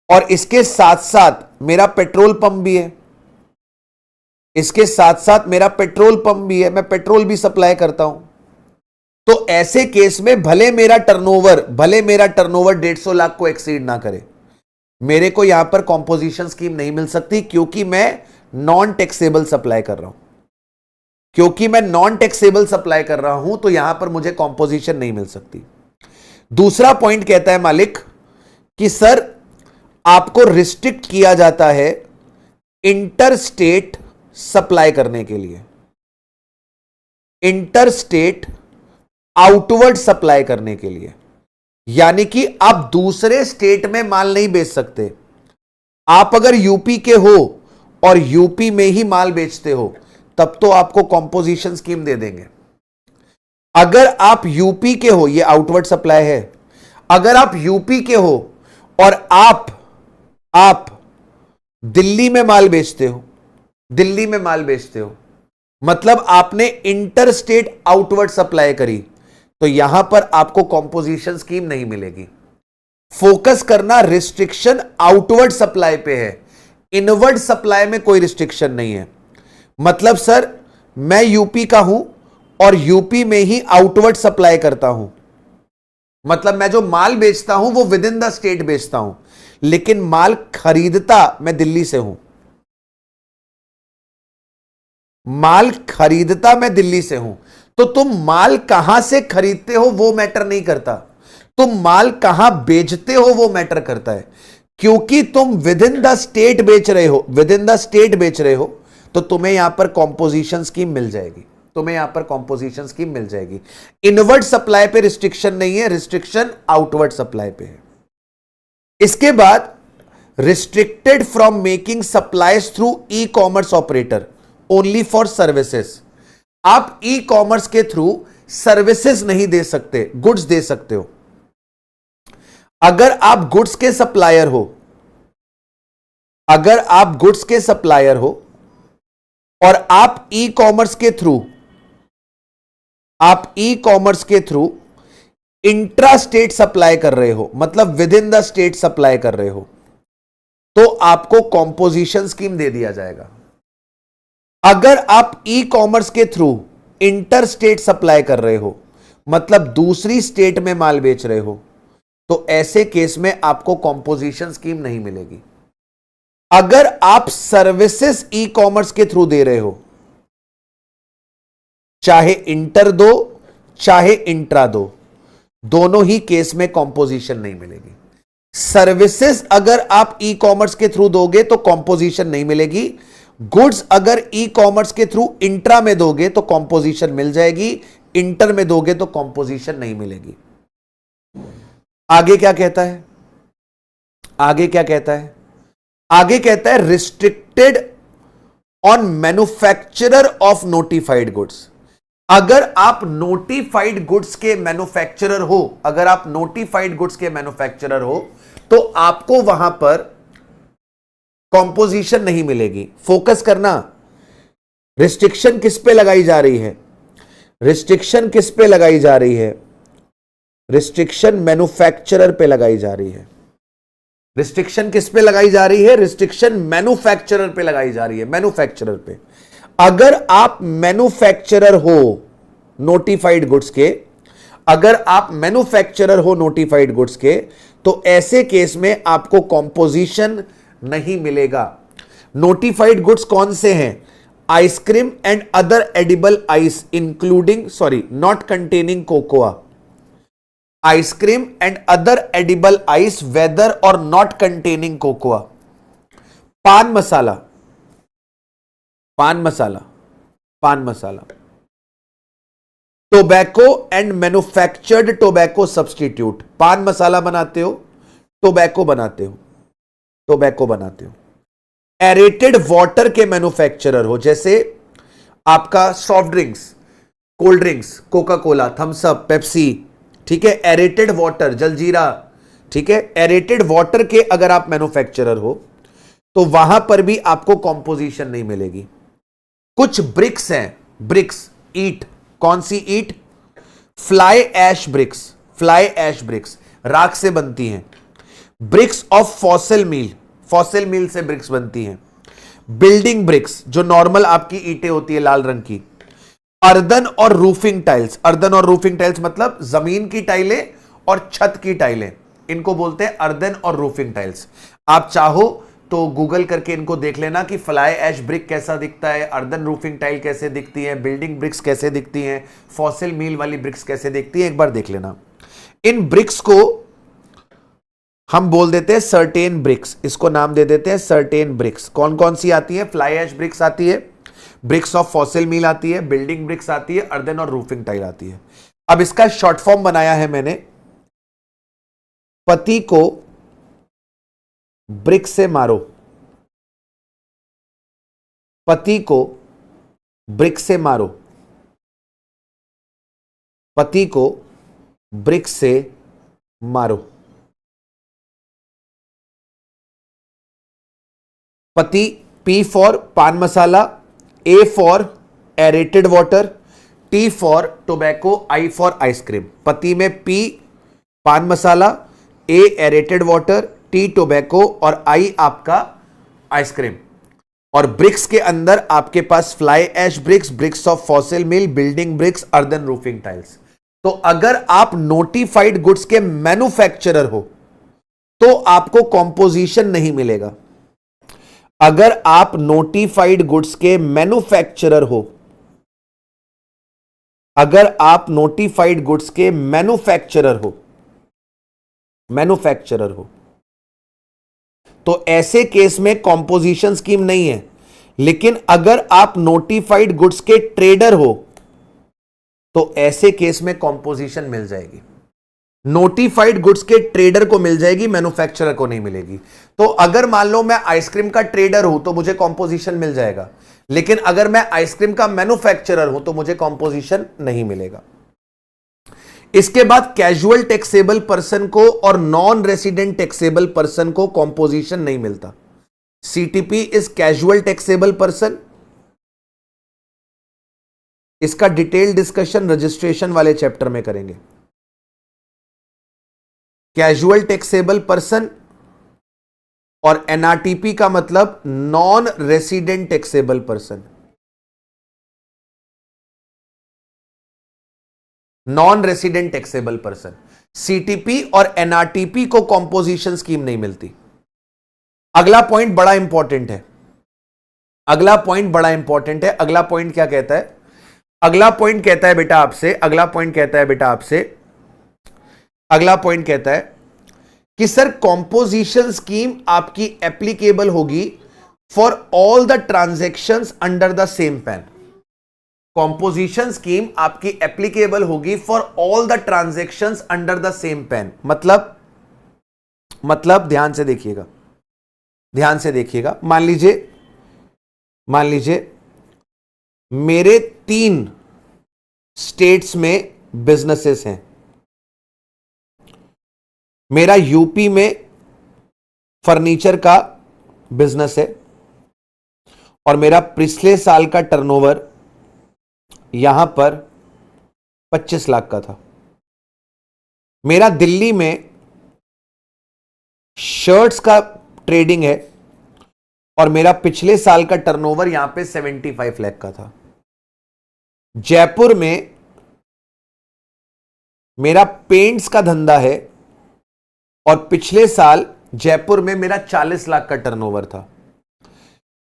Speaker 1: और इसके साथ साथ मेरा पेट्रोल पंप भी है। इसके साथ साथ मेरा पेट्रोल पंप भी है, मैं पेट्रोल भी सप्लाई करता हूं। तो ऐसे केस में भले मेरा टर्नओवर 150 लाख को एक्सीड ना करे, मेरे को यहां पर कॉम्पोजिशन स्कीम नहीं मिल सकती, क्योंकि मैं नॉन टैक्सेबल सप्लाई कर रहा हूं। क्योंकि मैं नॉन टैक्सेबल सप्लाई कर रहा हूं तो यहां पर मुझे कॉम्पोजिशन नहीं मिल सकती। दूसरा पॉइंट कहता है मालिक कि सर आपको रिस्ट्रिक्ट किया जाता है इंटर स्टेट सप्लाई करने के लिए, इंटर स्टेट आउटवर्ड सप्लाई करने के लिए, यानी कि आप दूसरे स्टेट में माल नहीं बेच सकते। आप अगर यूपी के हो और यूपी में ही माल बेचते हो तब तो आपको कॉम्पोजिशन स्कीम दे देंगे। अगर आप यूपी के हो, ये आउटवर्ड सप्लाई है, अगर आप यूपी के हो और आप दिल्ली में माल बेचते हो, दिल्ली में माल बेचते हो, मतलब आपने इंटर स्टेट आउटवर्ड सप्लाई करी, तो यहां पर आपको कॉम्पोजिशन स्कीम नहीं मिलेगी। फोकस करना रिस्ट्रिक्शन आउटवर्ड सप्लाई पे है, इनवर्ड सप्लाई में कोई रिस्ट्रिक्शन नहीं है। मतलब सर मैं यूपी का हूं और यूपी में ही आउटवर्ड सप्लाई करता हूं, मतलब मैं जो माल बेचता हूं वो विद इन द स्टेट बेचता हूं, लेकिन माल खरीदता मैं दिल्ली से हूं, माल खरीदता मैं दिल्ली से हूं। तो तुम माल कहां से खरीदते हो वो मैटर नहीं करता, तुम माल कहां बेचते हो वो मैटर करता है। क्योंकि तुम विद इन द स्टेट बेच रहे हो, विद इन द स्टेट बेच रहे हो, तो तुम्हें यहां पर कॉम्पोजिशन स्कीम मिल जाएगी, तुम्हें यहां पर कॉम्पोजिशन स्कीम मिल जाएगी। इनवर्ड सप्लाई पे रिस्ट्रिक्शन नहीं है, रिस्ट्रिक्शन आउटवर्ड सप्लाई पे है। इसके बाद restricted from making supplies through e commerce operator only for services. आप ई कॉमर्स के थ्रू सर्विसेज नहीं दे सकते, गुड्स दे सकते हो। अगर आप गुड्स के सप्लायर हो, अगर आप गुड्स के सप्लायर हो और आप ई कॉमर्स के थ्रू, आप ई कॉमर्स के थ्रू इंट्रा स्टेट सप्लाई कर रहे हो, मतलब with in the state supply कर रहे हो, तो आपको कॉम्पोजिशन स्कीम दे दिया जाएगा। अगर आप ई कॉमर्स के थ्रू इंटर स्टेट सप्लाई कर रहे हो, मतलब दूसरी स्टेट में माल बेच रहे हो, तो ऐसे केस में आपको कॉम्पोजिशन स्कीम नहीं मिलेगी। अगर आप सर्विसेज ई कॉमर्स के थ्रू दे रहे हो, चाहे इंटर दो चाहे इंट्रा दो, दोनों ही केस में कॉम्पोजिशन नहीं मिलेगी। सर्विसेज अगर आप ई कॉमर्स के थ्रू दोगे तो कॉम्पोजिशन नहीं मिलेगी, गुड्स अगर ई कॉमर्स के थ्रू इंट्रा में दोगे तो कॉम्पोजिशन मिल जाएगी, इंटर में दोगे तो कॉम्पोजिशन नहीं मिलेगी। आगे क्या कहता है, आगे क्या कहता है, आगे कहता है restricted on manufacturer of notified goods. अगर आप नोटिफाइड गुड्स के मैन्युफैक्चरर हो, अगर आप नोटिफाइड गुड्स के मैन्युफैक्चरर हो, तो आपको वहां पर कॉम्पोजिशन नहीं मिलेगी। फोकस करना, रिस्ट्रिक्शन किस पे लगाई जा रही है, रिस्ट्रिक्शन किस पे लगाई जा रही है, रिस्ट्रिक्शन मैन्युफैक्चरर पे लगाई जा रही है। रिस्ट्रिक्शन किस पे लगाई जा रही है, रिस्ट्रिक्शन मैन्युफैक्चरर पे लगाई जा रही है, मैन्युफैक्चरर पे। अगर आप मैन्युफैक्चरर हो नोटिफाइड गुड्स के, अगर आप मैन्युफैक्चरर हो नोटिफाइड गुड्स के, तो ऐसे केस में आपको कॉम्पोजिशन नहीं मिलेगा। नोटिफाइड गुड्स कौन से हैं, ice cream and other edible ice including not containing cocoa, ice cream and other edible ice whether or not containing cocoa, pan masala, pan masala, pan masala, tobacco and manufactured tobacco substitute. Pan masala बनाते हो, टोबैको बनाते हो, टोबैको बनाते हो। एरेटेड वाटर के मैन्युफैक्चरर हो, जैसे आपका soft drinks, cold drinks, Coca Cola, Thums Up, Pepsi, ठीक है, एरेटेड वाटर, जलजीरा, ठीक है, एरेटेड वाटर के अगर आप मैन्युफैक्चरर हो तो वहां पर भी आपको कॉम्पोजिशन नहीं मिलेगी। कुछ ब्रिक्स हैं, ब्रिक्स, ईट, कौन सी ईट, fly ash bricks, fly ash bricks राख से बनती हैं। Bricks of fossil meal, fossil meal से ब्रिक्स बनती हैं। बिल्डिंग ब्रिक्स, जो नॉर्मल आपकी ईंटें होती है लाल रंग की, अर्दन और रूफिंग टाइल्स। अर्दन और रूफिंग टाइल्स मतलब जमीन की टाइलें और छत की टाइलें, इनको बोलते हैं अर्दन और रूफिंग टाइल्स। आप चाहो तो गूगल करके इनको देख लेना कि फ्लाई ऐश ब्रिक कैसा दिखता है, अर्दन रूफिंग टाइल कैसे दिखती है, बिल्डिंग ब्रिक्स कैसे दिखती हैं, फॉसिल मील वाली ब्रिक्स कैसे दिखती है, एक बार देख लेना। इन ब्रिक्स को हम बोल देते हैं सर्टेन ब्रिक्स, इसको नाम दे देते हैं सर्टेन ब्रिक्स। कौन कौन सी आती है? फ्लाई ऐश ब्रिक्स आती है, ब्रिक्स ऑफ फॉसिल मील आती है, बिल्डिंग ब्रिक्स आती है, अर्दन और रूफिंग टाइल आती है। अब इसका शॉर्ट फॉर्म बनाया है मैंने, पति को ब्रिक से मारो, पति को ब्रिक से मारो, पति को ब्रिक से मारो। पति, P for pan masala, A for aerated water, T for tobacco, I for ice cream. पति में P pan masala, A aerated water, T tobacco और I आपका आइसक्रीम। और ब्रिक्स के अंदर आपके पास fly ash bricks, bricks of fossil meal, building bricks, earthen roofing tiles. तो अगर आप नोटिफाइड गुड्स के मैन्युफैक्चरर हो तो आपको कॉम्पोजिशन नहीं मिलेगा। अगर आप नोटिफाइड गुड्स के मैन्युफैक्चरर हो, अगर आप नोटिफाइड गुड्स के मैन्युफैक्चरर हो तो ऐसे केस में कॉम्पोजिशन स्कीम नहीं है। लेकिन अगर आप नोटिफाइड गुड्स के ट्रेडर हो तो ऐसे केस में कॉम्पोजिशन मिल जाएगी। नोटिफाइड गुड्स के ट्रेडर को मिल जाएगी, मैन्युफैक्चरर को नहीं मिलेगी। तो अगर मान लो मैं आइसक्रीम का ट्रेडर हूं तो मुझे कॉम्पोजिशन मिल जाएगा, लेकिन अगर मैं आइसक्रीम का मैन्युफैक्चरर हूं तो मुझे कॉम्पोजिशन नहीं मिलेगा। इसके बाद कैजुअल टैक्सेबल पर्सन को और नॉन रेसिडेंट टैक्सेबल पर्सन को कॉम्पोजिशन नहीं मिलता। CTP is casual taxable person. इसका डिटेल डिस्कशन रजिस्ट्रेशन वाले चैप्टर में करेंगे। कैजुअल टैक्सेबल पर्सन और एनआरटीपी का मतलब non resident taxable person. Non resident taxable person, CTP और एनआरटीपी को कॉम्पोजिशन स्कीम नहीं मिलती। अगला पॉइंट बड़ा इंपॉर्टेंट है, अगला पॉइंट बड़ा इंपॉर्टेंट है। अगला पॉइंट क्या कहता है? अगला पॉइंट कहता है बेटा आपसे, अगला पॉइंट कहता है बेटा आपसे, अगला पॉइंट कहता है कि सर कॉम्पोजिशन स्कीम आपकी एप्लीकेबल होगी for all the transactions under the same pan. Composition scheme आपकी एप्लीकेबल होगी for all the transactions under the same pan. मतलब ध्यान से देखिएगा, ध्यान से देखिएगा। मान लीजिए मेरे 3 स्टेट्स में बिजनेसेस हैं। मेरा यूपी में फर्नीचर का बिजनेस है और मेरा पिछले साल का टर्नओवर यहां पर 25 लाख का था। मेरा दिल्ली में शर्ट्स का ट्रेडिंग है और मेरा पिछले साल का टर्नओवर यहां पे 75 लाख का था। जयपुर में मेरा पेंट्स का धंधा है और पिछले साल जयपुर में मेरा 40 लाख का टर्नओवर था।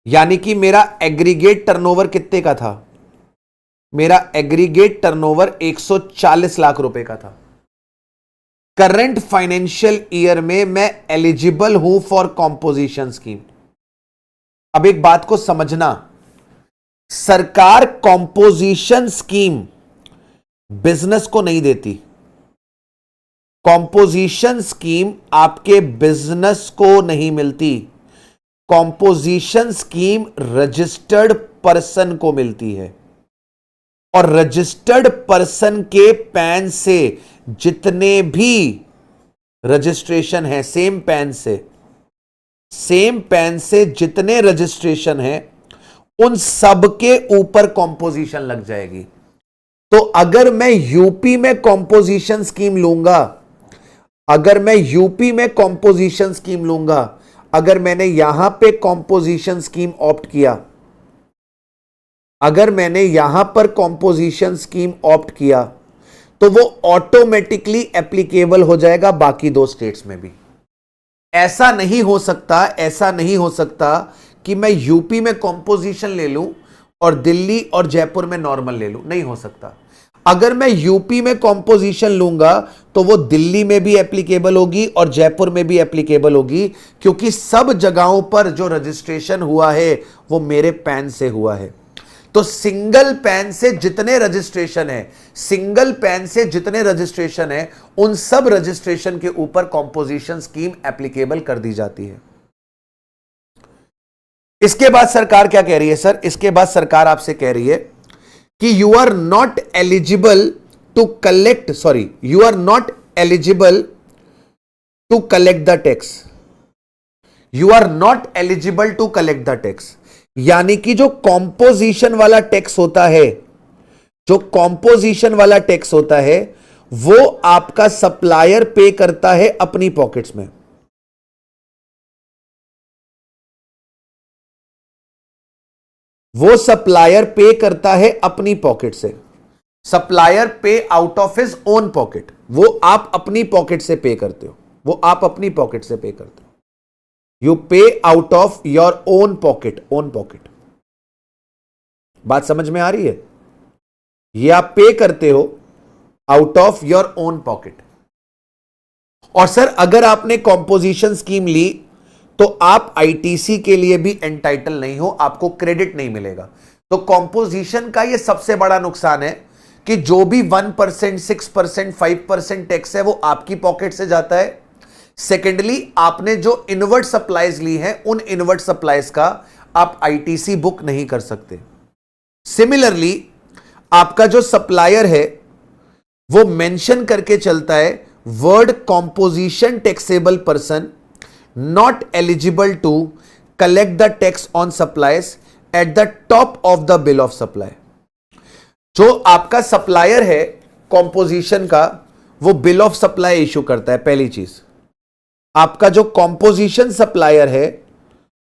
Speaker 1: यानी कि मेरा एग्रीगेट टर्नओवर कितने का था? मेरा एग्रीगेट टर्नओवर 140 लाख रुपए का था। करंट फाइनेंशियल ईयर में मैं एलिजिबल हूं फॉर कॉम्पोजिशन स्कीम। अब एक बात को समझना, सरकार कॉम्पोजिशन स्कीम बिजनेस को नहीं देती। कॉम्पोजिशन स्कीम आपके बिजनेस को नहीं मिलती। कॉम्पोजिशन स्कीम रजिस्टर्ड पर्सन को मिलती है और रजिस्टर्ड पर्सन के पैन से जितने भी रजिस्ट्रेशन है, सेम पैन से जितने रजिस्ट्रेशन है उन सब के ऊपर कॉम्पोजिशन लग जाएगी। तो अगर मैं यूपी में कॉम्पोजिशन स्कीम लूंगा, अगर मैंने यहां पे कॉम्पोजिशन स्कीम ऑप्ट किया, अगर मैंने यहां पर कॉम्पोजिशन स्कीम ऑप्ट किया, तो वो ऑटोमेटिकली एप्लीकेबल हो जाएगा बाकी दो स्टेट्स में भी। ऐसा नहीं हो सकता, ऐसा नहीं हो सकता कि मैं यूपी में कॉम्पोजिशन ले लूं और दिल्ली और जयपुर में नॉर्मल ले लूं, नहीं हो सकता। अगर मैं यूपी में कॉम्पोजिशन लूंगा तो वो दिल्ली में भी एप्लीकेबल होगी और जयपुर में भी एप्लीकेबल होगी, क्योंकि सब जगहों पर जो रजिस्ट्रेशन हुआ है वो मेरे पैन से हुआ है। तो सिंगल पैन से जितने रजिस्ट्रेशन है, सिंगल पैन से जितने रजिस्ट्रेशन है, उन सब रजिस्ट्रेशन के ऊपर कॉम्पोजिशन स्कीम एप्लीकेबल कर दी जाती है। इसके बाद सरकार क्या कह रही है सर? इसके बाद सरकार आपसे कह रही है कि you are not eligible to collect, sorry, you are not eligible to collect the tax, you are not eligible to collect the tax. यानी कि जो कॉम्पोजिशन वाला टैक्स होता है, जो कॉम्पोजिशन वाला टैक्स होता है, वो आपका सप्लायर पे करता है अपनी पॉकेट्स में। वो सप्लायर पे करता है अपनी पॉकेट से। सप्लायर पे out of his own pocket, वो आप अपनी पॉकेट से पे करते हो, वो आप अपनी पॉकेट से पे करते हो। यू पे out of your own pocket, own pocket. बात समझ में आ रही है? ये आप पे करते हो out of your own pocket. और सर अगर आपने कॉम्पोजिशन स्कीम ली तो आप आईटीसी के लिए भी एंटाइटल नहीं हो, आपको क्रेडिट नहीं मिलेगा। तो कॉम्पोजिशन का ये सबसे बड़ा नुकसान है कि जो भी 1%, 6%, 5% टैक्स है वो आपकी पॉकेट से जाता है। सेकेंडली, आपने जो इनवर्ट सप्लाईज ली हैं, उन इनवर्ट सप्लाईज का आप आईटीसी बुक नहीं कर सकते। सिमिलरली, आपका जो सप्लायर है वो मेंशन करके चलता है, word composition taxable person not eligible to collect the tax on supplies at the top of the bill of supply। जो आपका सप्लायर है कॉम्पोजिशन का, वो बिल ऑफ सप्लाई इशू करता है। पहली चीज, आपका जो कॉम्पोजिशन सप्लायर है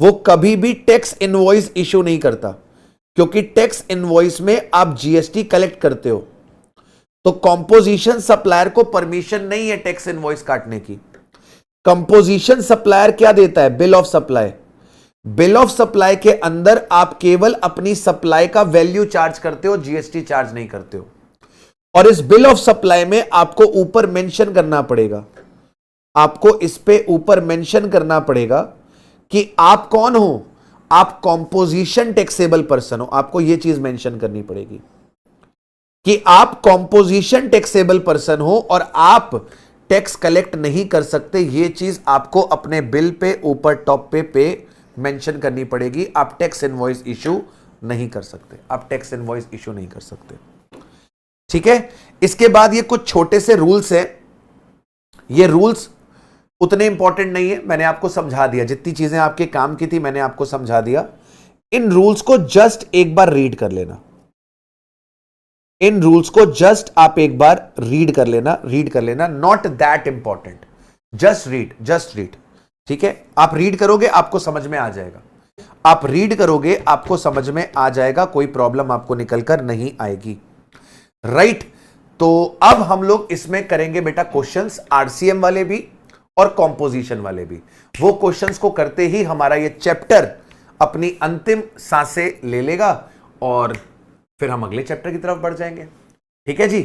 Speaker 1: वो कभी भी टैक्स इनवॉइस इशू नहीं करता, क्योंकि टैक्स इनवॉइस में आप जीएसटी कलेक्ट करते हो। तो कॉम्पोजिशन सप्लायर को परमिशन नहीं है टैक्स इनवॉइस काटने की। कंपोजिशन सप्लायर क्या देता है? Bill of supply. Bill of supply के अंदर आप केवल अपनी सप्लाई का वैल्यू चार्ज करते हो, जीएसटी चार्ज नहीं करते हो। और इस बिल ऑफ सप्लाई में आपको ऊपर मेंशन करना पड़ेगा, आपको इस पे ऊपर मेंशन करना पड़ेगा कि आप कौन हो, आप कॉम्पोजिशन टैक्सेबल पर्सन हो। आपको यह चीज मेंशन करनी पड़ेगी कि आप कॉम्पोजिशन टैक्सेबल पर्सन हो और आप टैक्स कलेक्ट नहीं कर सकते। ये चीज आपको अपने बिल पे ऊपर टॉप पे मेंशन करनी पड़ेगी। आप टैक्स इनवॉइस इशू नहीं कर सकते, आप टैक्स इनवॉइस इशू नहीं कर सकते। ठीक है। इसके बाद ये कुछ छोटे से रूल्स हैं। ये रूल्स उतने इंपॉर्टेंट नहीं है, मैंने आपको समझा दिया। जितनी चीजें आपके काम की थी मैंने आपको समझा दिया। इन रूल्स को जस्ट एक बार रीड कर लेना, इन रूल्स को जस्ट आप एक बार रीड कर लेना, not that important, just read. ठीक है, आप रीड करोगे आपको समझ में आ जाएगा, आप रीड करोगे आपको समझ में आ जाएगा, कोई प्रॉब्लम आपको निकल कर नहीं आएगी। राइट, तो अब हम लोग इसमें करेंगे बेटा क्वेश्चंस, आरसीएम वाले भी और कॉम्पोजिशन वाले भी। वो क्वेश्चंस को करते ही हमारा ये चैप्टर अपनी अंतिम सांसें ले लेगा और फिर हम अगले चैप्टर की तरफ बढ़ जाएंगे। ठीक है जी।